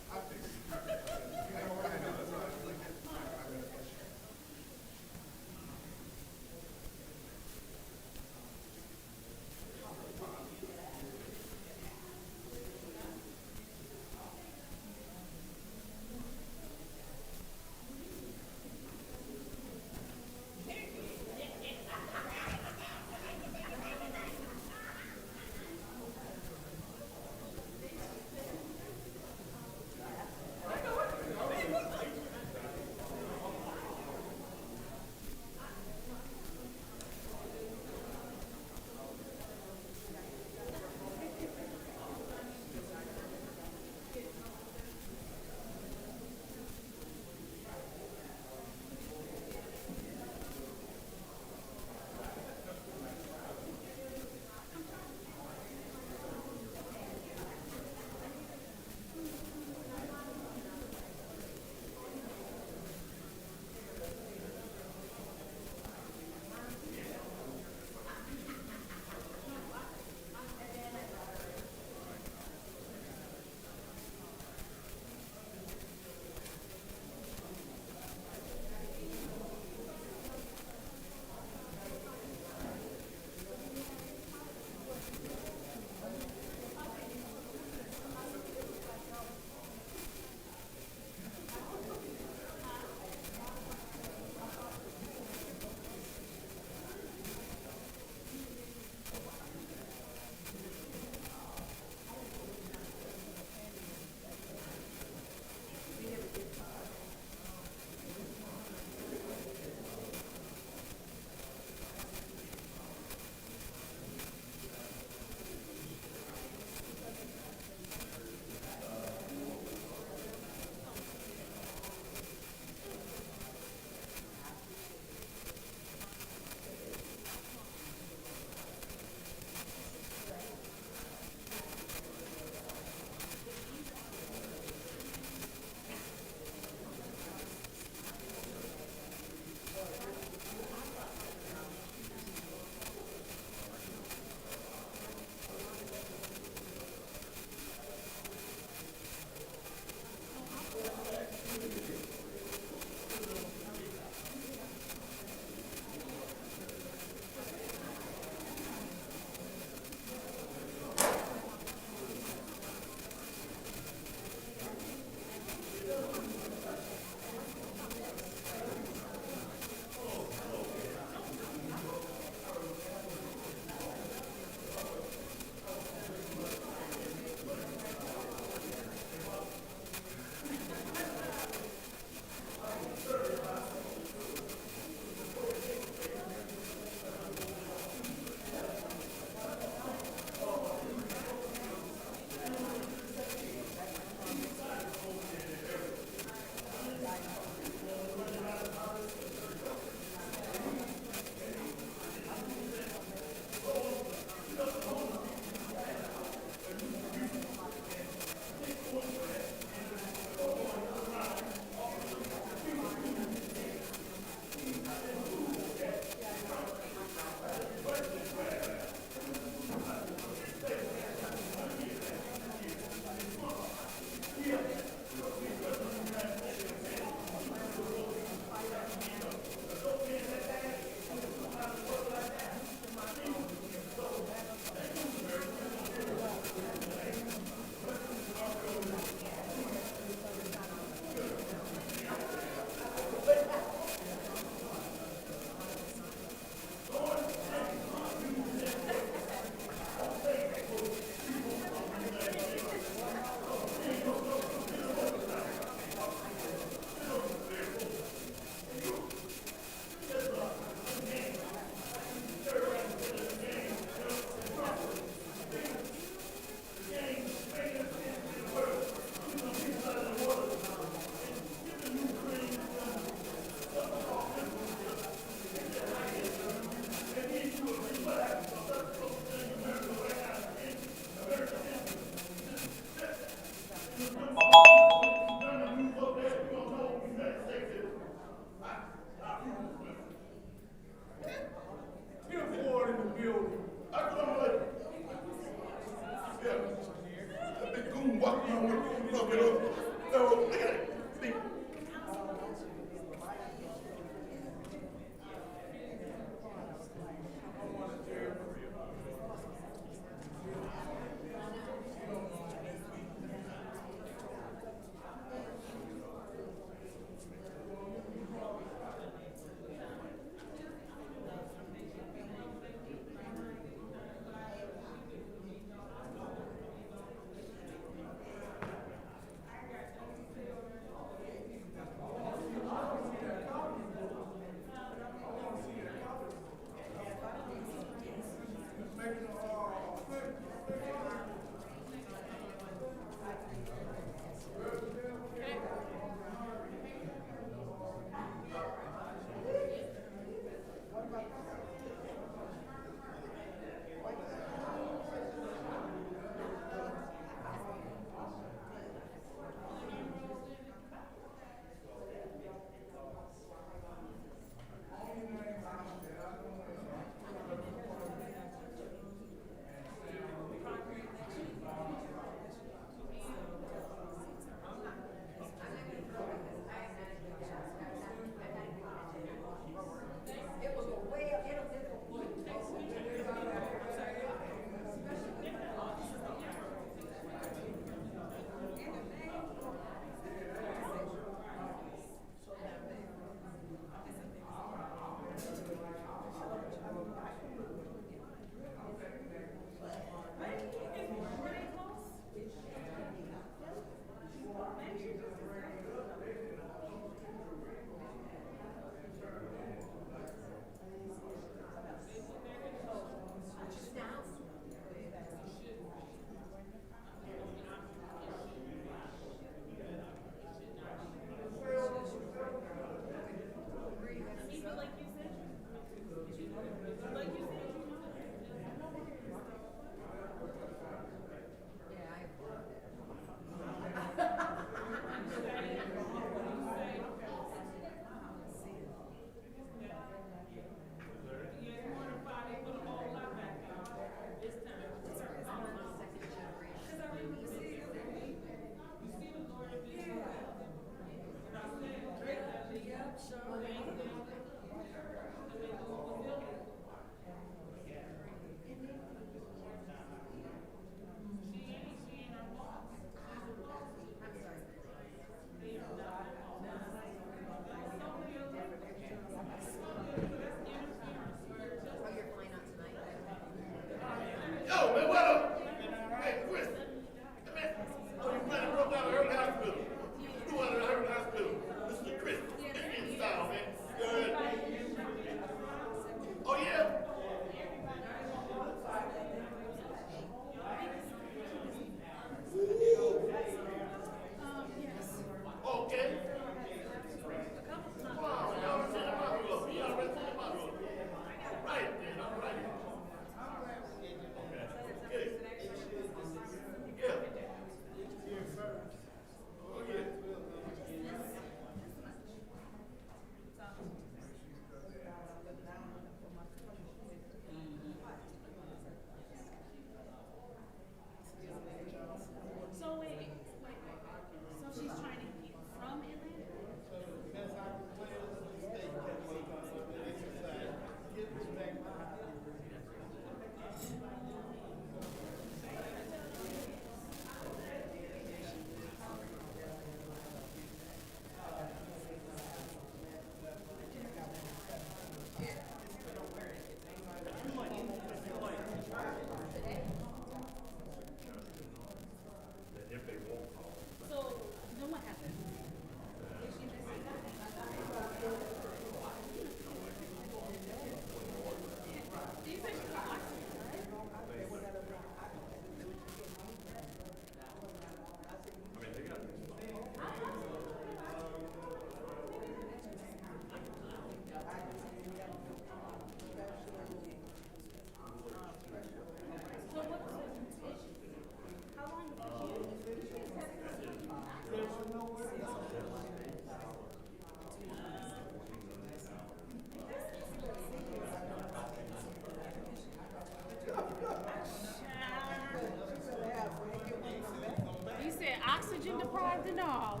oxygen deprived and all.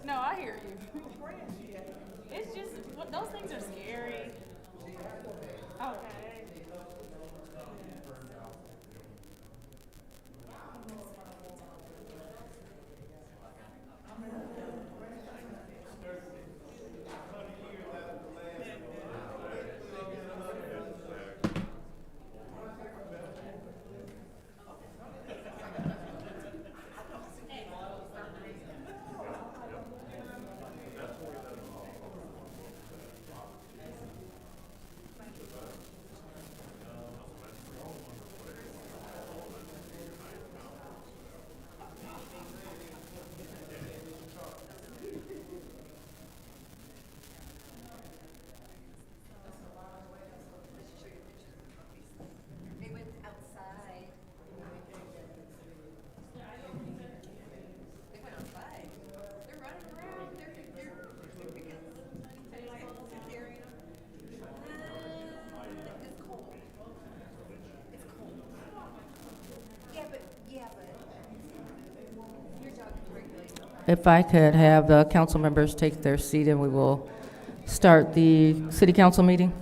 No, I hear you. It's just, those things are scary. Okay. They went outside. They went outside. They're running around. They're picking tables and carrying them. It's cold. It's cold. Yeah, but your job is regulated. If I could have the council members take their seat and we will start the city council meeting.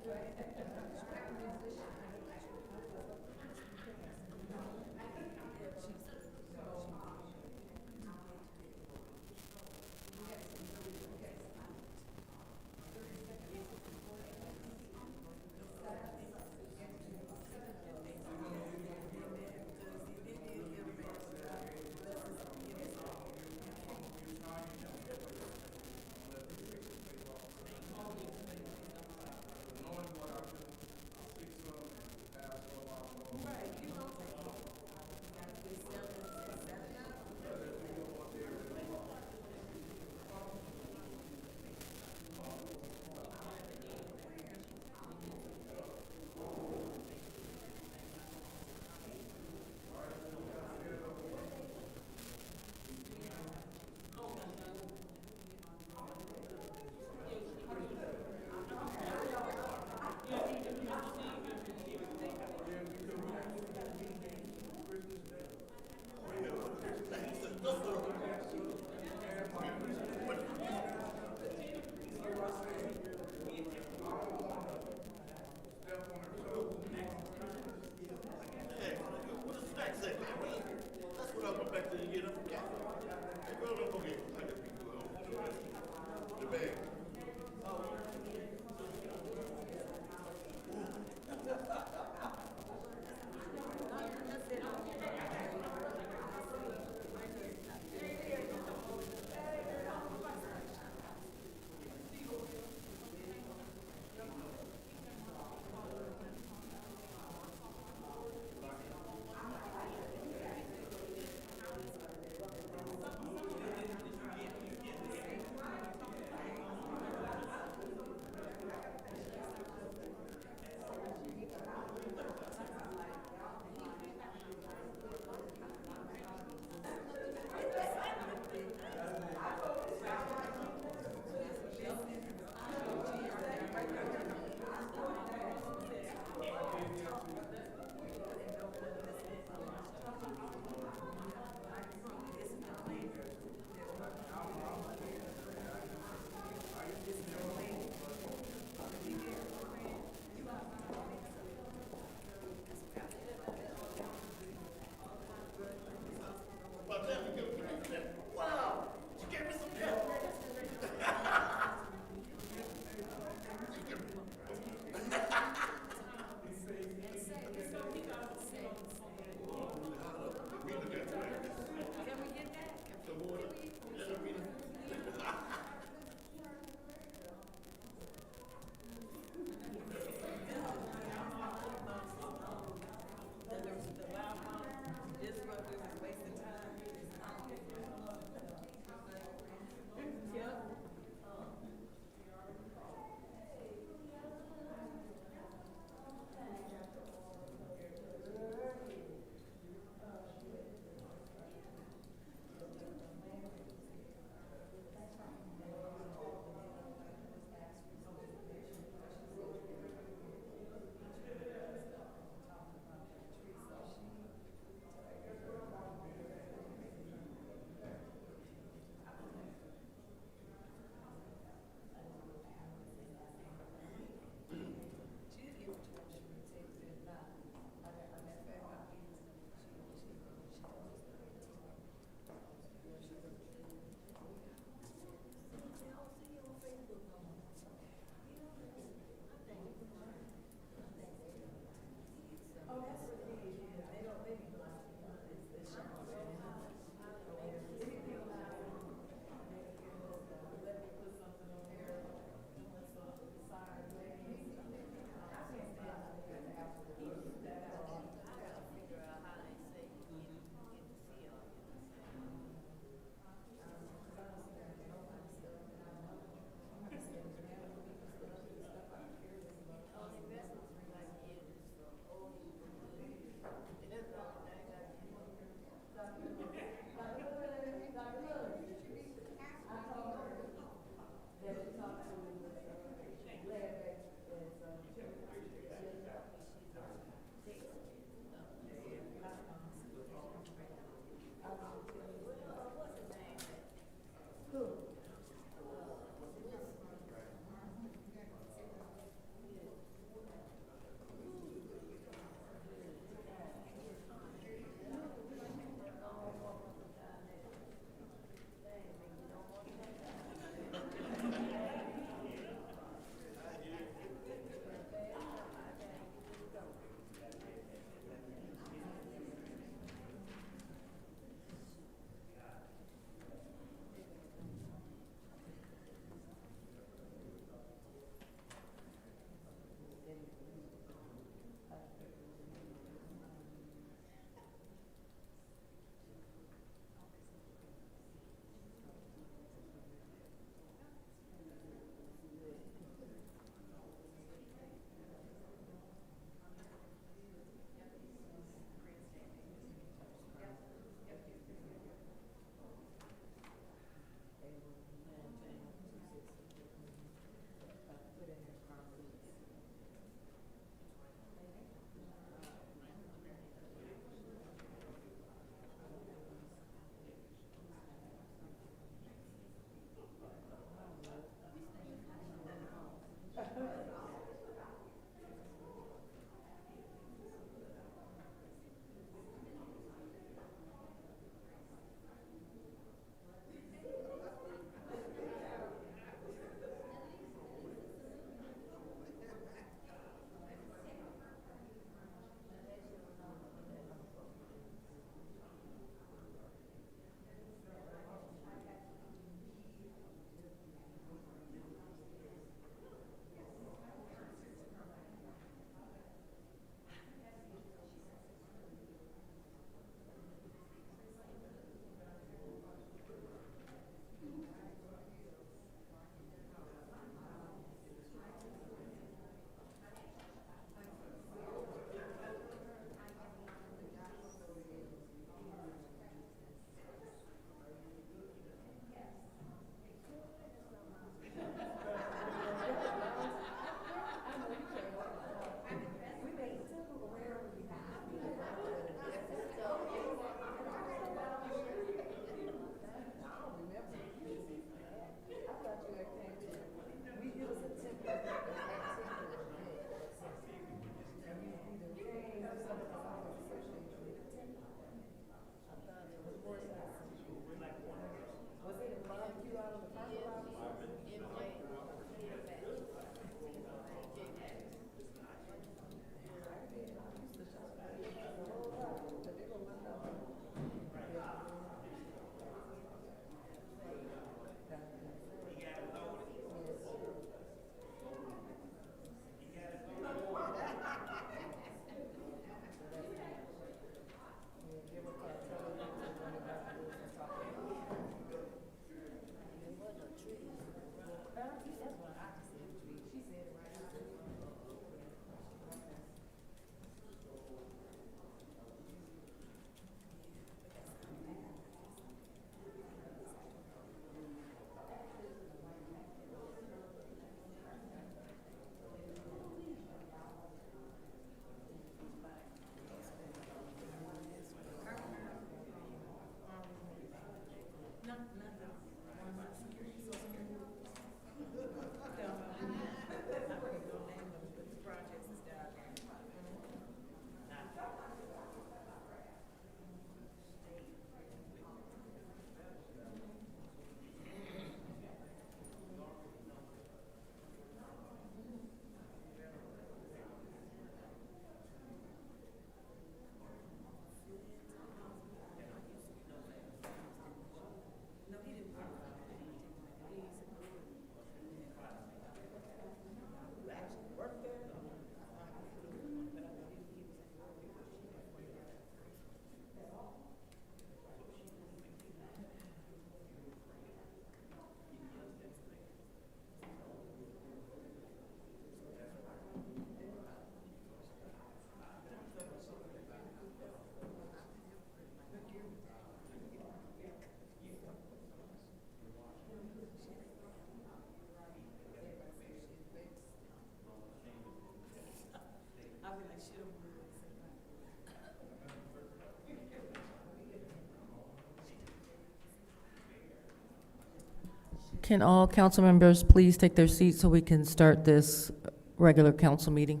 Can all council members please take their seats so we can start this regular council meeting?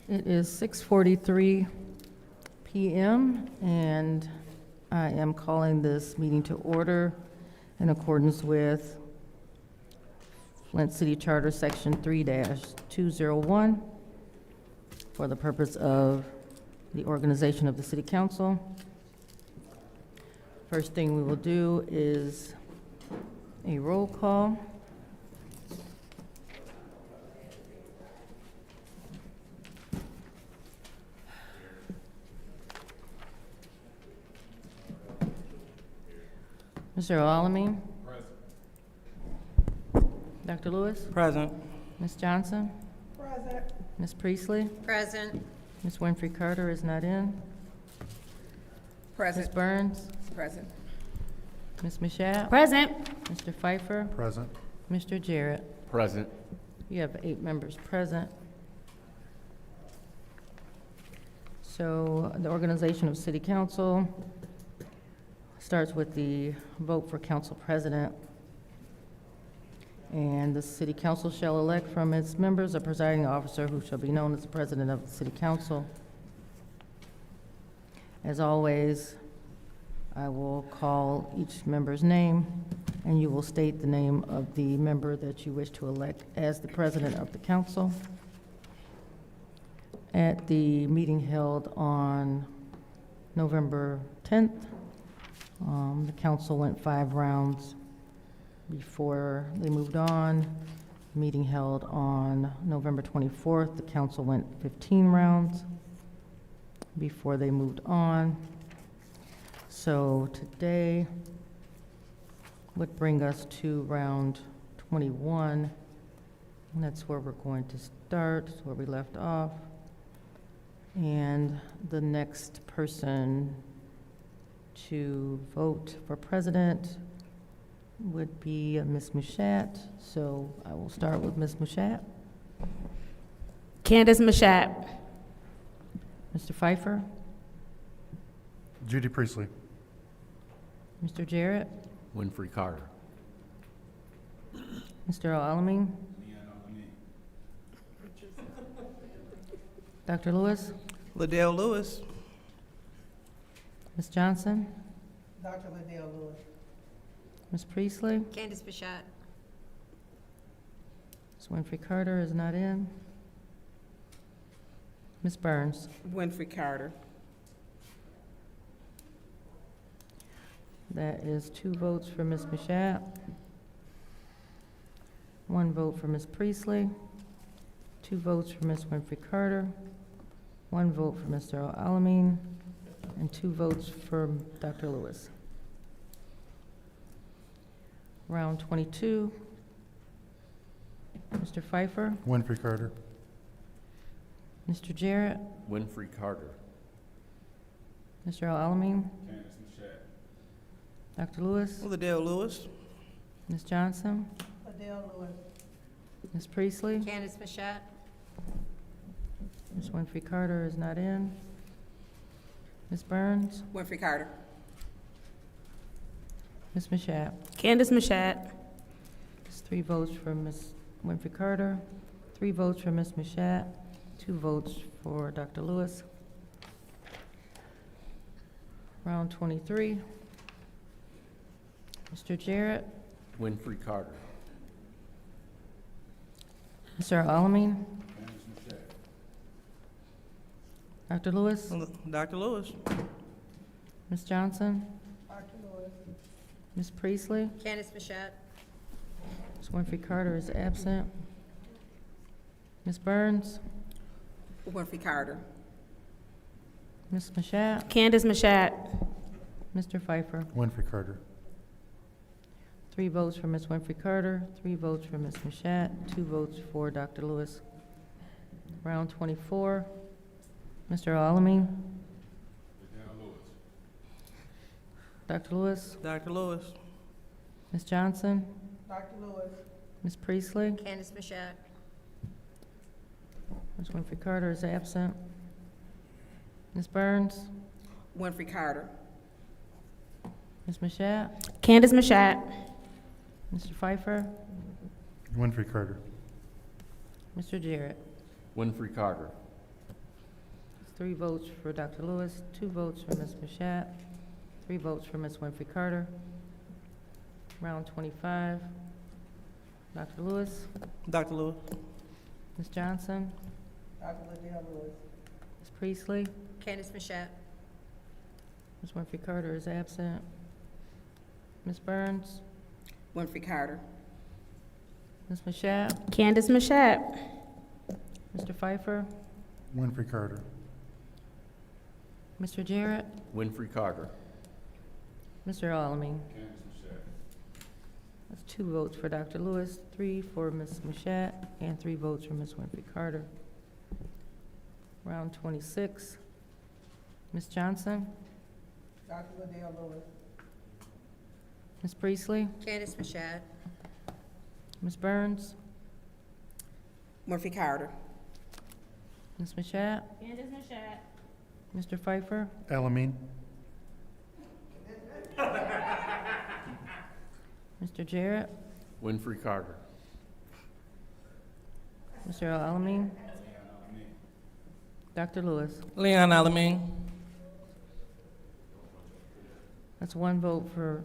It is 6:43 p.m. and I am calling this meeting to order in accordance with Flint City Charter Section 3-201 for the purpose of the organization of the City Council. First thing we will do is a roll call. Mr. Alamin? Present. Dr. Lewis? Present. Ms. Johnson? Present. Ms. Priestley? Present. Ms. Winfrey Carter is not in. Present. Ms. Burns? Present. Ms. Mashat? Present. Mr. Pfeiffer? Present. Mr. Jarrett? Present. You have 8 members present. So the organization of City Council starts with the vote for council president. And the City Council shall elect from its members a presiding officer who shall be known as the president of the City Council. As always, I will call each member's name, and you will state the name of the member that you wish to elect as the president of the council. At the meeting held on November 10th, the council went 5 rounds before they moved on. Meeting held on November 24th, the council went 15 rounds before they moved on. So today would bring us to round 21, and that's where we're going to start, where we left off. And the next person to vote for president would be Ms. Mashat. So I will start with Ms. Mashat. Candace Mashat. Mr. Pfeiffer. Judy Priestley. Mr. Jarrett. Winfrey Carter. Mr. Alamin. Dr. Lewis. Liddell Lewis. Ms. Johnson. Dr. Liddell Lewis. Ms. Priestley. Candace Mashat. Ms. Winfrey Carter is not in. Ms. Burns. Winfrey Carter. That is 2 votes for Ms. Mashat, 1 vote for Ms. Priestley, 2 votes for Ms. Winfrey Carter, 1 vote for Mr. Alamin, and 2 votes for Dr. Lewis. Round 22. Mr. Pfeiffer. Winfrey Carter. Mr. Jarrett. Winfrey Carter. Mr. Alamin. Dr. Lewis. Liddell Lewis. Ms. Johnson. Liddell Lewis. Ms. Priestley. Candace Mashat. Ms. Winfrey Carter is not in. Ms. Burns. Winfrey Carter. Ms. Mashat. Candace Mashat. It's 3 votes for Ms. Winfrey Carter, 3 votes for Ms. Mashat, 2 votes for Dr. Lewis. Round 23. Mr. Jarrett, Winfrey Carter. Mr. Alamin, Dr. Lewis, Dr. Lewis. Ms. Johnson, Dr. Lewis. Ms. Priestley, Candace Mashat. Ms. Winfrey Carter is absent. Ms. Burns, Winfrey Carter. Ms. Mashat, Candace Mashat. Mr. Pfeiffer. Winfrey Carter. 3 votes for Ms. Winfrey Carter, 3 votes for Ms. Mashat, 2 votes for Dr. Lewis. Round 24, Mr. Alamin. Dr. Lewis, Dr. Lewis. Ms. Johnson, Dr. Lewis. Ms. Priestley, Candace Mashat. Ms. Winfrey Carter is absent. Ms. Burns, Winfrey Carter. Ms. Mashat, Candace Mashat. Mr. Pfeiffer, Winfrey Carter. Mr. Jarrett. Winfrey Carter. 3 votes for Dr. Lewis, 2 votes for Ms. Mashat, 3 votes for Ms. Winfrey Carter. Round 25, Dr. Lewis, Dr. Lewis. Ms. Johnson, Dr. Liddell Lewis. Ms. Priestley, Candace Mashat. Ms. Winfrey Carter is absent. Ms. Burns, Winfrey Carter. Ms. Mashat, Candace Mashat. Mr. Pfeiffer, Winfrey Carter. Mr. Jarrett, Winfrey Carter. Mr. Alamin. That's 2 votes for Dr. Lewis, 3 for Ms. Mashat, and 3 votes for Ms. Winfrey Carter. Round 26, Ms. Johnson, Dr. Liddell Lewis. Ms. Priestley, Candace Mashat. Ms. Burns, Winfrey Carter. Ms. Mashat, Candace Mashat. Mr. Pfeiffer, Alamin. Mr. Jarrett, Winfrey Carter. Mr. Alamin, Dr. Lewis. Leon Alamin. That's 1 vote for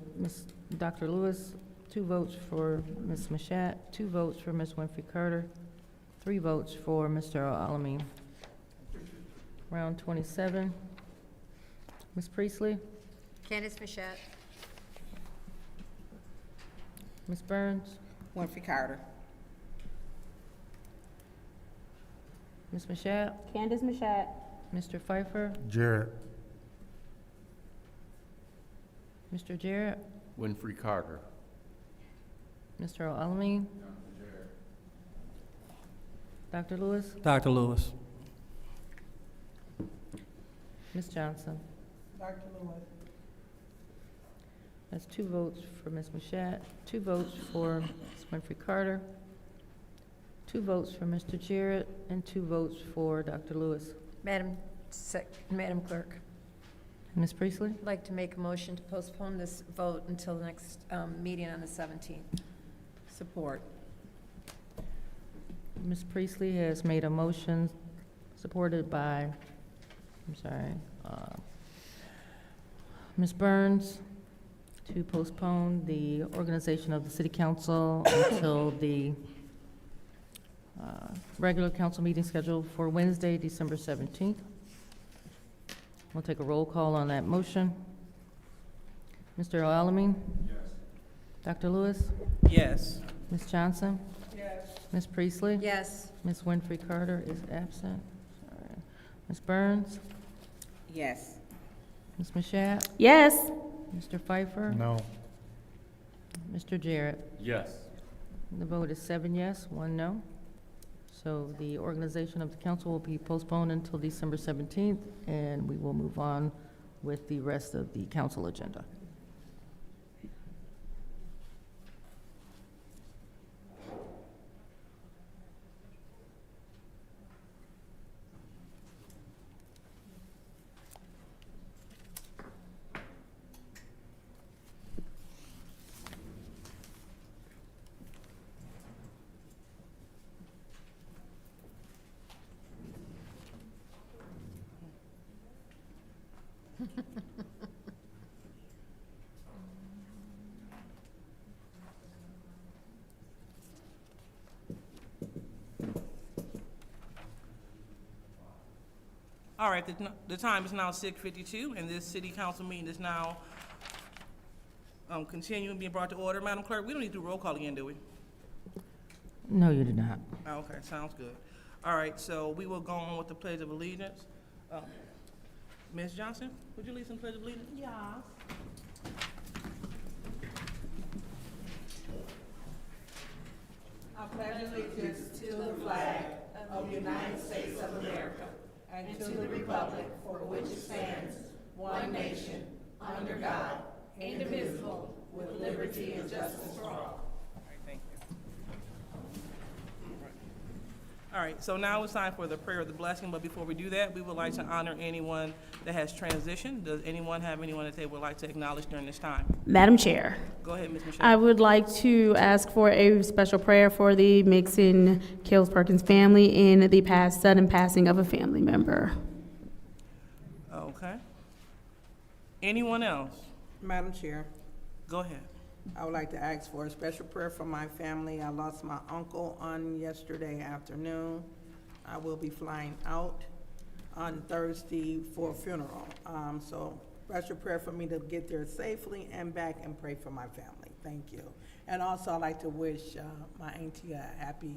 Dr. Lewis, 2 votes for Ms. Mashat, 2 votes for Ms. Winfrey Carter, 3 votes for Mr. Alamin. Round 27, Ms. Priestley, Candace Mashat. Ms. Burns, Winfrey Carter. Ms. Mashat, Candace Mashat. Mr. Pfeiffer, Jarrett. Mr. Jarrett, Winfrey Carter. Mr. Alamin, Dr. Lewis, Dr. Lewis. Ms. Johnson. Dr. Lewis. That's 2 votes for Ms. Mashat, 2 votes for Ms. Winfrey Carter, 2 votes for Mr. Jarrett, and 2 votes for Dr. Lewis. Madam Clerk, Ms. Priestley? I'd like to make a motion to postpone this vote until the next meeting on the 17th. Support. Ms. Priestley has made a motion supported by, Ms. Burns to postpone the organization of the city council until the regular council meeting scheduled for Wednesday, December 17th. We'll take a roll call on that motion. Mr. Alamin? Yes. Dr. Lewis? Yes. Ms. Johnson? Yes. Ms. Priestley? Yes. Ms. Winfrey Carter is absent. Sorry. Ms. Burns? Yes. Ms. Mashat? Yes. Mr. Pfeiffer? No. Mr. Jarrett? Yes. The vote is 7 yes, 1 no. So the organization of the council will be postponed until December 17th, and we will move on with the rest of the council agenda. All right, the time is now 6:52, and this city council meeting is now continuing, being brought to order. Madam Clerk, we don't need to do roll call again, do we? No, you do not. Oh, okay, sounds good. All right, so we will go on with the Pledge of Allegiance. Ms. Johnson, would you lead some Pledge of Allegiance? Yes. I pledge allegiance to the flag of the United States of America and to the republic for which it stands, one nation, under God, indivisible, with liberty and justice for all. All right, thank you. All right, so now it's time for the prayer of the blessing, but before we do that, we would like to honor anyone that has transitioned. Does anyone have anyone that they would like to acknowledge during this time? Madam Chair, Go ahead, Ms. Michelle. I would like to ask for a special prayer for the Mixon Kills Perkins family in the past sudden passing of a family member. Okay. Anyone else? Madam Chair, Go ahead. I would like to ask for a special prayer for my family. I lost my uncle on yesterday afternoon. I will be flying out on Thursday for a funeral. So special prayer for me to get there safely and back, and pray for my family. Thank you. And also I'd like to wish my auntie a happy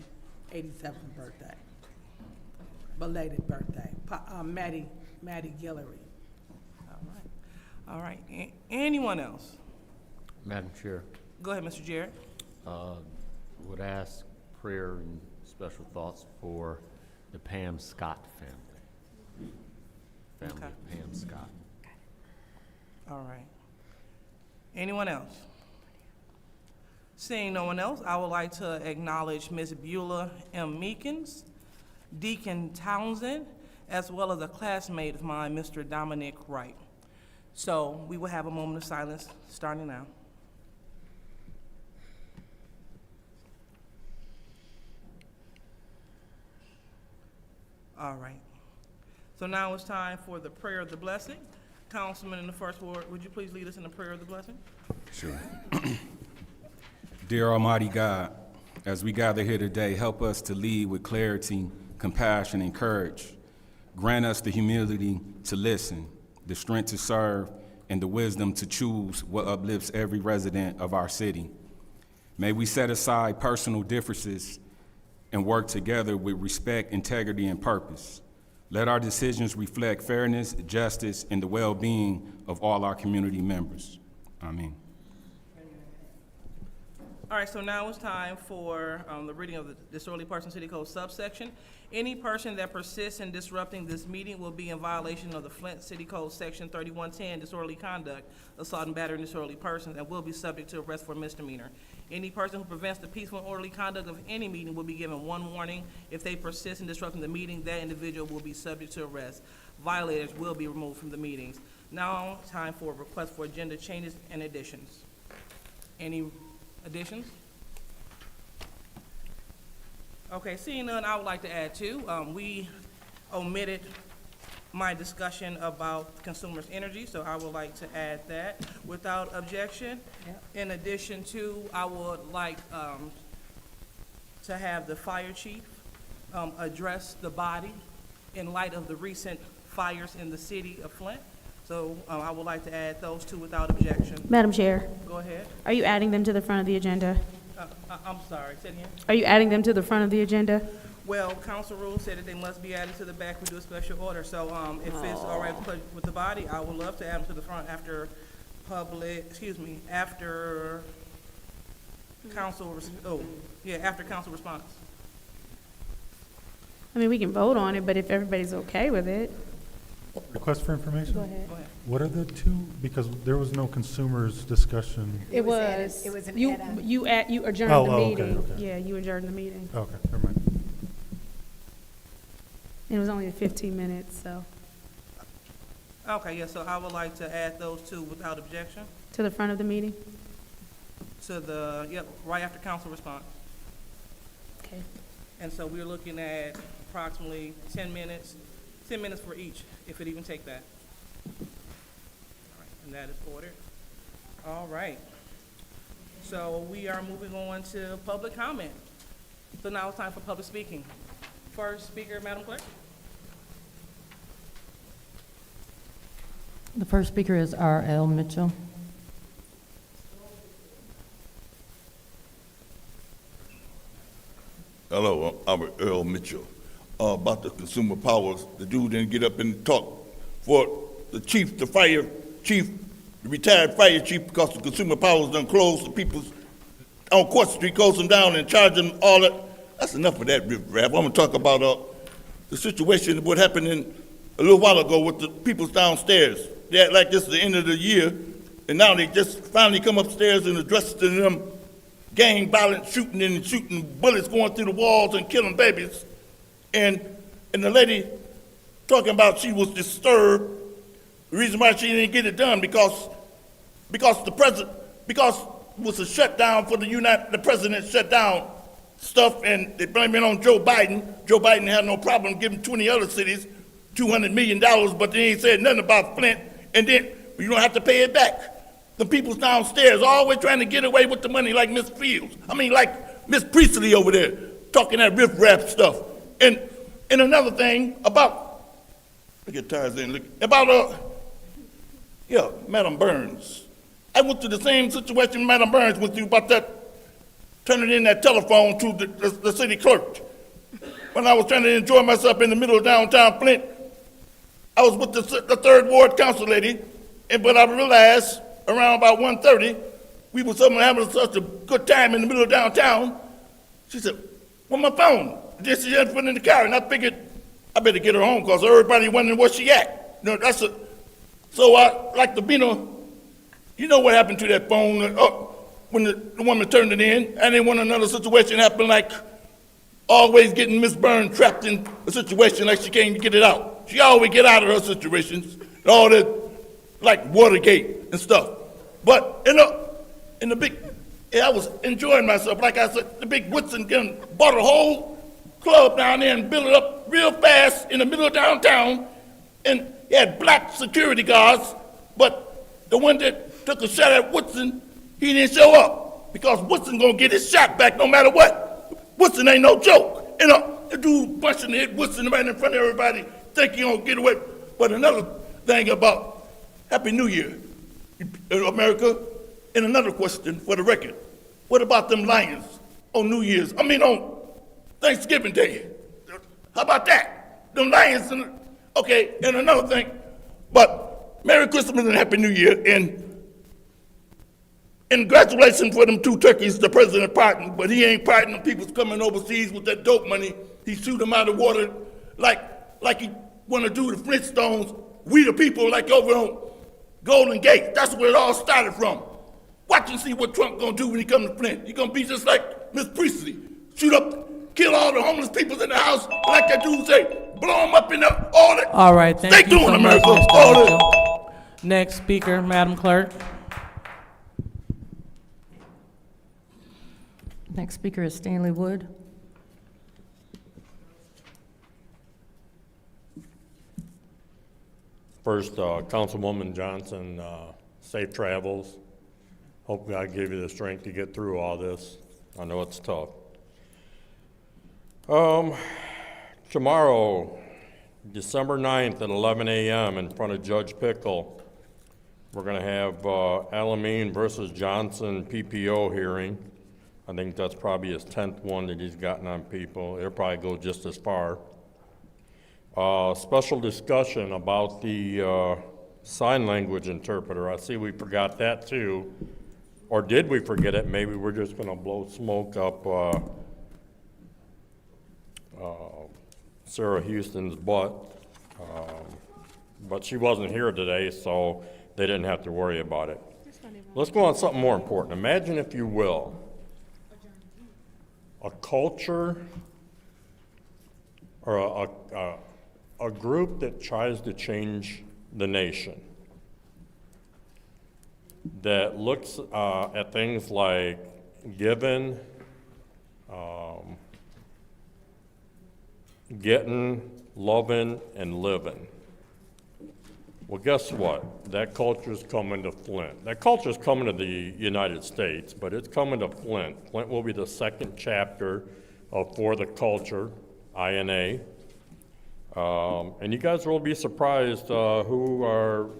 87th birthday. Belated birthday. Maddie Guillory. All right. Anyone else? Madam Chair, Go ahead, Mr. Jarrett. would ask prayer and special thoughts for the Pam Scott family. Family Okay. of Pam Scott. All right. Anyone else? Seeing no one else, I would like to acknowledge Ms. Beulah M. Meekins, Deacon Townsend, as well as a classmate of mine, Mr. Dominic Wright. So we will have a moment of silence starting now. All right. So now it's time for the prayer of the blessing. Councilman in the First Ward, would you please lead us in the prayer of the blessing? Sure. Dear Almighty God, as we gather here today, help us to lead with clarity, compassion, and courage. Grant us the humility to listen, the strength to serve, and the wisdom to choose what uplifts every resident of our city. May we set aside personal differences and work together with respect, integrity, and purpose. Let our decisions reflect fairness, justice, and the well-being of all our community members. Amen. All right, so now it's time for the reading of the Disorderly Person City Code subsection. Any person that persists in disrupting this meeting will be in violation of the Flint City Code Section 3110, disorderly conduct, assault and battery on disorderly persons, and will be subject to arrest for misdemeanor. Any person who prevents the peaceful and orderly conduct of any meeting will be given one warning. If they persist in disrupting the meeting, that individual will be subject to arrest. Violators will be removed from the meetings. Now, time for a request for agenda changes and additions. Any additions? Okay, seeing none, I would like to add two. We omitted my discussion about consumers' energy, so I would like to add that without objection. In addition to, I would like to have the fire chief address the body in light of the recent fires in the city of Flint. So I would like to add those two without objection. Madam Chair, Go ahead. are you adding them to the front of the agenda? I'm sorry, say it again. Are you adding them to the front of the agenda? Well, council rules said that they must be added to the back. We do a special order. So if it's all right with the body, I would love to add them to the front after after council, after council response. I mean, we can vote on it, but if everybody's okay with it. Request for information? Go ahead. What are the two? Because there was no consumers discussion. It was an you add-on. you adjourned the okay, meeting. okay. Yeah, you adjourned the meeting. Okay, never mind. It was only 15 minutes, so Okay, yeah, so I would like to add those two without objection to the front of the meeting. to the, right after council response. Okay. And so we're looking at approximately 10 minutes for each, if it even take that. All right, and that is ordered. All right. So we are moving on to public comment. So now it's time for public speaking. First speaker, Madam Clerk. The first speaker is R.L. Mitchell. Hello, I'm Earl Mitchell. About the consumer powers, the dude didn't get up and talk for the chief, the fire chief, the retired fire chief, because the consumer powers done closed the people's on Court Street, closed them down and charged them all that. That's enough of that riff-raff. I'm gonna talk about the situation of what happened a little while ago with the people's downstairs. They act like this is the end of the year, and now they just finally come upstairs and address to them gang violence, shooting bullets going through the walls and killing babies. And the lady talking about she was disturbed. The reason why she didn't get it done because it was a shutdown for the president shut down stuff, and they blame it on Joe Biden. Joe Biden had no problem giving 20 other cities $200 million, but they ain't said nothing about Flint, and then you don't have to pay it back. The people's downstairs always trying to get away with the money like Miss Fields. Like Miss Priestley over there talking that riff-raff stuff. And another thing about, I get tired in about Madam Burns. I went through the same situation Madam Burns went through about that, turning in that telephone to the city clerk. When I was trying to enjoy myself in the middle of downtown Flint, I was with the third ward council lady, but I realized around about 1:30, we were having such a good time in the middle of downtown. She said, "Where's my phone?" Then she had put it in the car, and I figured I better get her home because everybody wondering where she at. So I like to be you know what happened to that phone when the woman turned it in. I didn't want another situation happen like always getting Miss Burns trapped in a situation like she can't get it out. She always get out of her situations, and all that, like Watergate and stuff. But in the big, I was enjoying myself. Like I said, the big Woodson bought a whole club down there and built it up real fast in the middle of downtown, and he had black security guards, but the one that took a shot at Woodson, he didn't show up because Woodson gonna get his shot back no matter what. Woodson ain't no joke. The dude punching hit Woodson right in front of everybody, think he gonna get away. But another thing about Happy New Year, America, and another question for the record. What about them lions on on Thanksgiving Day? How about that? Them lions, okay, and another thing, but Merry Christmas and Happy New Year, and congratulations for them 2 turkeys the president pardoned, but he ain't pardoning people's coming overseas with that dope money. He shoot them out of the water like he want to do the Flintstones. We the people like over on Golden Gate. That's where it all started from. Watch and see what Trump gonna do when he come to Flint. He gonna be just like Miss Priestley. Shoot up, kill all the homeless people in the house, like that dude say, blow them up in all that. All right, thank Stay you tuned, so America. much, Mr. All that. Mitchell. Next speaker, Madam Clerk. Next speaker is Stanley Wood. First, Councilwoman Johnson, safe travels. Hope God gave you the strength to get through all this. I know it's tough. Tomorrow, December 9th at 11 a.m. in front of Judge Pickle, we're going to have Alameen versus Johnson PPO hearing. I think that's probably his 10th one that he's gotten on people. It'll probably go just as far. Special discussion about the sign language interpreter. I see we forgot that too. Or did we forget it? Maybe we're just going to blow smoke up Sarah Houston's butt. But she wasn't here today, so they didn't have to worry about it. Let's go on something more important. Imagine, if you will, a culture or a group that tries to change the nation, that looks at things like giving, getting, loving, and living. Well, guess what? That culture is coming to Flint. That culture is coming to the United States, but it's coming to Flint. Flint will be the second chapter of For the Culture, INA. And you guys will be surprised who our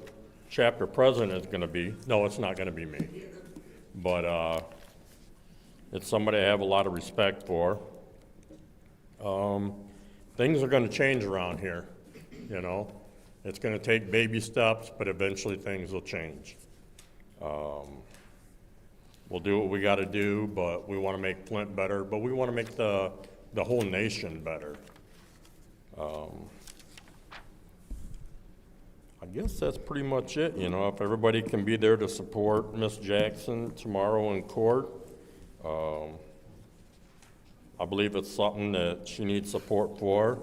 chapter president is gonna be. No, it's not gonna be me. But it's somebody I have a lot of respect for. Things are gonna change around here, you know? It's gonna take baby steps, but eventually things will change. We'll do what we gotta do, but we wanna make Flint better, but we wanna make the whole nation better. I guess that's pretty much it, you know, if everybody can be there to support Miss Jackson tomorrow in court. I believe it's something that she needs support for.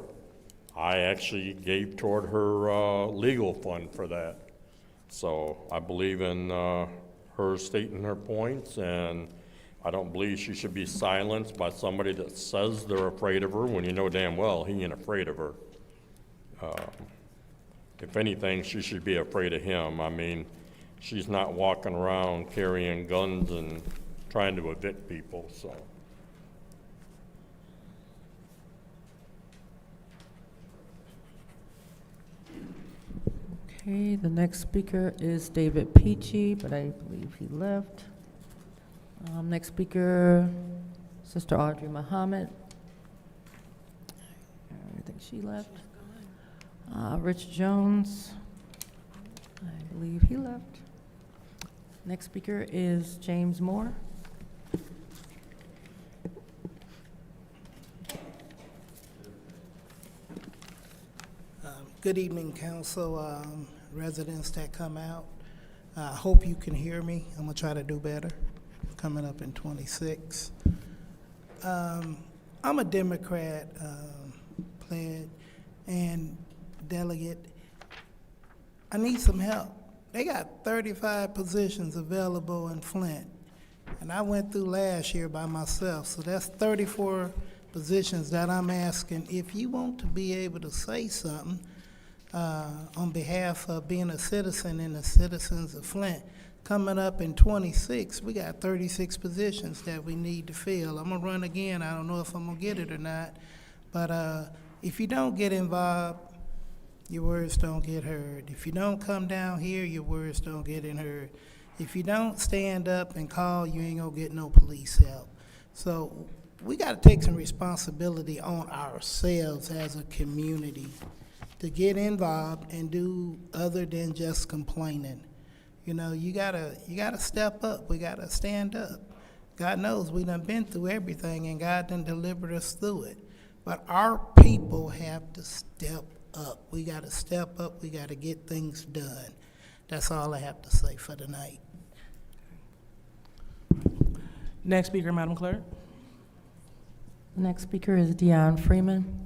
I actually gave toward her legal fund for that. So I believe in her stating her points, and I don't believe she should be silenced by somebody that says they're afraid of her when you know damn well he ain't afraid of her. If anything, she should be afraid of him. I mean, she's not walking around carrying guns and trying to evict people, so. Okay, the next speaker is David Peachy, but I believe he left. Next speaker, Sister Audrey Muhammad. I think she left. Rich Jones, I believe he left. Next speaker is James Moore. Good evening, council, residents that come out. I hope you can hear me. I'm gonna try to do better. Coming up in 26. I'm a Democrat pledge and delegate. I need some help. They got 35 positions available in Flint, and I went through last year by myself, so that's 34 positions that I'm asking. If you want to be able to say something on behalf of being a citizen and the citizens of Flint, coming up in 26, we got 36 positions that we need to fill. I'm gonna run again. I don't know if I'm gonna get it or not, but if you don't get involved, your words don't get heard. If you don't come down here, your words don't get heard. If you don't stand up and call, you ain't gonna get no police help. So we gotta take some responsibility on ourselves as a community to get involved and do other than just complaining. You know, you gotta step up. We gotta stand up. God knows we done been through everything, and God done delivered us through it. But our people have to step up. We gotta step up. We gotta get things done. That's all I have to say for tonight. Next speaker, Madam Clerk. Next speaker is Dion Freeman.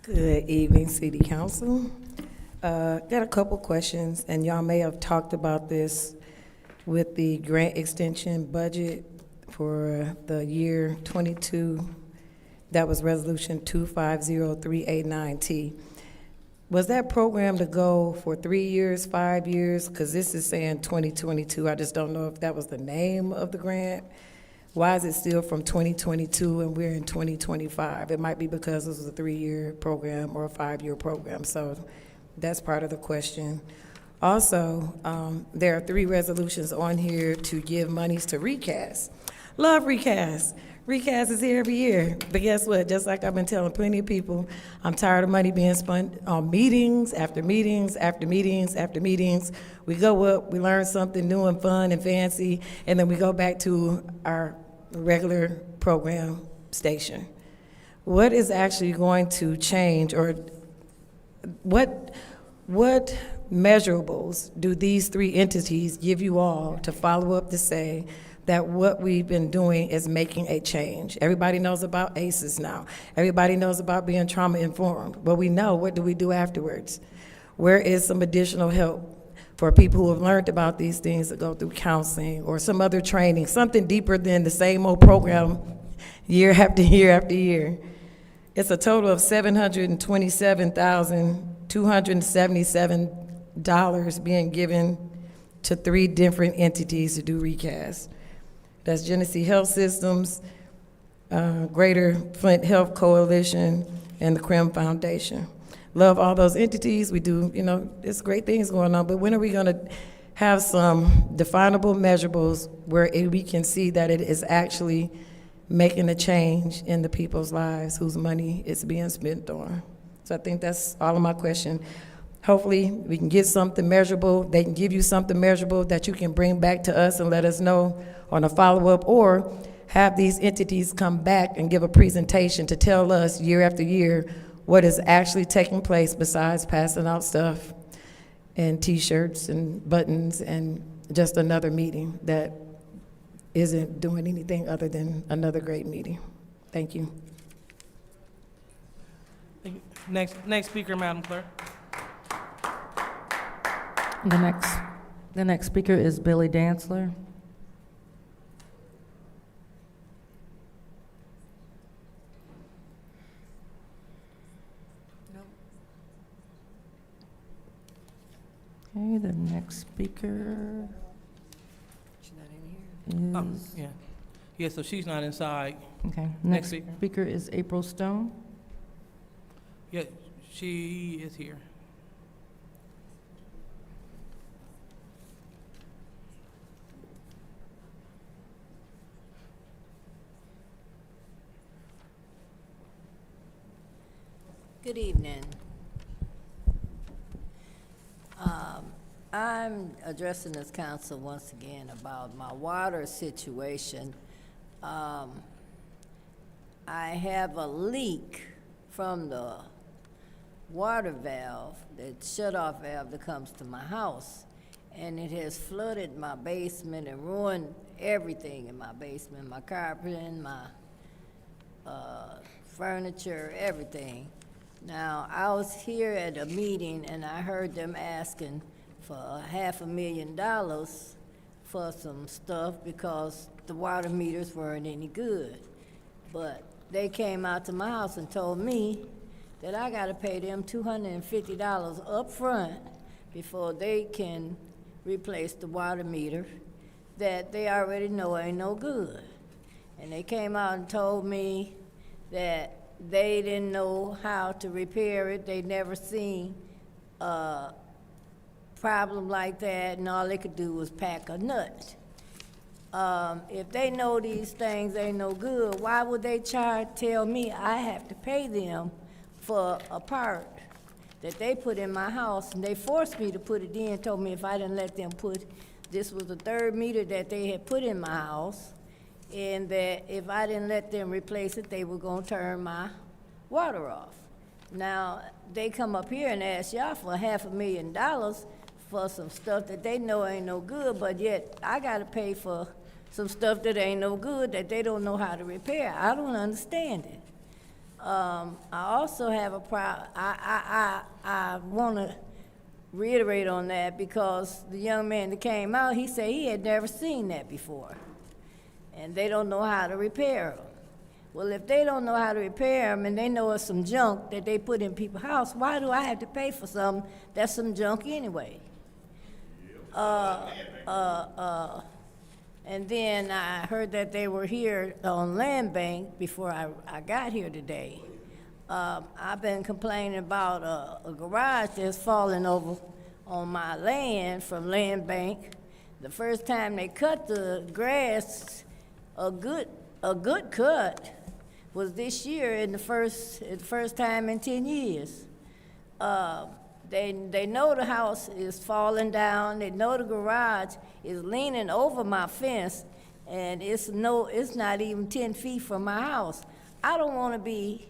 Good evening, City Council. Got a couple questions, and y'all may have talked about this with the grant extension budget for the year 22. That was Resolution 250389T. Was that program to go for 3 years, 5 years? Because this is saying 2022. I just don't know if that was the name of the grant. Why is it still from 2022 and we're in 2025? It might be because this was a 3-year program or a 5-year program, so that's part of the question. Also, there are 3 resolutions on here to give monies to recast. Love recast. Recast is here every year, but guess what? Just like I've been telling plenty of people, I'm tired of money being spent on meetings after meetings after meetings after meetings. We go up, we learn something new and fun and fancy, and then we go back to our regular program station. What is actually going to change, or what measurables do these 3 entities give you all to follow up to say that what we've been doing is making a change? Everybody knows about ACEs now. Everybody knows about being trauma-informed. But we know, what do we do afterwards? Where is some additional help for people who have learned about these things to go through counseling or some other training, something deeper than the same old program year after year after year? It's a total of $727,277 being given to 3 different entities to do recast. That's Genesee Health Systems, Greater Flint Health Coalition, and the Crim Foundation. Love all those entities. We do, it's great things going on, but when are we gonna have some definable measurables where we can see that it is actually making a change in the people's lives whose money is being spent on? So I think that's all of my question. Hopefully, we can get something measurable. They can give you something measurable that you can bring back to us and let us know on a follow-up, or have these entities come back and give a presentation to tell us year after year what is actually taking place besides passing out stuff and T-shirts and buttons and just another meeting that isn't doing anything other than another great meeting. Thank you. Next speaker, Madam Clerk. The next speaker is Billy Dantzler. Okay, the next speaker is, Yeah. Yeah, so she's not inside. okay, Next next speaker. speaker is April Stone. Yeah, she is here. Good evening. I'm addressing this council once again about my water situation. I have a leak from the water valve, the shut-off valve that comes to my house, and it has flooded my basement and ruined everything in my basement, my carpeting, my furniture, everything. Now, I was here at a meeting and I heard them asking for $500,000 for some stuff because the water meters weren't any good. But they came out to my house and told me that I gotta pay them $250 up front before they can replace the water meter that they already know ain't no good. And they came out and told me that they didn't know how to repair it. They'd never seen a problem like that, and all they could do was pack a nut. If they know these things ain't no good, why would they tell me I have to pay them for a part that they put in my house? And they forced me to put it in, told me if I didn't let them this was the third meter that they had put in my house, and that if I didn't let them replace it, they were gonna turn my water off. Now, they come up here and ask y'all for $500,000 for some stuff that they know ain't no good, but yet I gotta pay for some stuff that ain't no good that they don't know how to repair. I don't understand it. I also have a I wanna reiterate on that because the young man that came out, he said he had never seen that before. And they don't know how to repair them. Well, if they don't know how to repair them and they know it's some junk that they put in people's house, why do I have to pay for something that's some junk anyway? And then I heard that they were here on Land Bank before I got here today. I've been complaining about a garage that's falling over on my land from Land Bank. The first time they cut the grass, a good cut was this year in the first time in 10 years. They know the house is falling down. They know the garage is leaning over my fence, and it's not even 10 feet from my house. I don't want to be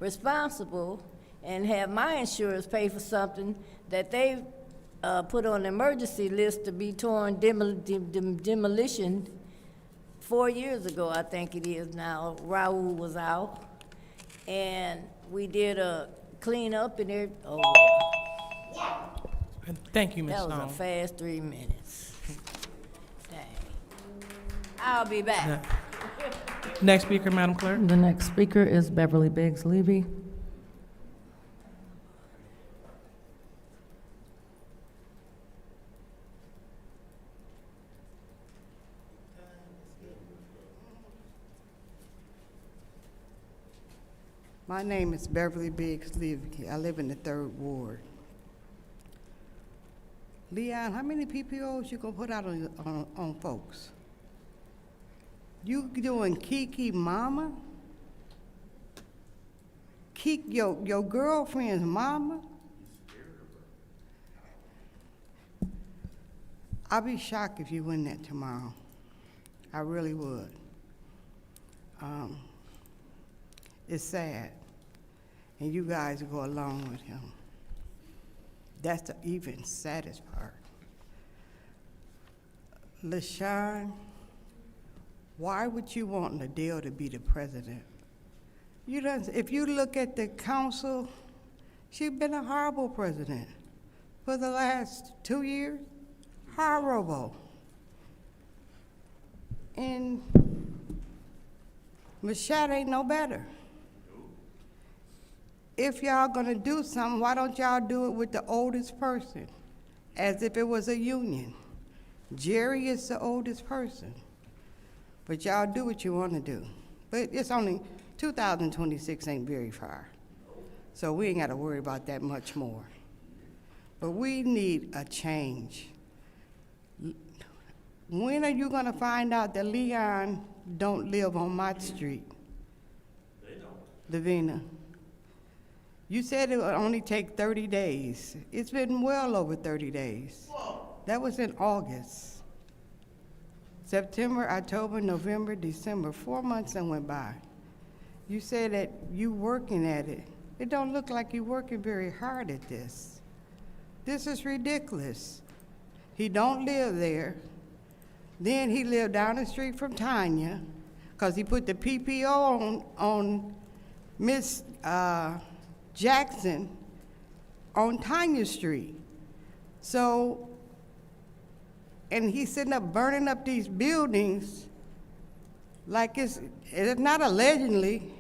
responsible and have my insurance pay for something that they put on the emergency list to be torn demolition 4 years ago, I think it is now. Raul was out, and we did a cleanup and everything. Oh, Thank you, Ms. that Stone. was a fast 3 minutes. Dang. I'll be back. Next speaker, Madam Clerk. The next speaker is Beverly Biggs Levy. My name is Beverly Biggs Levy. I live in the 3rd Ward. Leon, how many PPOs you gonna put out on folks? You doing Kiki mama? Your girlfriend's mama? I'd be shocked if you win that tomorrow. I really would. It's sad. And you guys go along with him. That's the even saddest part. LaShawn, why would you want Liddell to be the president? If you look at the council, she's been a horrible president for the last 2 years. Horrible. And Machad ain't no better. If y'all gonna do something, why don't y'all do it with the oldest person, as if it was a union? Jerry is the oldest person, but y'all do what you wanna do. But it's only, 2026 ain't very far, so we ain't gotta worry about that much more. But we need a change. When are you gonna find out that Leon don't live on Mott Street? They don't. Davina. You said it would only take 30 days. It's been well over 30 days. That was in August. September, October, November, December, 4 months that went by. You said that you working at it. It don't look like you working very hard at this. This is ridiculous. He don't live there. Then he lived down the street from Tanya, because he put the PPO on Miss Jackson on Tanya Street. So, and he's sitting up burning up these buildings like it's not allegedly,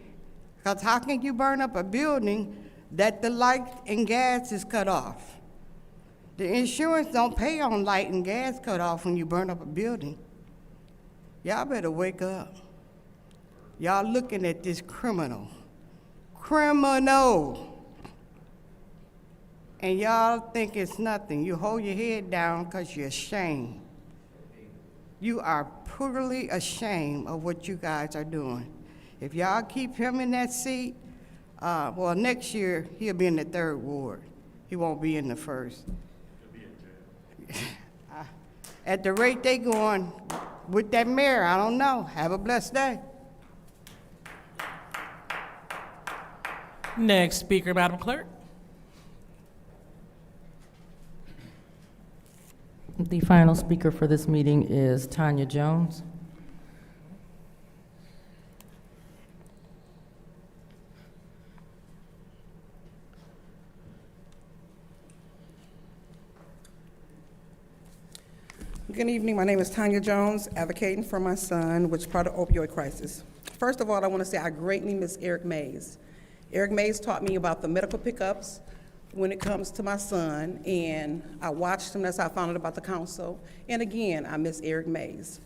because how can you burn up a building that the light and gas is cut off? The insurance don't pay on light and gas cut off when you burn up a building. Y'all better wake up. Y'all looking at this criminal. And y'all think it's nothing. You hold your head down because you're ashamed. You are brutally ashamed of what you guys are doing. If y'all keep him in that seat, well, next year he'll be in the 3rd Ward. He won't be in the 1st. At the rate they going with that mayor, I don't know. Have a blessed day. Next speaker, Madam Clerk. The final speaker for this meeting is Tanya Jones. Good evening. My name is Tanya Jones, advocating for my son, which is part of the opioid crisis. First of all, I want to say I greatly miss Eric Mays. Eric Mays taught me about the medical pickups when it comes to my son, and I watched him. That's how I found out about the council. And again, I miss Eric Mays.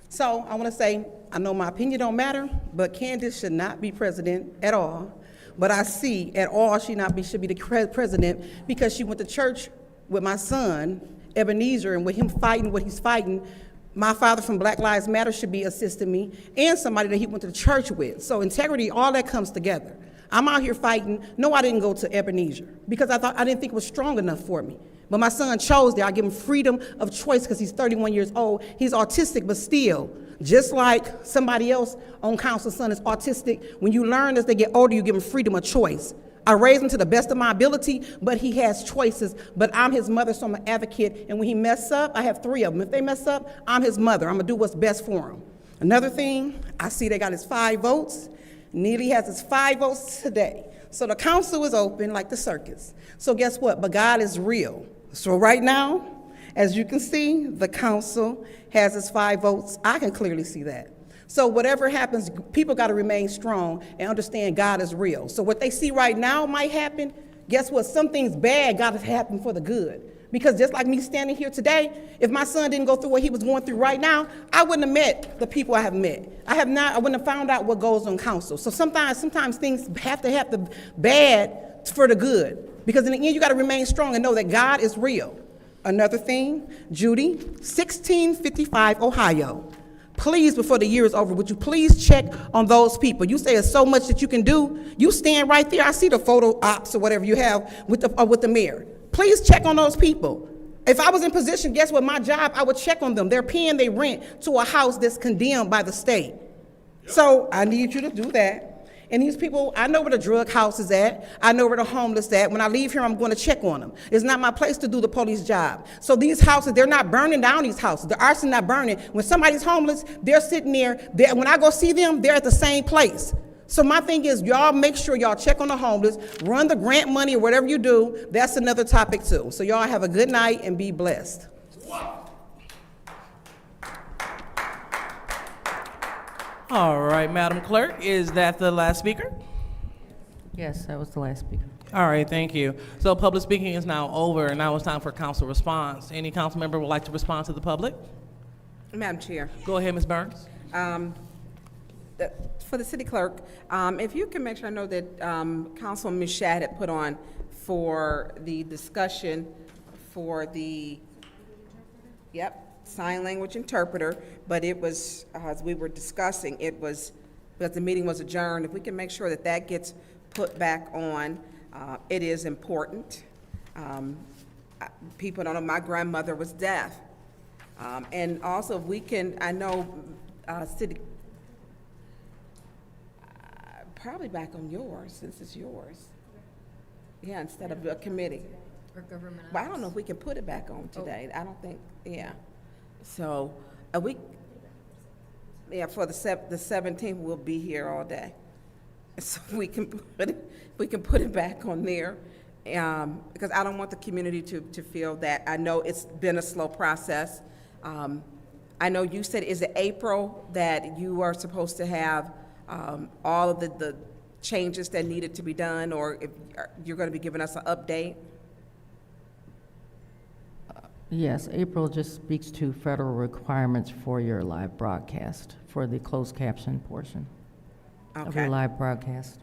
So I want to say, I know my opinion don't matter, but Candace should not be president at all. But I see at all should be the president because she went to church with my son, Ebenezer, and with him fighting what he's fighting, my father from Black Lives Matter should be assisting me, and somebody that he went to church with. So integrity, all that comes together. I'm out here fighting. No, I didn't go to Ebenezer because I didn't think it was strong enough for me. But my son chose there. I give him freedom of choice because he's 31 years old. He's autistic, but still, just like somebody else on council's son is autistic, when you learn as they get older, you give him freedom of choice. I raised him to the best of my ability, but he has choices. But I'm his mother, so I'm an advocate. And when he mess up, I have 3 of them. If they mess up, I'm his mother. I'm gonna do what's best for him. Another thing, I see they got his 5 votes. Neely has his 5 votes today. So the council is open like the circus. So guess what? But God is real. So right now, as you can see, the council has his 5 votes. I can clearly see that. So whatever happens, people got to remain strong and understand God is real. So what they see right now might happen. Guess what? Some things bad got to happen for the good. Because just like me standing here today, if my son didn't go through what he was going through right now, I wouldn't have met the people I have met. I wouldn't have found out what goes on council. So sometimes things have to happen bad for the good. Because in the end, you got to remain strong and know that God is real. Another thing, Judy, 1655 Ohio. Please, before the year is over, would you please check on those people? You say there's so much that you can do. You stand right there. I see the photo ops or whatever you have with the mayor. Please check on those people. If I was in position, guess what? My job, I would check on them. They're paying their rent to a house that's condemned by the state. So I need you to do that. And these people, I know where the drug house is at. I know where the homeless at. When I leave here, I'm going to check on them. It's not my place to do the police job. So these houses, they're not burning down these houses. The arson not burning. When somebody's homeless, they're sitting there. When I go see them, they're at the same place. So my thing is, y'all make sure y'all check on the homeless, run the grant money or whatever you do. That's another topic too. So y'all have a good night and be blessed. All right, Madam Clerk, is that the last speaker? Yes, that was the last speaker. All right, thank you. So public speaking is now over, and now it's time for council response. Any council member would like to respond to the public? Madam Chair. Go ahead, Ms. Burns. For the city clerk, if you can make sure, I know that Councilman Mishad had put on for the discussion for the, sign language interpreter, but it was, as we were discussing, it was, because the meeting was adjourned, if we can make sure that that gets put back on, it is important. People don't know, my grandmother was deaf. And also, if we can, I know city, probably back on yours, since it's yours. Yeah, instead of a committee. Or government. But I don't know if we can put it back on today. I don't think, So, for the 17th, we'll be here all day. So we can put it back on there. Because I don't want the community to feel that. I know it's been a slow process. I know you said, is it April that you are supposed to have all of the changes that needed to be done, or if you're going to be giving us an update? Yes, April just speaks to federal requirements for your live broadcast, for the closed caption portion of your live broadcast.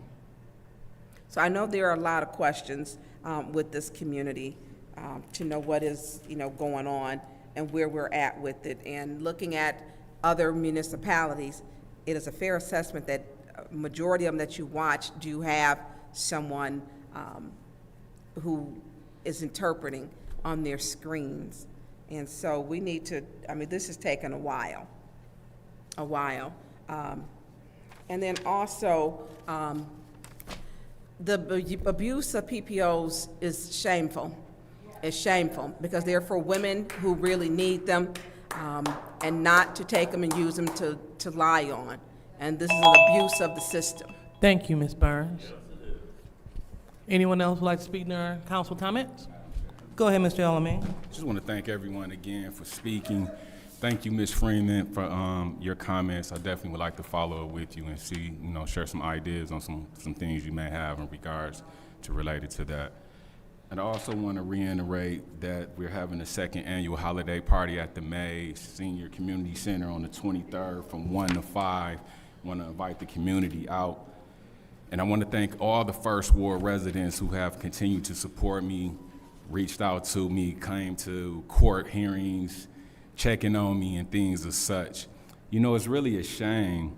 So I know there are a lot of questions with this community to know what is, going on and where we're at with it. And looking at other municipalities, it is a fair assessment that a majority of them that you watch do have someone who is interpreting on their screens. And so we need to, this has taken a while. And then also, the abuse of PPOs is shameful. It's shameful because they're for women who really need them, and not to take them and use them to lie on. And this is an abuse of the system. Thank you, Ms. Burns. Anyone else would like to speak during council comments? Go ahead, Mr. Alamin. Just want to thank everyone again for speaking. Thank you, Ms. Freeman, for your comments. I definitely would like to follow up with you and see, share some ideas on some things you may have in regards to related to that. And I also want to reiterate that we're having a second annual holiday party at the May Senior Community Center on the 23rd from 1 to 5. I want to invite the community out. And I want to thank all the First Ward residents who have continued to support me, reached out to me, came to court hearings, checking on me and things of such. It's really a shame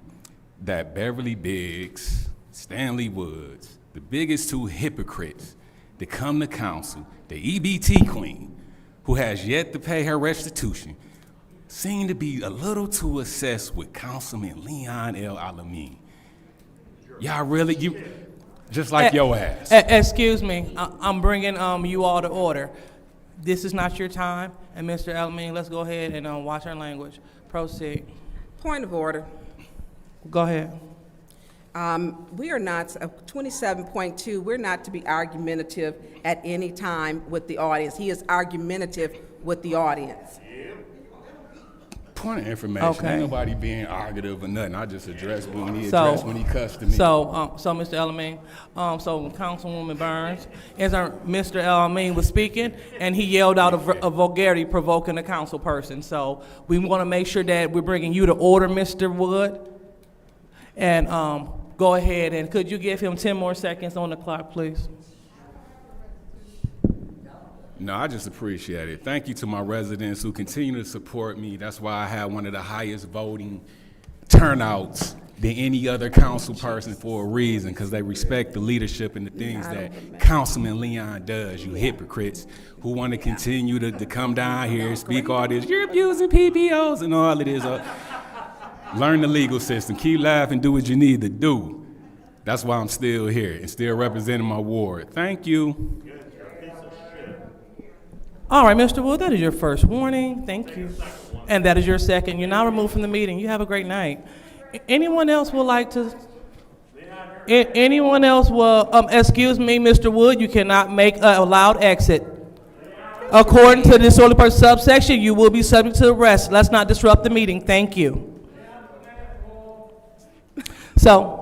that Beverly Biggs, Stanley Woods, the biggest two hypocrites that come to council, the EBT queen, who has yet to pay her restitution, seem to be a little too obsessed with Councilman Leon L. Alamin. Y'all really, just like your ass. Excuse me, I'm bringing you all to order. This is not your time, and Mr. Alamin, let's go ahead and watch our language. Proceed. Point of order. Go ahead. We are not, 27.2, we're not to be argumentative at any time with the audience. He is argumentative with the audience. Point of information. Okay. Ain't nobody being argutive or nothing. I just addressed when he So- addressed when he cussed to me. So, Mr. Alamin, so Councilwoman Burns, as Mr. Alamin was speaking, and he yelled out a vulgarity provoking a council person. So we want to make sure that we're bringing you to order, Mr. Wood. And go ahead, and could you give him 10 more seconds on the clock, please? No, I just appreciate it. Thank you to my residents who continue to support me. That's why I had one of the highest voting turnouts than any other council person for a reason, because they respect the leadership and the things that Councilman Leon does, you hypocrites who want to continue to come down here and speak all this, you're abusing PPOs and all of this. Learn the legal system, keep laughing, do what you need to do. That's why I'm still here and still representing my ward. Thank you. All right, Mr. Wood, that is your first warning. Thank you. And that is your second. You're now removed from the meeting. You have a great night. Anyone else would like to? Anyone else will, excuse me, Mr. Wood, you cannot make a loud exit. According to this disorderly person subsection, you will be subject to arrest. Let's not disrupt the meeting. Thank you. So,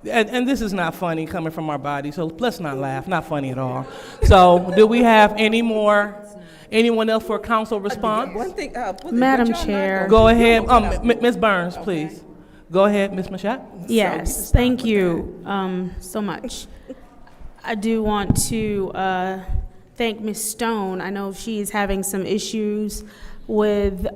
and this is not funny coming from our body, so let's not laugh. Not funny at all. So, do we have anyone else for council response? One thing, Madam Chair. Go ahead, Ms. Burns, please. Go ahead, Ms. Mashat. Yes, thank you so much. I do want to thank Ms. Stone. I know she's having some issues with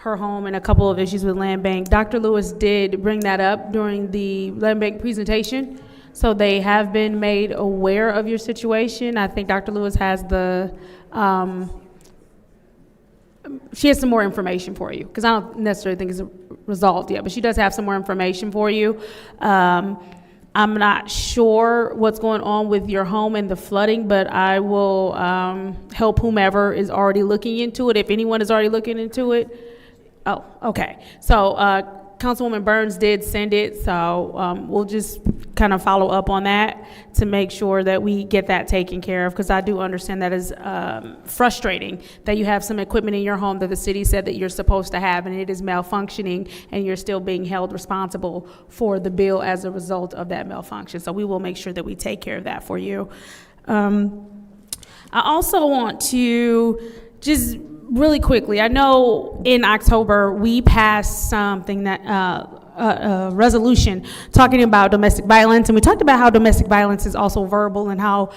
her home and a couple of issues with Land Bank. Dr. Lewis did bring that up during the Land Bank presentation, so they have been made aware of your situation. I think Dr. Lewis has she has some more information for you, because I don't necessarily think it's resolved yet, but she does have some more information for you. I'm not sure what's going on with your home and the flooding, but I will help whomever is already looking into it, if anyone is already looking into it. Oh, okay. So Councilwoman Burns did send it, so we'll just kind of follow up on that to make sure that we get that taken care of, because I do understand that is frustrating that you have some equipment in your home that the city said that you're supposed to have, and it is malfunctioning, and you're still being held responsible for the bill as a result of that malfunction. So we will make sure that we take care of that for you. I also want to just really quickly, I know in October we passed something that a resolution talking about domestic violence, and we talked about how domestic violence is also verbal and how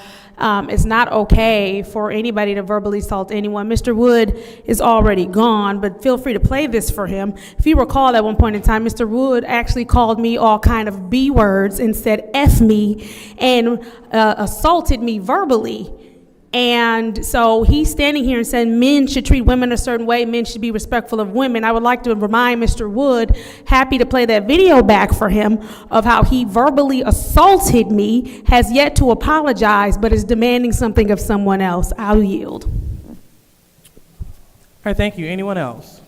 it's not okay for anybody to verbally assault anyone. Mr. Wood is already gone, but feel free to play this for him. If you recall, at one point in time, Mr. Wood actually called me all kind of B words and said F me and assaulted me verbally. And so he's standing here and saying men should treat women a certain way, men should be respectful of women. I would like to remind Mr. Wood, happy to play that video back for him, of how he verbally assaulted me, has yet to apologize, but is demanding something of someone else. I'll yield. All right, thank you. Anyone else?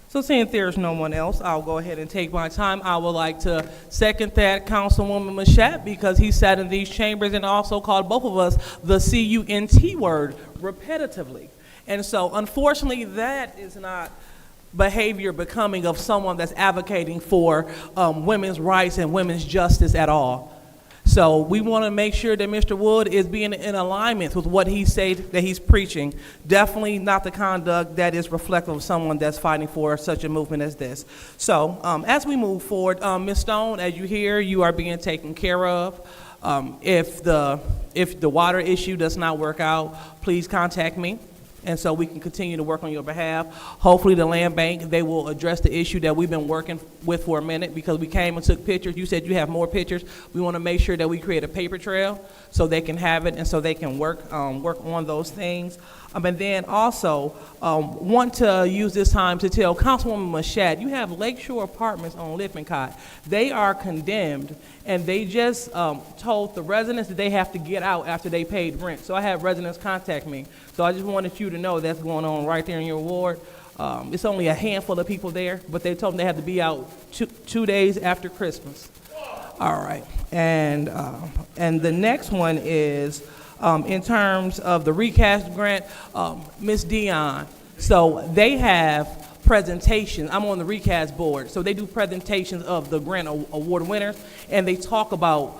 So seeing there's no one else, I'll go ahead and take my time. I would like to second that Councilwoman Mashat, because he sat in these chambers and also called both of us the CUNT word repetitively. And so unfortunately, that is not behavior becoming of someone that's advocating for women's rights and women's justice at all. So we want to make sure that Mr. Wood is being in alignment with what he said that he's preaching. Definitely not the conduct that is reflective of someone that's fighting for such a movement as this. So as we move forward, Ms. Stone, as you hear, you are being taken care of. If the water issue does not work out, please contact me, and so we can continue to work on your behalf. Hopefully the land bank, they will address the issue that we've been working with for a minute, because we came and took pictures. You said you have more pictures. We want to make sure that we create a paper trail so they can have it and so they can work on those things. And then also want to use this time to tell Councilwoman Mashat, you have Lakeshore Apartments on Lippincott. They are condemned, and they just told the residents that they have to get out after they paid rent. So I have residents contact me. So I just wanted you to know that's going on right there in your ward. It's only a handful of people there, but they told them they had to be out 2 days after Christmas. All right, and the next one is in terms of the recast grant, Ms. Dion, So they have presentations. I'm on the recast board, so they do presentations of the grant award winners, and they talk about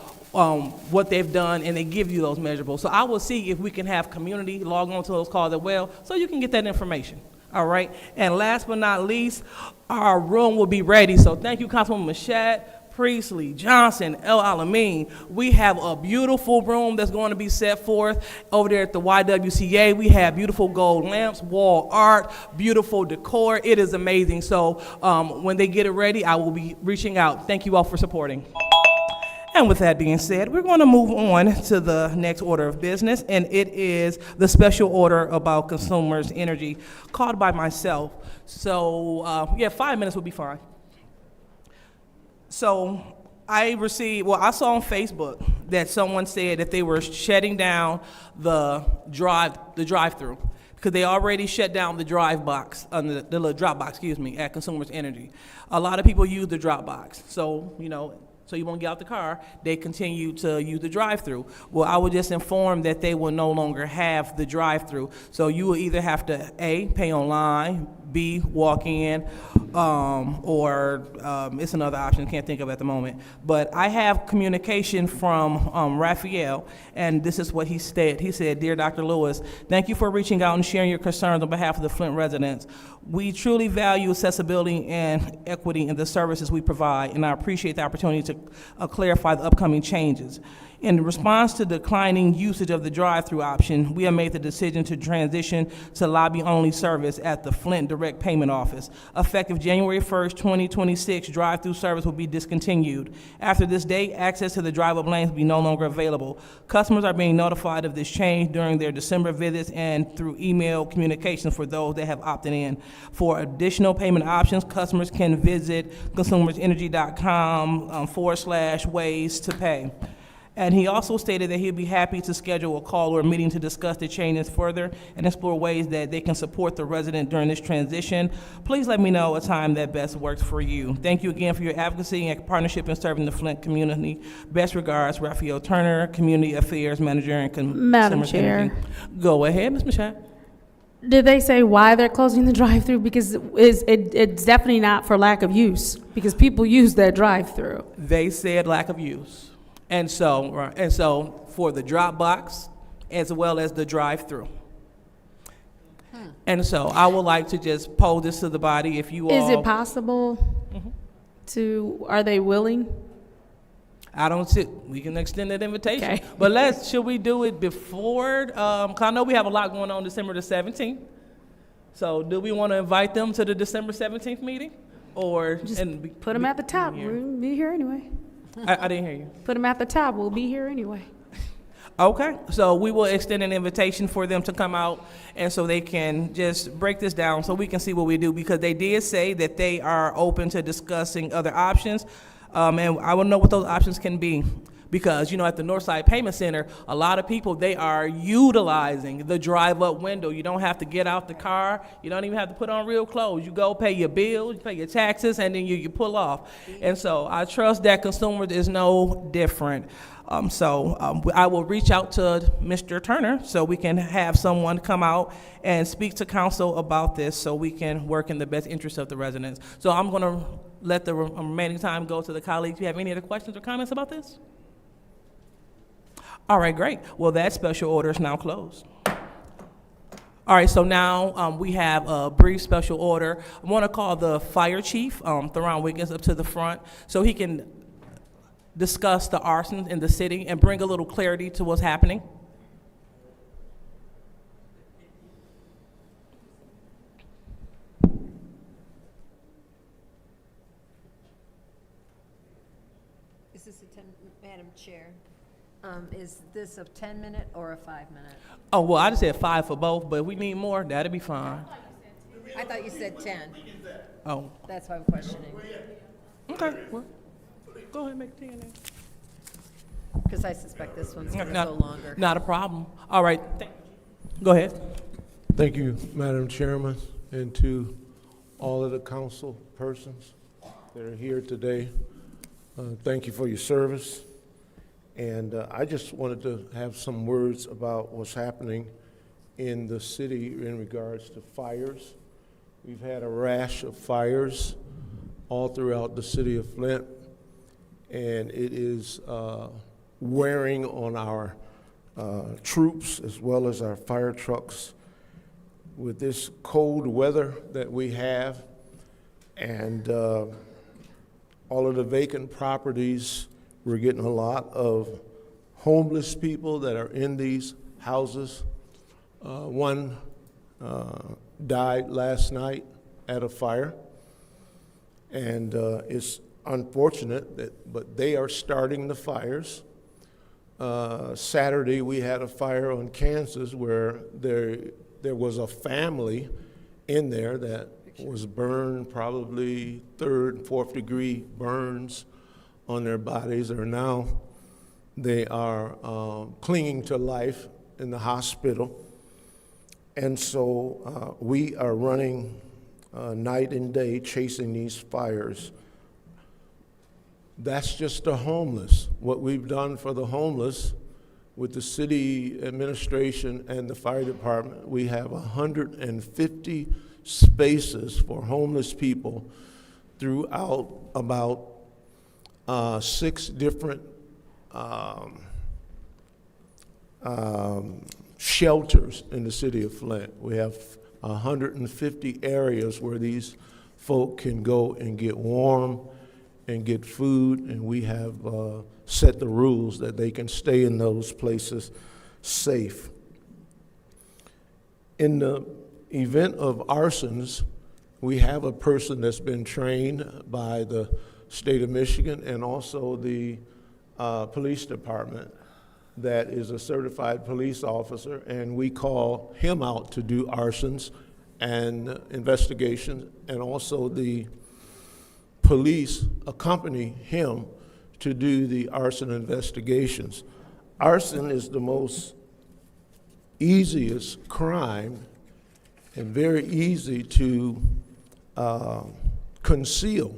what they've done, and they give you those measurables. So I will see if we can have community log on to those calls as well, so you can get that information. All right. And last but not least, our room will be ready. So thank you, Councilwoman Mashat, Priestley, Johnson, El Alamein. We have a beautiful room that's going to be set forth over there at the YWCA. We have beautiful gold lamps, wall art, beautiful decor. It is amazing. So when they get it ready, I will be reaching out. Thank you all for supporting. And with that being said, we're going to move on to the next order of business, and it is the special order about consumers' energy called by myself. So, yeah, 5 minutes would be fine. So I saw on Facebook that someone said that they were shutting down the drive-through because they already shut down the the little drop box, at Consumers Energy. A lot of people use the drop box, so you won't get out the car, they continue to use the drive-through. Well, I was just informed that they will no longer have the drive-through. So you will either have to, A, pay online, B, walk in, or it's another option, can't think of at the moment. But I have communication from Raphael, and this is what he said. He said, "Dear Dr. Lewis, thank you for reaching out and sharing your concerns on behalf of the Flint residents. We truly value accessibility and equity in the services we provide, and I appreciate the opportunity to clarify the upcoming changes. In response to declining usage of the drive-through option, we have made the decision to transition to lobby-only service at the Flint Direct Payment Office. Effective January 1st, 2026, drive-through service will be discontinued. After this date, access to the drive-up lanes will be no longer available. Customers are being notified of this change during their December visits and through email communications for those that have opted in. For additional payment options, customers can visit consumersenergy.com/ways to pay." And he also stated that he'd be happy to schedule a call or a meeting to discuss the changes further and explore ways that they can support the resident during this transition. Please let me know a time that best works for you. Thank you again for your advocacy and partnership in serving the Flint community. Best regards, Raphael Turner, Community Affairs Manager and Madam Consumer Chair. Energy. Go ahead, Ms. Mashat. Did they say why they're closing the drive-through? Because it's definitely not for lack of use, because people use that drive-through. They said lack of use. And so for the drop box as well as the drive-through. And so I would like to just pose this to the body if you all. Is it possible are they willing? I don't see, we can extend that invitation. Okay. But should we do it before, 'cause I know we have a lot going on December the 17th. So do we want to invite them to the December 17th meeting? Or Just put them at the top. We'll be here anyway. I didn't hear you. Put them at the top. We'll be here anyway. Okay, so we will extend an invitation for them to come out, and so they can just break this down so we can see what we do, because they did say that they are open to discussing other options, and I want to know what those options can be. Because, at the Northside Payment Center, a lot of people, they are utilizing the drive-up window. You don't have to get out the car. You don't even have to put on real clothes. You go pay your bills, you pay your taxes, and then you pull off. And so I trust that consumers is no different. I will reach out to Mr. Turner so we can have someone come out and speak to council about this so we can work in the best interest of the residents. So I'm going to let the remaining time go to the colleagues. Do you have any other questions or comments about this? All right, great. Well, that special order is now closed. All right, so now we have a brief special order. I want to call the fire chief, Theron Wiggins, up to the front so he can discuss the arson in the city and bring a little clarity to what's happening. Is this Madam Chair? Is this a 10-minute or a 5-minute? Oh, well, I just said 5 for both, but if we need more, that'll be fine. I thought you said 10. Oh. That's why I'm questioning. Okay, well, go ahead and make 10 then. Because I suspect this one's going to go longer. Not a problem. All right, go ahead. Thank you, Madam Chairman, and to all of the council persons that are here today. Thank you for your service. And I just wanted to have some words about what's happening in the city in regards to fires. We've had a rash of fires all throughout the city of Flint, and it is wearing on our troops as well as our fire trucks. With this cold weather that we have and all of the vacant properties, we're getting a lot of homeless people that are in these houses. One died last night at a fire, and it's unfortunate but they are starting the fires. Saturday we had a fire on Kansas where there was a family in there that was burned, probably 3rd and 4th degree burns on their bodies. They are clinging to life in the hospital. And so we are running night and day chasing these fires. That's just the homeless. What we've done for the homeless with the city administration and the fire department, we have 150 spaces for homeless people throughout about 6 different shelters in the city of Flint. We have 150 areas where these folk can go and get warm and get food, and we have set the rules that they can stay in those places safe. In the event of arsons, we have a person that's been trained by the state of Michigan and also the police department that is a certified police officer, and we call him out to do arsons and investigations, and also the police accompany him to do the arson investigations. Arson is the most easiest crime and very easy to conceal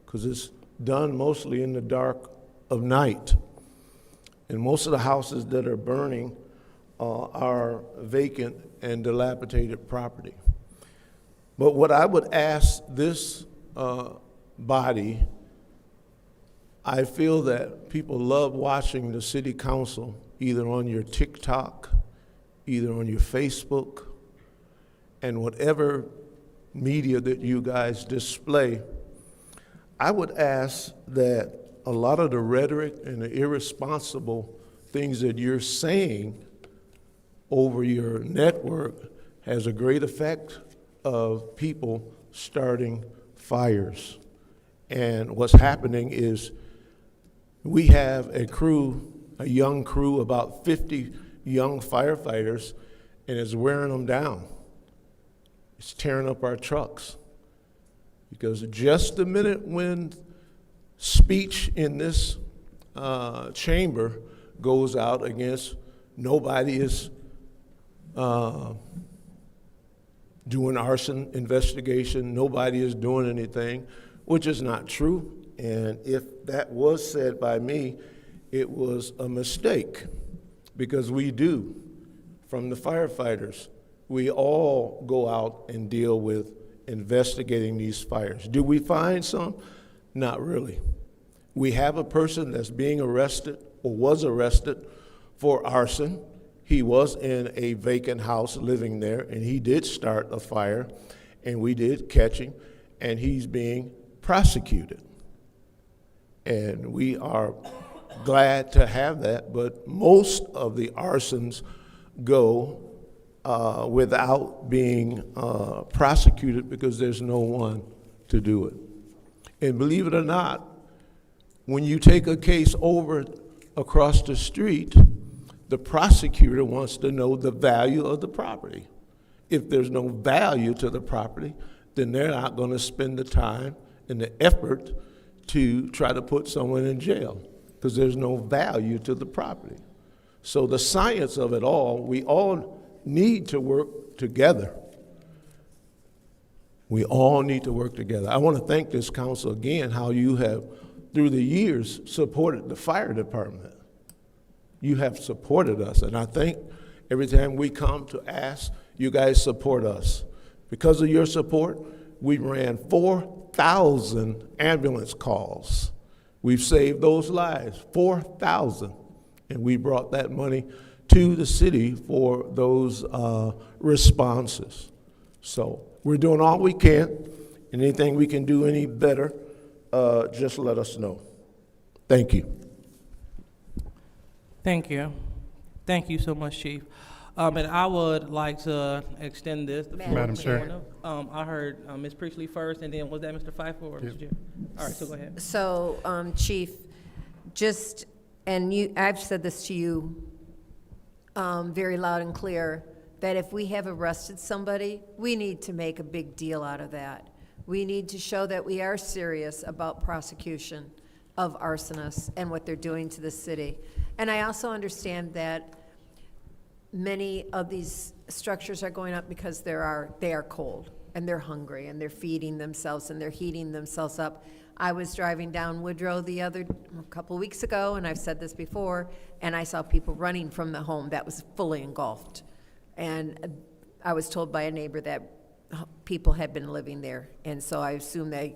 because it's done mostly in the dark of night. And most of the houses that are burning are vacant and dilapidated property. But what I would ask this body, I feel that people love watching the city council either on your TikTok, either on your Facebook, and whatever media that you guys display. I would ask that a lot of the rhetoric and the irresponsible things that you're saying over your network has a great effect of people starting fires. And what's happening is we have a young crew, about 50 young firefighters, and it's wearing them down. It's tearing up our trucks. Because just the minute when speech in this chamber goes out against nobody is doing arson investigation, nobody is doing anything, which is not true. And if that was said by me, it was a mistake, because we do, from the firefighters, we all go out and deal with investigating these fires. Do we find some? Not really. We have a person that's being arrested or was arrested for arson. He was in a vacant house living there, and he did start a fire, and we did catch him, and he's being prosecuted. And we are glad to have that, but most of the arsons go without being prosecuted because there's no one to do it. And believe it or not, when you take a case over across the street, the prosecutor wants to know the value of the property. If there's no value to the property, then they're not going to spend the time and the effort to try to put someone in jail because there's no value to the property. So the science of it all, we all need to work together. We all need to work together. I want to thank this council again, how you have, through the years, supported the fire department. You have supported us, and I thank Every time we come to ask, you guys support us. Because of your support, we ran 4,000 ambulance calls. We've saved those lives, 4,000. And we brought that money to the city for those responses. So we're doing all we can. Anything we can do any better, just let us know. Thank you. Thank you. Thank you so much, Chief. And I would like to extend this. Madam Chair. I heard Ms. Priestley first, and then was that Mr. Pfeiffer or Mr. Jim? All right, so go ahead. So, Chief, I've said this to you very loud and clear, that if we have arrested somebody, we need to make a big deal out of that. We need to show that we are serious about prosecution of arsonists and what they're doing to the city. And I also understand that many of these structures are going up because they are cold and they're hungry and they're feeding themselves and they're heating themselves up. I was driving down Woodrow a couple weeks ago, and I've said this before, and I saw people running from the home that was fully engulfed. And I was told by a neighbor that people had been living there, and so I assume they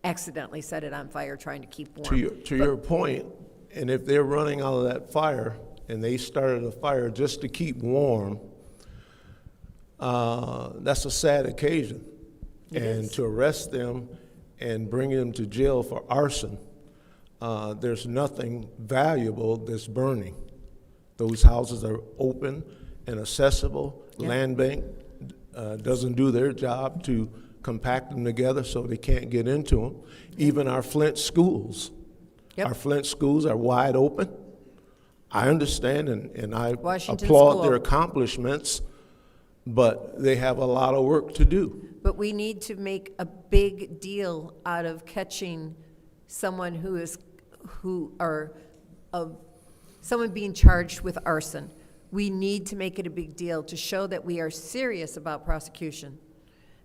accidentally set it on fire trying to keep warm. To your point, and if they're running out of that fire, and they started a fire just to keep warm, that's a sad occasion. And to arrest them and bring them to jail for arson, there's nothing valuable that's burning. Those houses are open and accessible. Yeah. Land bank doesn't do their job to compact them together so they can't get into them. Even our Flint schools. Yep. Our Flint schools are wide open. I understand and I Washington applaud School. their accomplishments, but they have a lot of work to do. But we need to make a big deal out of catching someone someone being charged with arson. We need to make it a big deal to show that we are serious about prosecution.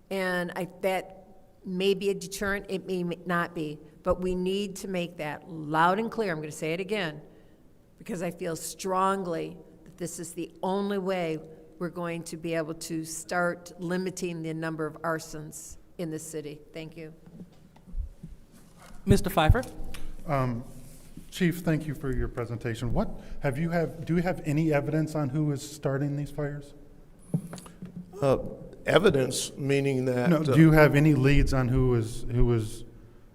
And that may be a deterrent, it may not be, but we need to make that loud and clear. I'm going to say it again, because I feel strongly that this is the only way we're going to be able to start limiting the number of arsons in the city. Thank you. Mr. Pfeiffer? Chief, thank you for your presentation. Do you have any evidence on who is starting these fires? Evidence, meaning that... No, do you have any leads on who is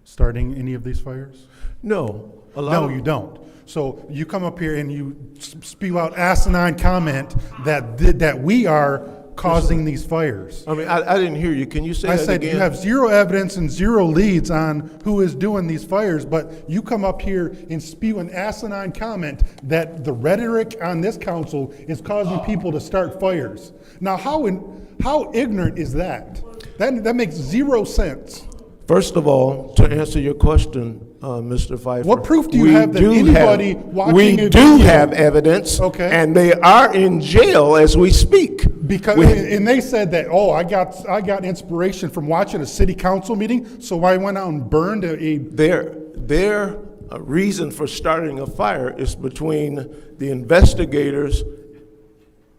starting any of these fires? No. No, you don't. So you come up here and you spew out asinine comment that we are causing these fires. I mean, I didn't hear you. Can you say that again? I said you have zero evidence and zero leads on who is doing these fires, but you come up here and spew an asinine comment that the rhetoric on this council is causing people to start fires. Now, how ignorant is that? That makes zero sense. First of all, to answer your question, Mr. Pfeiffer. What proof do you have that anybody watching We a do video- have evidence, Okay. and they are in jail as we speak. Because and they said that, I got inspiration from watching a city council meeting, so I went out and burned Their reason for starting a fire is between the investigators.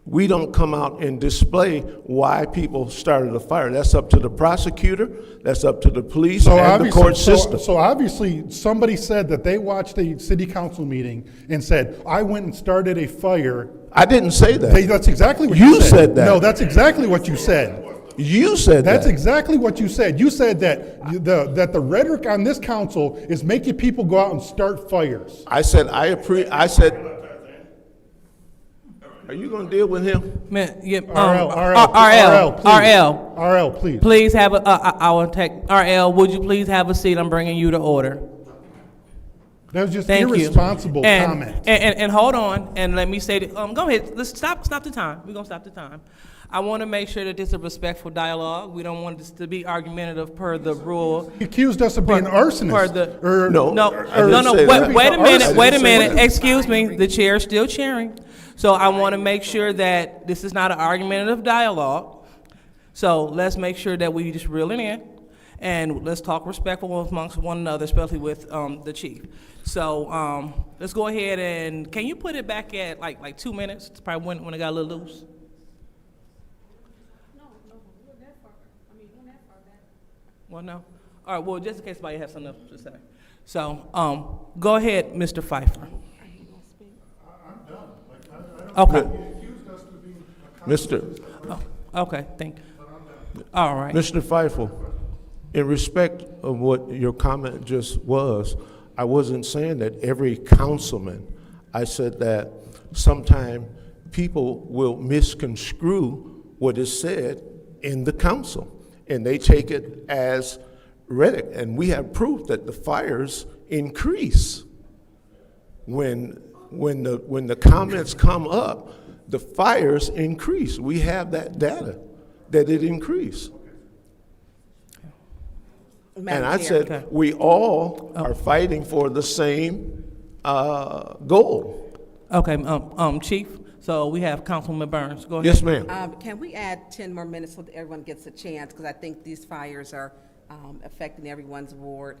We don't come out and display why people started a fire. That's up to the prosecutor, that's up to the police and the court system. So obviously, somebody said that they watched a city council meeting and said, I went and started a fire. I didn't say that. That's exactly what you said. You said that. No, that's exactly what you said. You said that. That's exactly what you said. You said that the rhetoric on this council is making people go out and start fires. I said, are you going to deal with him? Man, yeah, RL, please. Please have I will take RL. Would you please have a seat? I'm bringing you to order. That was just Thank irresponsible you. comment. And hold on, and let me say that. Go ahead. Let's stop the time. We're gonna stop the time. I want to make sure that this is a respectful dialogue. We don't want this to be argumentative per the rule. He accused us of being arsonists. Wait a minute. Excuse me. The chair is still chairing. So I want to make sure that this is not an argumentative dialogue. So let's make sure that we just reel it in. And let's talk respectful amongst one another, especially with the chief. So let's go ahead and, can you put it back at like 2 minutes? It's probably when it got a little loose. Well, no. All right, well, just in case somebody has something else to say. So go ahead, Mr. Pfeiffer. I'm done. Okay. Mr. Okay, thank you. All right. Mr. Pfeiffer, in respect of what your comment just was, I wasn't saying that every councilman. I said that sometimes people will misconstrue what is said in the council, and they take it as read. And we have proof that the fires increase. When the comments come up, the fires increase. We have that data that it increased. And I said, we all are fighting for the same goal. Okay, Chief, so we have Councilman Burns. Go ahead. Yes, ma'am. Can we add 10 more minutes so that everyone gets a chance? Because I think these fires are affecting everyone's ward.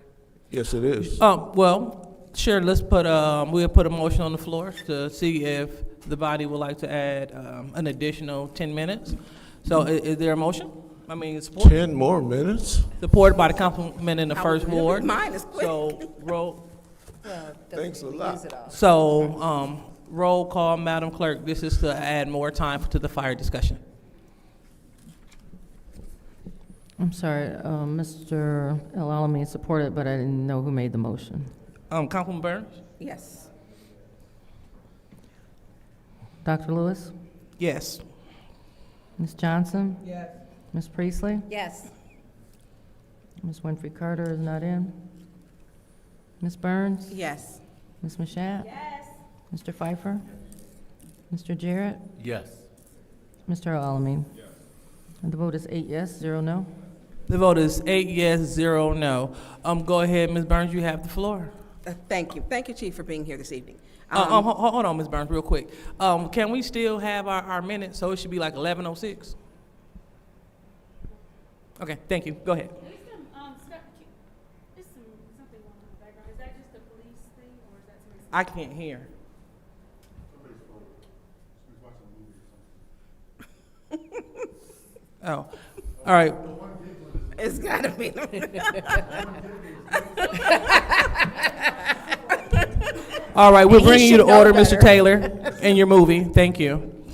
Yes, it is. Well, sure, let's put, we'll put a motion on the floor to see if the body would like to add an additional 10 minutes. So is there a motion? I mean, support? 10 more minutes? Supported by the councilman in the first really ward. mine is quick. So, roll. Thanks a lot. So, roll call, Madam Clerk. This is to add more time to the fire discussion. I'm sorry, Mr. El Alamin supported, but I didn't know who made the motion. Councilman Burns? Yes. Dr. Lewis? Yes. Ms. Johnson? Yes. Ms. Priestley? Yes. Ms. Winfrey Carter is not in. Ms. Burns? Yes. Ms. Mashat? Yes. Mr. Pfeiffer? Mr. Jarrett? Yes. Mr. El Alamin? Yes. And the vote is 8 yes, 0 no. The vote is 8 yes, 0 no. Go ahead, Ms. Burns, you have the floor. Thank you. Thank you, Chief, for being here this evening. Hold on, Ms. Burns, real quick. Can we still have our minutes? So it should be like 11:06? Okay, thank you. Go ahead. I can't hear. Oh, all right. It's gotta be. All right, we're He bringing you should to know order, better. Mr. Taylor, and your movie. Thank you.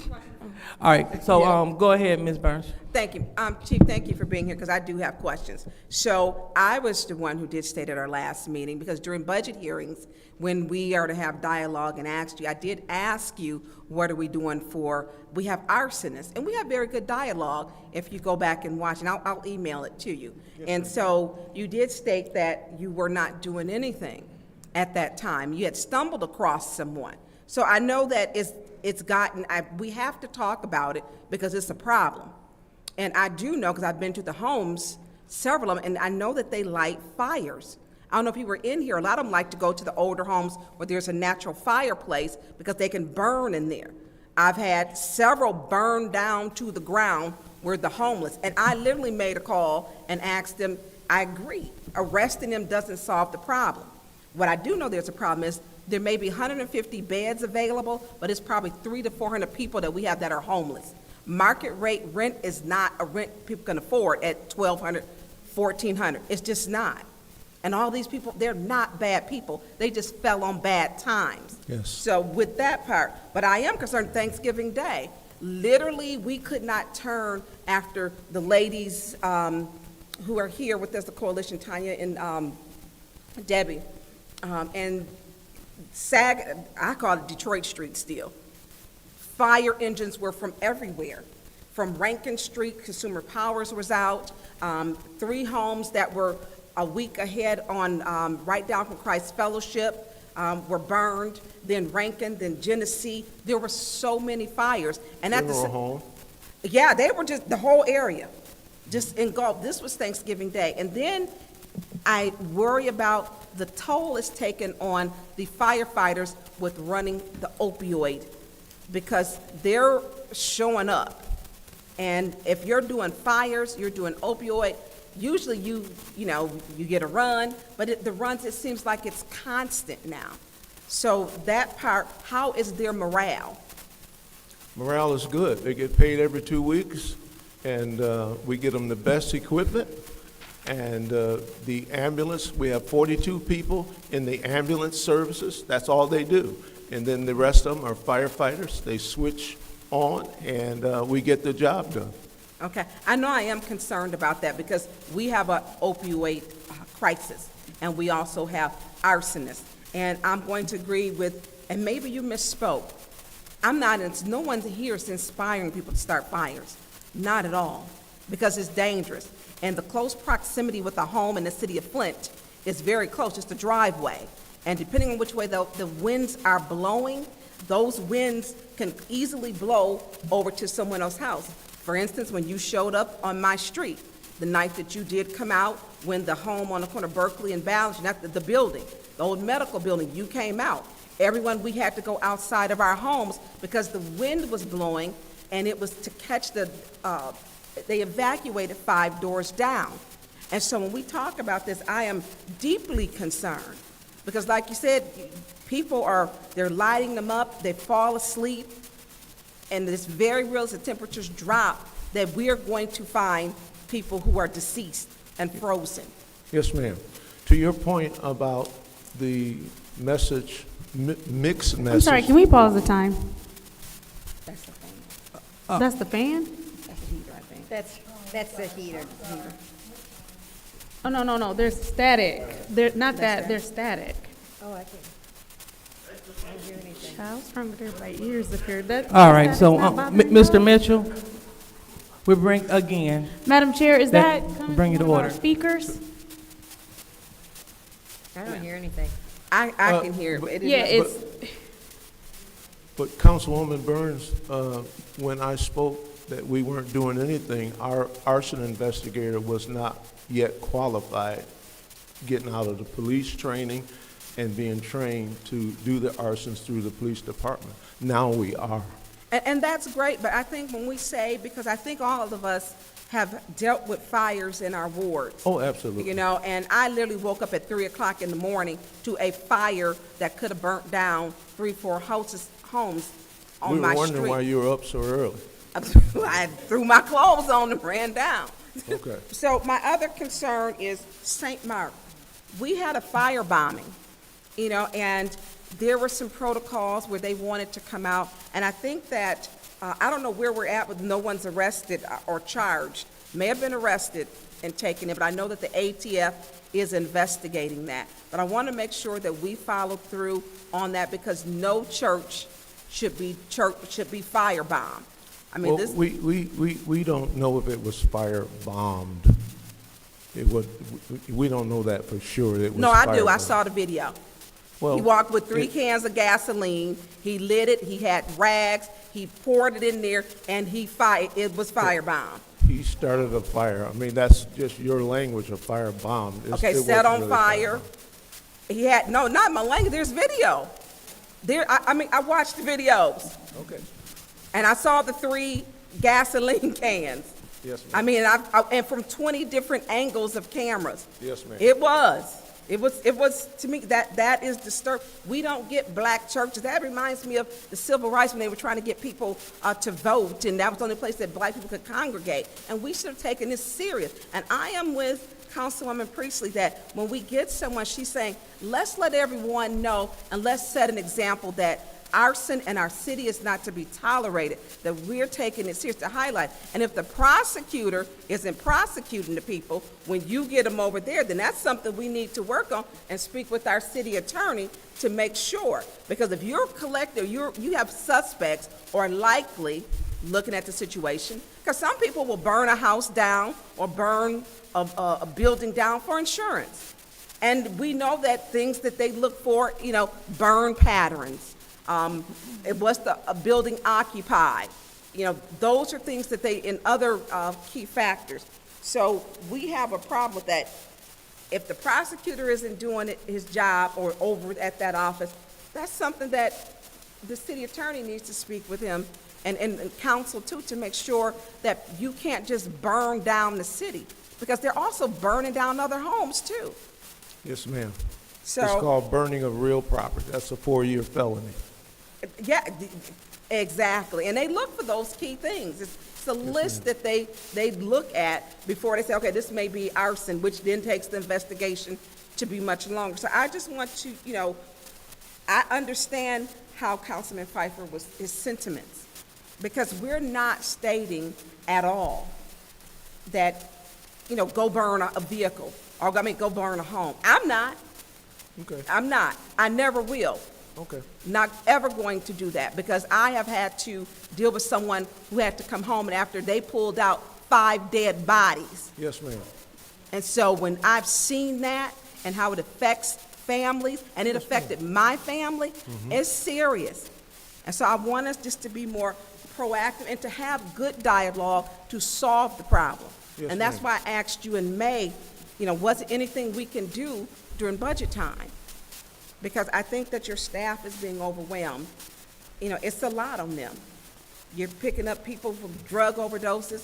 All right, so go ahead, Ms. Burns. Thank you. Chief, thank you for being here, because I do have questions. So I was the one who did state at our last meeting, because during budget hearings, when we are to have dialogue and asked you, I did ask you, what are we doing for, we have arsonists, and we have very good dialogue if you go back and watch, and I'll email it to you. And so you did state that you were not doing anything at that time. You had stumbled across someone. So I know that it's gotten, we have to talk about it because it's a problem. And I do know, because I've been to the homes, several of them, and I know that they light fires. I don't know if you were in here, a lot of them like to go to the older homes where there's a natural fireplace because they can burn in there. I've had several burn down to the ground where the homeless, and I literally made a call and asked them, I agree, arresting them doesn't solve the problem. What I do know there's a problem is there may be 150 beds available, but it's probably 300 to 400 people that we have that are homeless. Market rate rent is not a rent people can afford at $1,200, $1,400. It's just not. And all these people, they're not bad people. They just fell on bad times. Yes. So with that part, but I am concerned Thanksgiving Day. Literally, we could not turn after the ladies who are here with us, the coalition, Tanya and Debbie, and I call it Detroit Street still. Fire engines were from everywhere. From Rankin Street, Consumer Powers was out. 3 homes that were a week ahead on right down from Christ Fellowship were burned. Then Rankin, then Genesee. There were so many fires. And at the home. yeah, they were just the whole area, just engulfed. This was Thanksgiving Day, and then I worry about the toll it's taken on the firefighters with running the opioid, because they're showing up. And if you're doing fires, you're doing opioid, usually you get a run, but the runs, it seems like it's constant now. So that part, how is their morale? Morale is good. They get paid every 2 weeks, and we get them the best equipment. And the ambulance, we have 42 people in the ambulance services. That's all they do. And then the rest of them are firefighters. They switch on, and we get the job done. Okay, I know I am concerned about that because we have an opioid crisis, and we also have arsonists. And I'm going to agree with, and maybe you misspoke. No one here is inspiring people to start fires. Not at all, because it's dangerous. And the close proximity with a home in the city of Flint is very close, just a driveway. And depending on which way the winds are blowing, those winds can easily blow over to someone else's house. For instance, when you showed up on my street, the night that you did come out, when the home on the corner of Berkeley and Balance, not the building, the old medical building, you came out. Everyone, we had to go outside of our homes because the wind was blowing, and it was to catch they evacuated 5 doors down. And so when we talk about this, I am deeply concerned because like you said, they're lighting them up, they fall asleep, and it's very real as the temperatures drop that we are going to find people who are deceased and frozen. Yes, ma'am. To your point about the message, mixed message. I'm sorry, can we pause the time? That's the thing. That's the fan? That's the heater, I think. That's the heater. Oh, no, there's static. There's static. Oh, I can't hear anything. I was trying to hear my ears up here. All right, so Mr. Mitchell, we bring again. Madam Chair, is that bring you to one of our order. speakers? I don't hear anything. I can hear it. Yeah, But Councilwoman Burns, when I spoke that we weren't doing anything, our arson investigator was not yet qualified, getting out of the police training and being trained to do the arsons through the police department. Now we are. And that's great, but I think when we say, because I think all of us have dealt with fires in our wards. Oh, absolutely. And I literally woke up at 3 o'clock in the morning to a fire that could have burnt down 3-4 homes on my street. We were wondering why you were up so early. I threw my clothes on and ran down. Okay. So my other concern is St. Mark. We had a fire bombing, and there were some protocols where they wanted to come out, and I think that, I don't know where we're at with no one's arrested or charged. May have been arrested and taken it, but I know that the ATF is investigating that. But I want to make sure that we follow through on that because no church should be firebombed. I mean, Well, we don't know if it was fire bombed. We don't know that for sure. It was No, I do. I firebombed. saw the video. Well, He walked with 3 cans of gasoline. He lit it. He had rags. He poured it in there, and it was firebombed. He started a fire. I mean, that's just your language of fire bomb. Okay, set on fire. He had, no, not my language. There's video. I watched the videos. Okay. And I saw the 3 gasoline cans. Yes, ma'am. I mean, and from 20 different angles of cameras. Yes, ma'am. It was, to me, that is disturbing. We don't get black churches. That reminds me of the civil rights when they were trying to get people to vote, and that was the only place that black people could congregate. And we should have taken this serious. And I am with Councilwoman Priestley that when we get someone, she's saying, let's let everyone know and let's set an example that arson in our city is not to be tolerated, that we're taking it serious to highlight. And if the prosecutor isn't prosecuting the people, when you get them over there, then that's something we need to work on and speak with our city attorney to make sure. Because if you're collecting, you have suspects or likely looking at the situation, because some people will burn a house down or burn a building down for insurance. And we know that things that they look for, burn patterns. It was a building occupied. Those are things that in other key factors. So we have a problem with that. If the prosecutor isn't doing his job or over at that office, that's something that the city attorney needs to speak with him and council too to make sure that you can't just burn down the city. because they're also burning down other homes too. Yes, ma'am. So. It's called burning of real property. That's a 4-year felony. Yeah, exactly. And they look for those key things. It's a list that they look at before they say, okay, this may be arson, which then takes the investigation to be much longer. So I just want to, I understand how Councilman Pfeiffer his sentiments, because we're not stating at all that, go burn a vehicle, or go burn a home. I'm not. Okay. I'm not. I never will. Okay. Not ever going to do that, because I have had to deal with someone who had to come home and after they pulled out 5 dead bodies. Yes, ma'am. And so when I've seen that and how it affects families, and it affected my family, it's serious. And so I want us just to be more proactive and to have good dialogue to solve the problem. Yes, and that's ma'am. why I asked you in May, was there anything we can do during budget time? Because I think that your staff is being overwhelmed. It's a lot on them. You're picking up people from drug overdoses,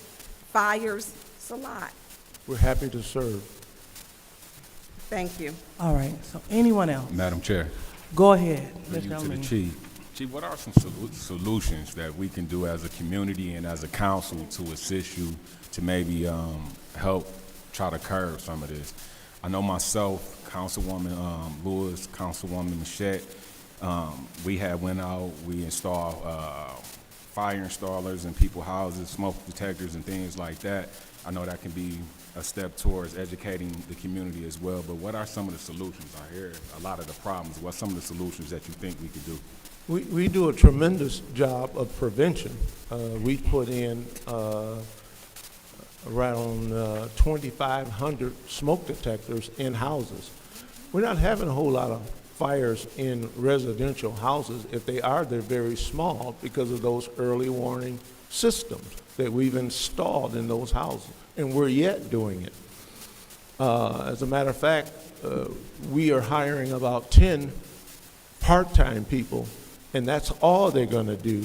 fires, it's a lot. We're happy to serve. Thank you. All right, so anyone else? Madam Chair. Go ahead, Through Mr. you to the Almeida. chief. Chief, what are some solutions that we can do as a community and as a council to assist you to maybe help try to curb some of this? I know myself, Councilwoman Lewis, Councilwoman Machette, we had went out, we installed fire installers in people's houses, smoke detectors and things like that. I know that can be a step towards educating the community as well, but what are some of the solutions? I hear a lot of the problems. What are some of the solutions that you think we could do? We do a tremendous job of prevention. We put in around 2,500 smoke detectors in houses. We're not having a whole lot of fires in residential houses. If they are, they're very small because of those early warning systems that we've installed in those houses, and we're yet doing it. As a matter of fact, we are hiring about 10 part-time people, and that's all they're going to do,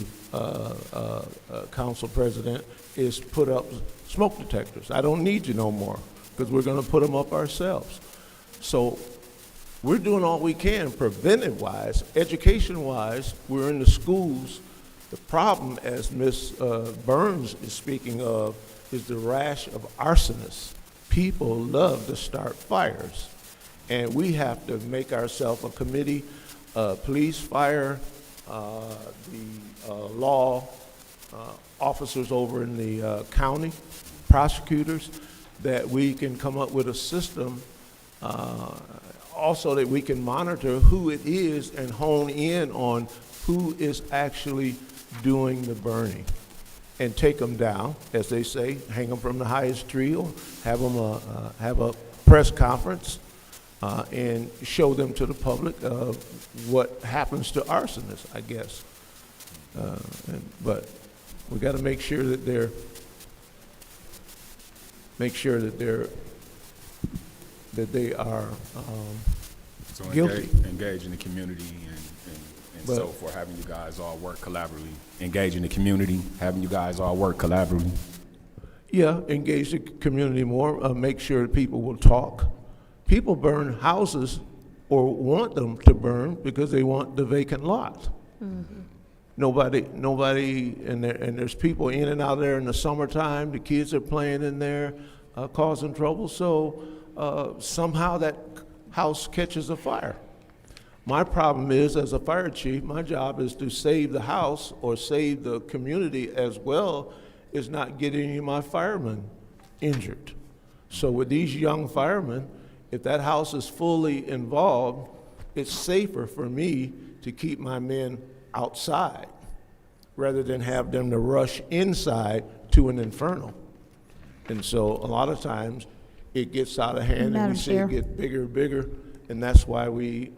Council President, is put up smoke detectors. I don't need you no more, because we're going to put them up ourselves. So we're doing all we can preventive-wise. Education-wise, we're in the schools. The problem, as Ms. Burns is speaking of, is the rash of arsonists. People love to start fires, and we have to make ourselves a committee, police, fire, the law officers over in the county, prosecutors, that we can come up with a system also that we can monitor who it is and hone in on who is actually doing the burning and take them down, as they say, hang them from the highest tree, or have them have a press conference and show them to the public what happens to arsonists, I guess. But we got to make sure that they're that they are So guilty. engage in the community and so for having you guys all work collaboratively. Engage in the community, having you guys all work collaboratively. Yeah, engage the community more, make sure that people will talk. People burn houses or want them to burn because they want the vacant lot. Mm-hmm. Nobody, and there's people in and out there in the summertime, the kids are playing in there, causing trouble, so somehow that house catches a fire. My problem is, as a fire chief, my job is to save the house or save the community as well as not get any of my firemen injured. So with these young firemen, if that house is fully involved, it's safer for me to keep my men outside rather than have them to rush inside to an inferno. And so a lot of times it gets out of hand and we see it get bigger and bigger, and that's why we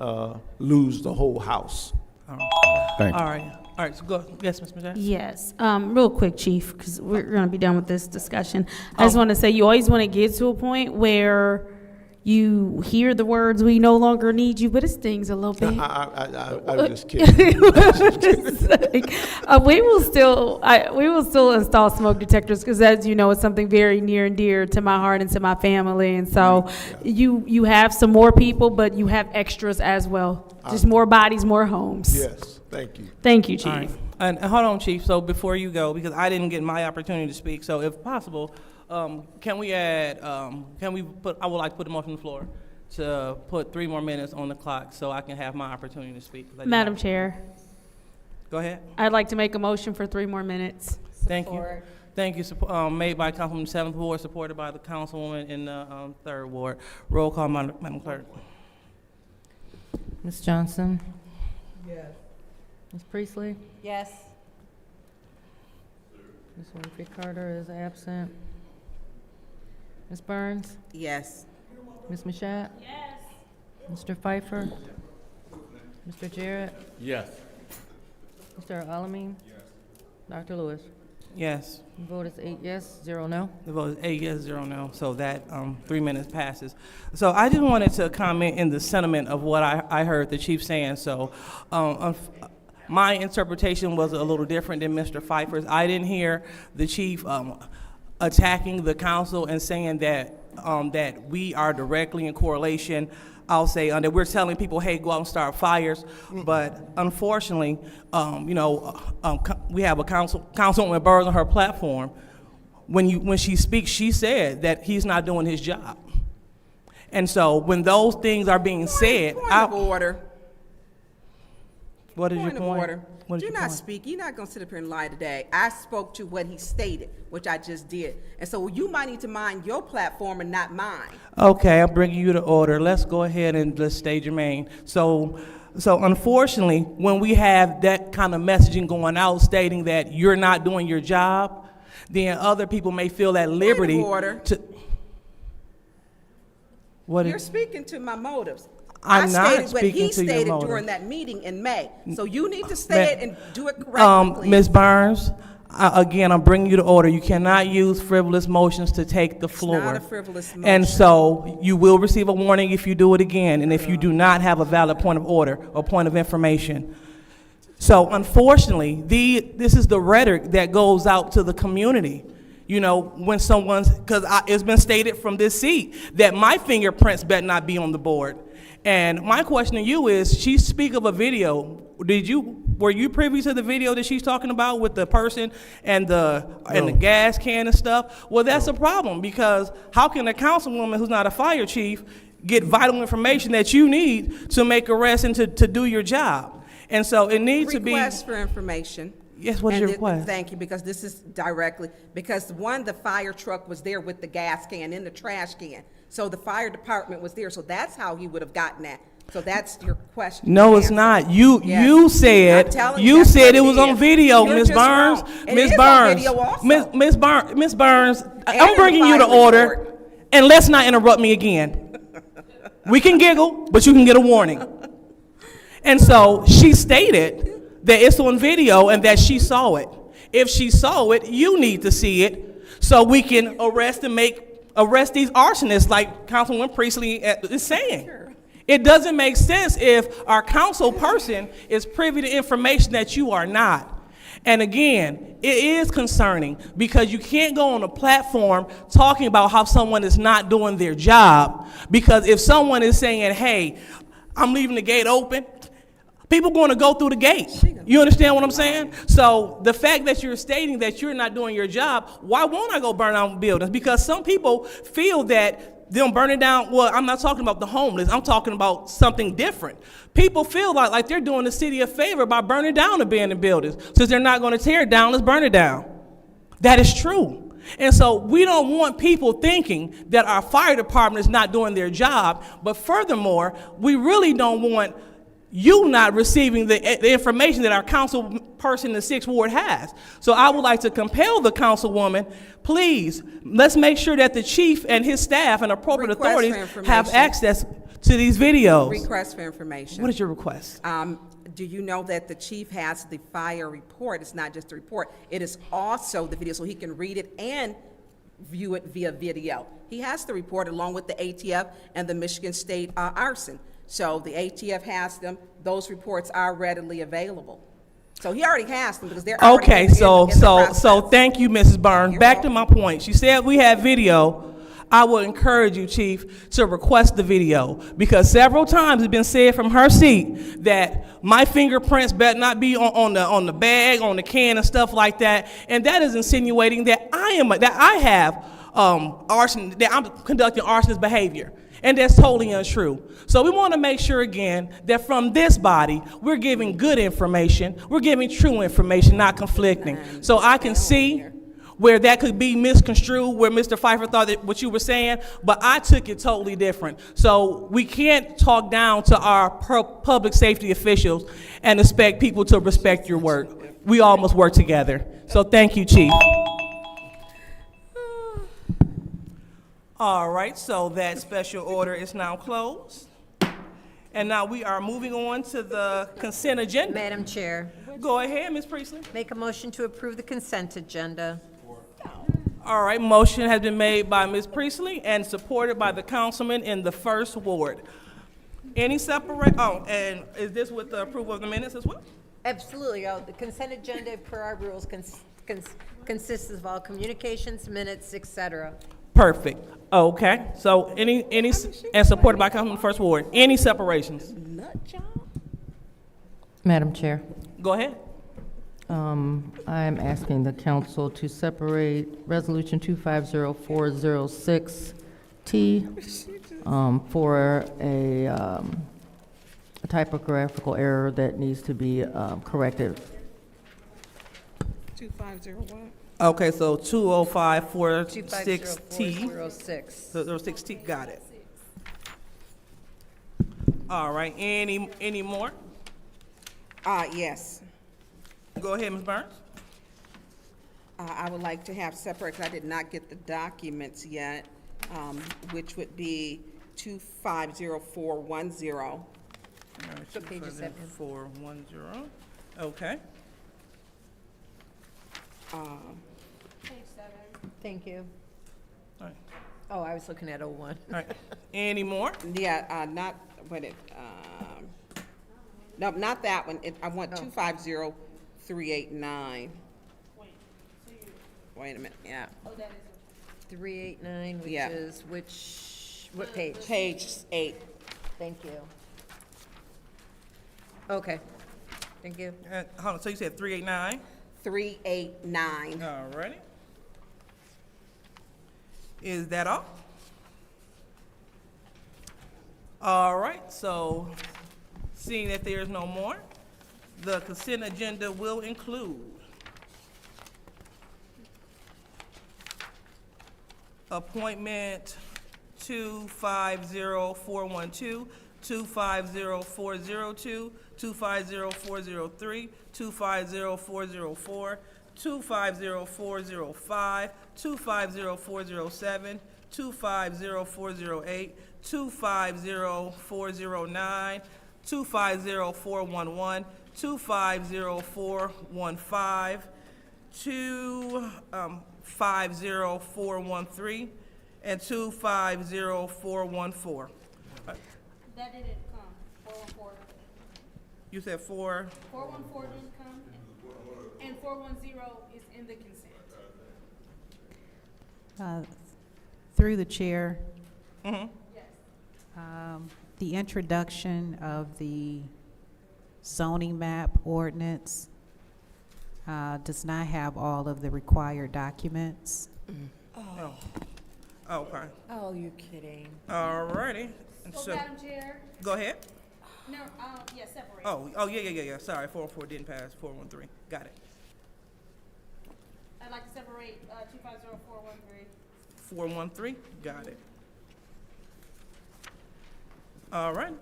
lose the whole house. Thank you. All right, so go, yes, Ms. Majette? Yes, real quick, Chief, because we're going to be done with this discussion. I just want to say, you always want to get to a point where you hear the words, "We no longer need you," but it stings a little bit. I was just kidding. We will still install smoke detectors because, as you know, it's something very near and dear to my heart and to my family. And so you have some more people, but you have extras as well. Just more bodies, more homes. Yes, thank you. Thank you, Chief. All right. And hold on, Chief. So before you go, because I didn't get my opportunity to speak, so if possible, can we add? I would like to put a motion on the floor to put 3 more minutes on the clock so I can have my opportunity to speak. Madam Chair, Go ahead. I'd like to make a motion for 3 more minutes. Thank you. Thank you. Made by Councilwoman 7th Ward, supported by the Councilwoman in the 3rd Ward. Roll call, Madam Clerk. Ms. Johnson? Yes. Ms. Priestley? Yes. Ms. Winfrey Carter is absent. Ms. Burns? Yes. Ms. Mashat? Yes. Mr. Pfeiffer? Mr. Jarrett? Yes. Mr. Alamin? Yes. Dr. Lewis? Yes. The vote is 8 yes, 0 no. The vote is 8 yes, 0 no, so that 3 minutes passes. So I just wanted to comment in the sentiment of what I heard the chief saying. So my interpretation was a little different than Mr. Pfeiffer's. I didn't hear the chief attacking the council and saying that that we are directly in correlation. I'll say that we're telling people, hey, go out and start fires. But unfortunately, we have a Councilwoman Burrs on her platform. When she speaks, she said that he's not doing his job. And so when those things are being said, Point of order. What is your Point of point? order. What is Do your not point? speak. You're not going to sit up here and lie today. I spoke to what he stated, which I just did. And so you might need to mind your platform and not mine. Okay, I'm bringing you to order. Let's go ahead and let's stay germane. So unfortunately, when we have that kind of messaging going out stating that you're not doing your job, then other people may feel that liberty Point of order. to. You're speaking to my motives. I'm not stated what speaking he to your stated motives. during that meeting in May. So you need to say it and do it correctly, please. Ms. Burns, again, I'm bringing you to order. You cannot use frivolous motions to take the floor. It's not a frivolous motion. And so you will receive a warning if you do it again, and if you do not have a valid point of order or point of information. So unfortunately, this is the rhetoric that goes out to the community. You know, when because it's been stated from this seat that my fingerprints better not be on the board. And my question to you is, she speak of a video. Were you privy to the video that she's talking about with the person and the gas can and stuff? Well, that's a problem, because how can a councilwoman who's not a fire chief get vital information that you need to make arrests and to do your job? And so it needs to be. Request for information. Yes, what is your request? Thank you, because this is directly, because the fire truck was there with the gas can in the trash can. So the fire department was there, so that's how he would have gotten that. So that's your question. No, it's not. You said it was on video, Ms. Burns. Ms. Burns. Ms. Burns. I'm bringing you to order, and let's not interrupt me again. We can giggle, but you can get a warning. And so she stated that it's on video and that she saw it. If she saw it, you need to see it so we can arrest these arsonists, like Councilwoman Priestley is saying. It doesn't make sense if our council person is privy to information that you are not. And again, it is concerning, because you can't go on a platform talking about how someone is not doing their job, because if someone is saying, hey, I'm leaving the gate open, people going to go through the gate. You understand what I'm saying? So the fact that you're stating that you're not doing your job, why won't I go burn down buildings? Because some people feel that them burning down, well, I'm not talking about the homeless, I'm talking about something different. People feel like they're doing the city a favor by burning down abandoned buildings. Since they're not going to tear it down, let's burn it down. That is true. And so we don't want people thinking that our fire department is not doing their job, but furthermore, we really don't want you not receiving the information that our council person in the 6th Ward has. So I would like to compel the councilwoman, please, let's make sure that the chief and his staff and appropriate authorities have access to these videos. Request for information. What is your request? Do you know that the chief has the fire report? It's not just a report. It is also the video, so he can read it and view it via video. He has to report along with the ATF and the Michigan State Arson. So the ATF has them. Those reports are readily available. So he already has them because they're already Okay, in the so process. thank you, Mrs. Byrne. Back to my point. She said we had video. I would encourage you, Chief, to request the video, because several times it's been said from her seat that my fingerprints better not be on the bag, on the can, and stuff like that. And that is insinuating that I have arson, that I'm conducting arsonist behavior. And that's totally untrue. So we want to make sure, again, that from this body, we're giving good information. We're giving true information, not conflicting. So I can see where that could be misconstrued, where Mr. Pfeiffer thought that what you were saying, but I took it totally different. So we can't talk down to our public safety officials and expect people to respect your work. We all must work together. So thank you, Chief. All right, so that special order is now closed. And now we are moving on to the consent agenda. Madam Chair, Go ahead, Ms. Priestley. make a motion to approve the consent agenda. All right, motion has been made by Ms. Priestley and supported by the councilman in the first ward. Any and is this with the approval of the minutes as well? Absolutely. The consent agenda, per our rules, consists of all communications, minutes, etc. Perfect. Okay, so any, and supported by councilman in the first ward. Any separations? Madam Chair, Go ahead. I'm asking the council to separate Resolution 250406T for a typographical error that needs to be corrected. 2501. Okay, so 20546T. 250406. 06T, got it. All right, any more? Yes. Go ahead, Ms. Burns. I would like to have separate, because I did not get the documents yet, which would be 250410. What page is that, ma'am? 410. Okay. Thank you. All right. Oh, I was looking at 01. All right. Any more? Yeah, no, not that one. I want 250389. Wait a minute, yeah. 389, which Yeah. is what page? Page 8. Thank you. Okay, thank you. Hold on, so you said 389? 389. All righty. Is that all? All right, so seeing that there's no more, the consent agenda will include appointment 250412, 250402, 250403, 250404, 250405, 250407, 250408, 250409, 250411, 250415, 250413, and 250414. That didn't come, 414. You said 4? 414 didn't come, and 410 is in the consent. Through the chair, Mm-hmm. the introduction of the zoning map ordinance does not have all of the required documents. Oh. Okay. Oh, you're kidding. All righty. So, Madam Chair? Go ahead. No, yeah, separate. Oh, yeah. Sorry, 404 didn't pass, 413. Got it. I'd like to separate 250413. 413, got it. All right.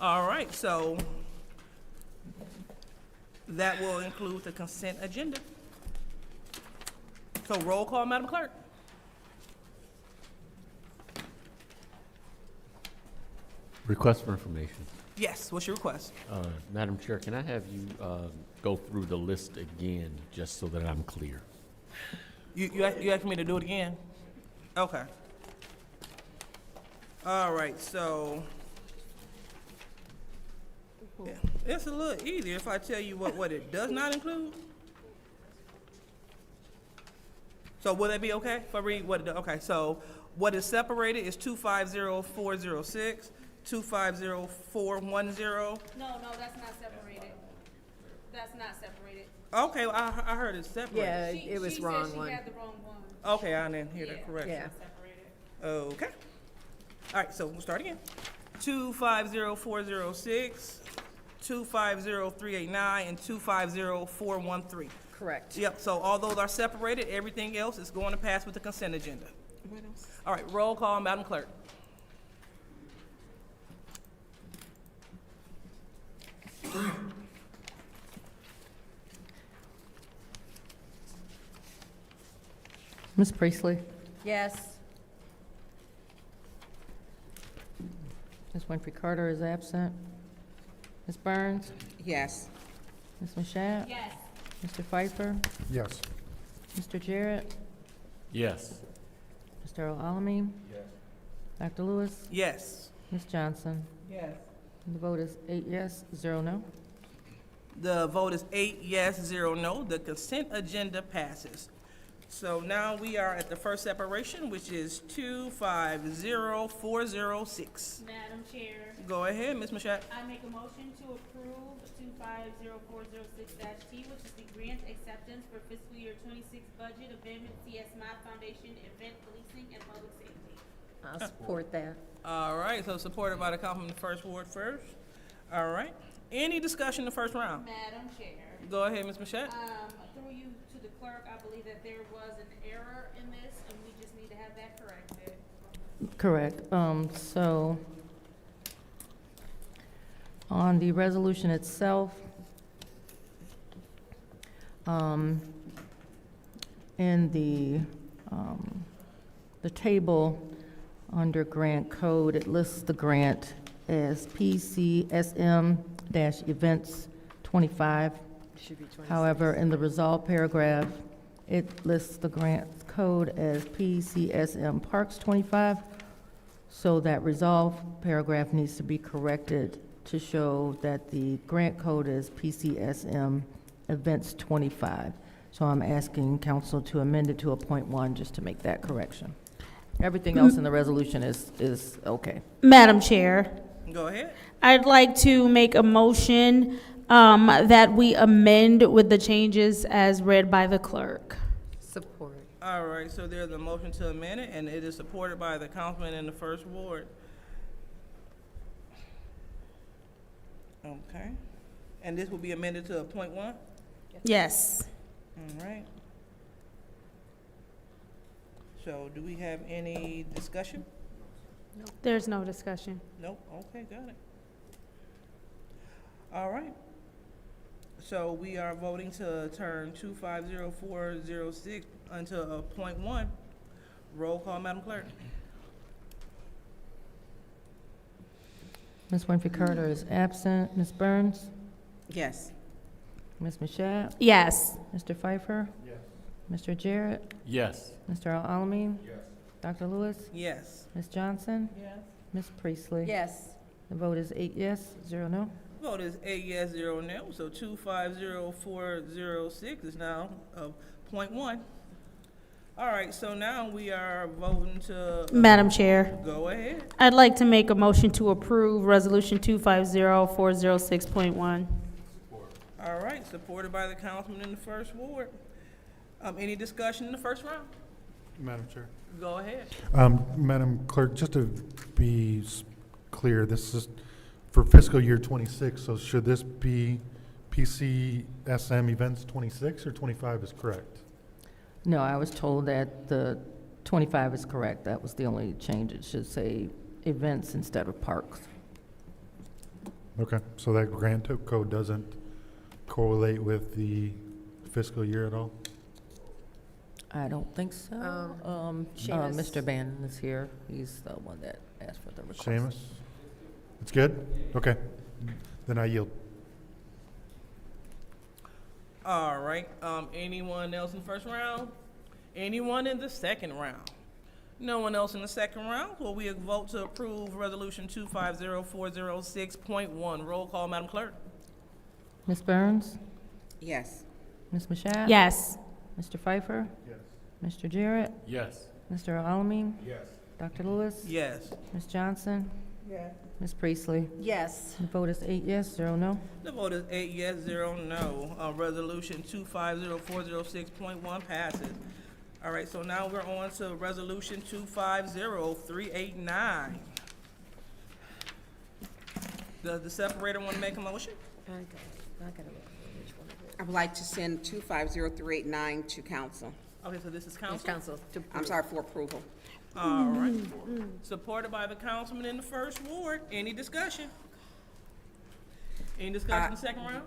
All right, so that will include the consent agenda. So roll call, Madam Clerk. Request for information. Yes, what's your request? Madam Chair, can I have you go through the list again, just so that I'm clear? You asking me to do it again? Okay. All right, so yeah, it's a little easier if I tell you what it does not include. So will that be okay if I read what it does? Okay, so what is separated is 250406, 250410. No, that's not separated. That's not separated. Okay, well, I heard it's separated. Yeah, it was wrong one. She had the wrong one. Okay, I didn't hear that correction. Yeah. Okay. All right, so we'll start again. 250406, 250389, and 250413. Correct. Yep, so all those are separated. Everything else is going to pass with the consent agenda. All right, roll call, Madam Clerk. Ms. Priestley? Yes. Ms. Winfrey Carter is absent. Ms. Burns? Yes. Ms. Mashat? Yes. Mr. Pfeiffer? Yes. Mr. Jarrett? Yes. Mr. Alamin? Yes. Dr. Lewis? Yes. Ms. Johnson? Yes. The vote is 8 yes, 0 no. The vote is 8 yes, 0 no. The consent agenda passes. So now we are at the first separation, which is 250406. Madam Chair, Go ahead, Ms. Mashat. I make a motion to approve 250406-T, which is the grant acceptance for fiscal year 26 budget amendment CS Foundation Event Policing and Public Safety. I'll support that. All right, so supported by the Councilman in the first ward first. All right. Any discussion in the first round? Madam Chair, Go ahead, Ms. Mashat. through you to the clerk, I believe that there was an error in this, and we just need to have that corrected. Correct. So on the resolution itself, in the table under grant code, it lists the grant as PCSM-events 25. Should be 26. However, in the resolved paragraph, it lists the grant code as PCSM Parks 25. So that resolved paragraph needs to be corrected to show that the grant code is PCSM Events 25. So I'm asking council to amend it to a .1 just to make that correction. Everything else in the resolution is okay. Madam Chair, Go ahead. I'd like to make a motion that we amend with the changes as read by the clerk. Support. All right, so there's a motion to amend it, and it is supported by the councilman in the first ward. Okay. And this will be amended to a .1? Yes. All right. So do we have any discussion? There's no discussion. Nope, okay, got it. All right. So we are voting to turn 250406 into a .1. Roll call, Madam Clerk. Ms. Winfrey Carter is absent. Ms. Burns? Yes. Ms. Mashat? Yes. Mr. Pfeiffer? Yes. Mr. Jarrett? Yes. Mr. Alamin? Yes. Dr. Lewis? Yes. Ms. Johnson? Yes. Ms. Priestley? Yes. The vote is 8 yes, 0 no. Vote is 8 yes, 0 no, so 250406 is now a .1. All right, so now we are voting to. Madam Chair, Go ahead. I'd like to make a motion to approve Resolution 250406.1. All right, supported by the councilman in the first ward. Any discussion in the first round? Madam Chair. Go ahead. Madam Clerk, just to be clear, this is for fiscal year 26, so should this be PCSM Events 26 or 25 is correct? No, I was told that the 25 is correct. That was the only change. It should say events instead of parks. Okay, so that grant code doesn't correlate with the fiscal year at all? I don't think so. Seamus. Mr. Bannon is here. He's the one that asked for the request. Seamus? It's good? Okay, then I yield. All right, anyone else in the first round? Anyone in the second round? No one else in the second round? Will we vote to approve Resolution 250406.1? Roll call, Madam Clerk. Ms. Burns? Yes. Ms. Mashat? Yes. Mr. Pfeiffer? Yes. Mr. Jarrett? Yes. Mr. Alamin? Yes. Dr. Lewis? Yes. Ms. Johnson? Yes. Ms. Priestley? Yes. The vote is 8 yes, 0 no. The vote is 8 yes, 0 no. Resolution 250406.1 passes. All right, so now we're on to Resolution 250389. Does the separator want to make a motion? I gotta look which one it is. I would like to send 250389 to council. Okay, so this is Yes, council? council. to I'm approve. sorry, for approval. All right. Supported by the councilman in the first ward. Any discussion? Any discussion in the second round?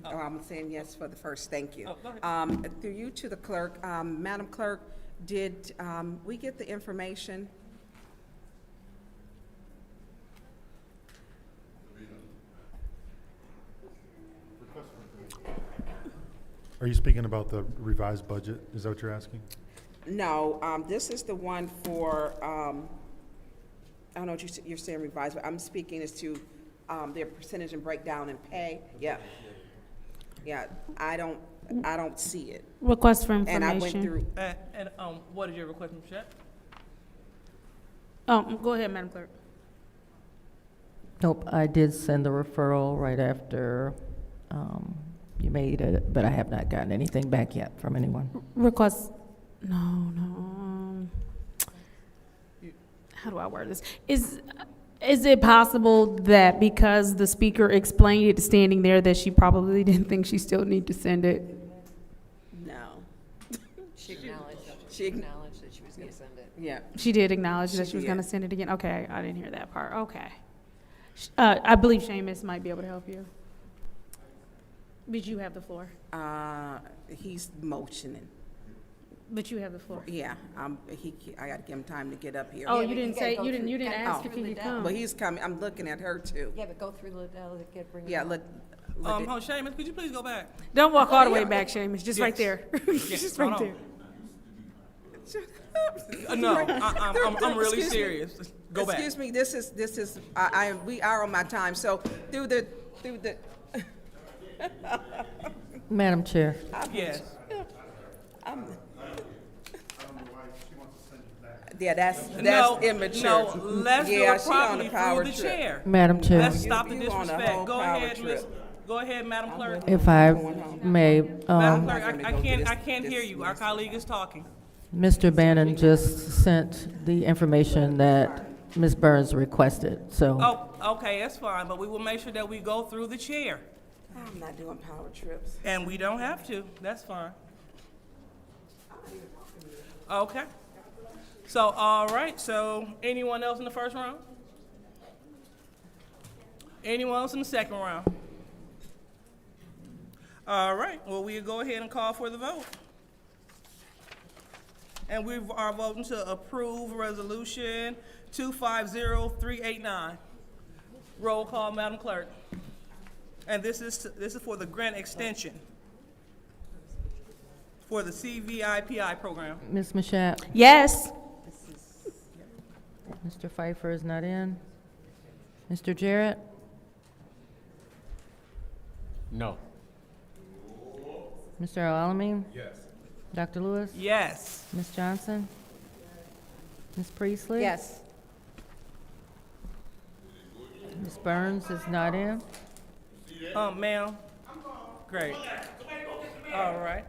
Oh, I'm saying yes for the first, thank you. Oh, go ahead. Through you to the clerk, Madam Clerk, did we get the information? Are you speaking about the revised budget? Is that what you're asking? No, this is the one for, I don't know what you're saying revised, but I'm speaking as to their percentage and breakdown and pay. Yeah. Yeah, I don't see it. Request for And I went information. through, And what is your request, Ms. Shep? Go ahead, Madam Clerk. Nope, I did send the referral right after you made it, but I have not gotten anything back yet from anyone. Request, no. How do I word this? Is it possible that because the speaker explained it standing there that she probably didn't think she still need to send it? no. She acknowledged that she was gonna send it. Yeah. She did acknowledge that she was did. gonna send it again? Okay, I didn't hear that part, okay. I believe Seamus might be able to help you. But you have the floor. He's motioning. But you have the floor. Yeah, I gotta give him time to get up here. Oh, Yeah, you but didn't you say, gotta you go didn't through- ask gotta if go he through could the come. But he's coming, I'm looking at her too. Yeah, but go through Liddell to bring it Yeah, up. look. Seamus, could you please go back? Don't walk all the way back, Seamus, just right Yes. there. Just right there. No, I'm really Excuse me. serious. Go back. Excuse me, this is, we are on my time, so through the, Madam Chair, Yes. yeah, that's No, immature. no, let's do Yeah, it she on properly the power through the trip. chair. Madam Chair, Let's stop the You on a disrespect. whole Go power ahead, Miss. trip. Go ahead, Madam Clerk. if I may, Madam Clerk, gonna I go can't, this- I can't this hear you. Our next colleague is talking. Mr. Bannon just sent the information that Ms. Burns requested, so. Oh, okay, that's fine, but we will make sure that we go through the chair. I'm not doing power trips. And we don't have to. That's fine. Okay. So, all right, so anyone else in the first round? Anyone else in the second round? All right, well, we'll go ahead and call for the vote. And we are voting to approve Resolution 250389. Roll call, Madam Clerk. And this is for the grant extension for the CVIPI program. Ms. Mashat, Yes. Mr. Pfeiffer is not in. Mr. Jarrett, No. Mr. Alamin? Yes. Dr. Lewis? Yes. Ms. Johnson? Ms. Priestley? Yes. Ms. Burns is not in. Ma'am? Great. All right.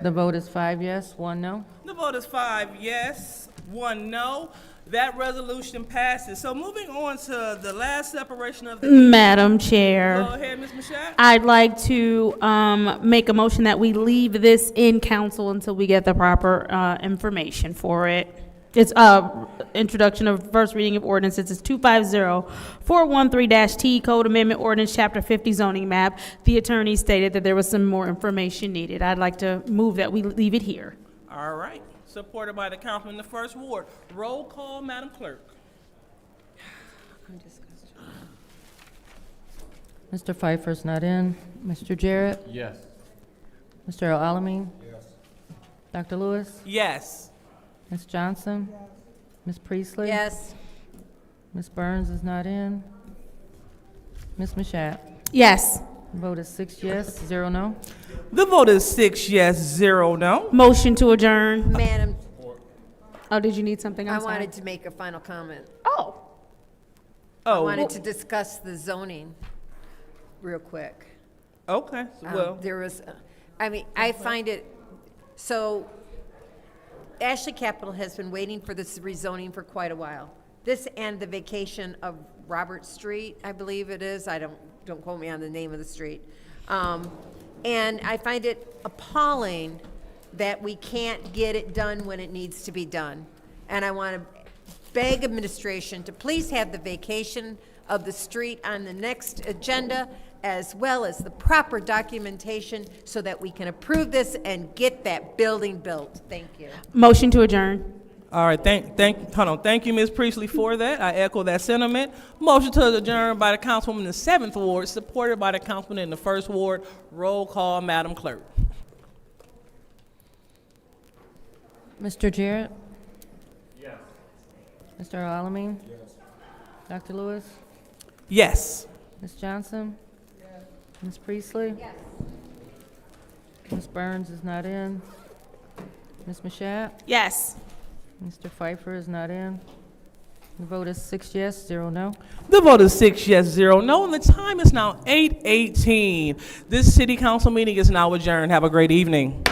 The vote is 5 yes, 1 no. The vote is 5 yes, 1 no. That resolution passes. So moving on to the last separation of the. Madam Chair. Go ahead, Ms. Mashat. I'd like to make a motion that we leave this in council until we get the proper information for it. It's introduction of first reading of ordinances. It's 250413-T Code Amendment Ordinance Chapter 50 Zoning Map. The attorney stated that there was some more information needed. I'd like to move that we leave it here. All right. Supported by the councilman in the first ward. Roll call, Madam Clerk. Mr. Pfeiffer's not in. Mr. Jarrett? Yes. Mr. Alamin? Yes. Dr. Lewis? Yes. Ms. Johnson? Ms. Priestley? Yes. Ms. Burns is not in. Ms. Mashat? Yes. Vote is 6 yes, 0 no. The vote is 6 yes, 0 no. Motion to adjourn. Madam, Oh, did you need something? I I'm sorry. wanted to make a final comment. Oh. I Oh, wanted to discuss the zoning real quick. okay, well, There was, I find it, so Ashley Capital has been waiting for this rezoning for quite a while. This and the vacation of Robert Street, I believe it is. Don't quote me on the name of the street. And I find it appalling that we can't get it done when it needs to be done. And I want to beg administration to please have the vacation of the street on the next agenda, as well as the proper documentation so that we can approve this and get that building built. Thank you. Motion to adjourn. all right, thank you, Ms. Priestley, for that. I echo that sentiment. Motion to adjourn by the councilwoman in the 7th Ward, supported by the councilman in the 1st Ward. Roll call, Madam Clerk. Mr. Jarrett? Yes. Mr. Alamin? Yes. Dr. Lewis? Yes. Ms. Johnson? Yes. Ms. Priestley? Yes. Ms. Burns is not in. Ms. Mashat? Yes. Mr. Pfeiffer is not in. The vote is 6 yes, 0 no. The vote is 6 yes, 0 no, and the time is now 8:18. This city council meeting is now adjourned. Have a great evening.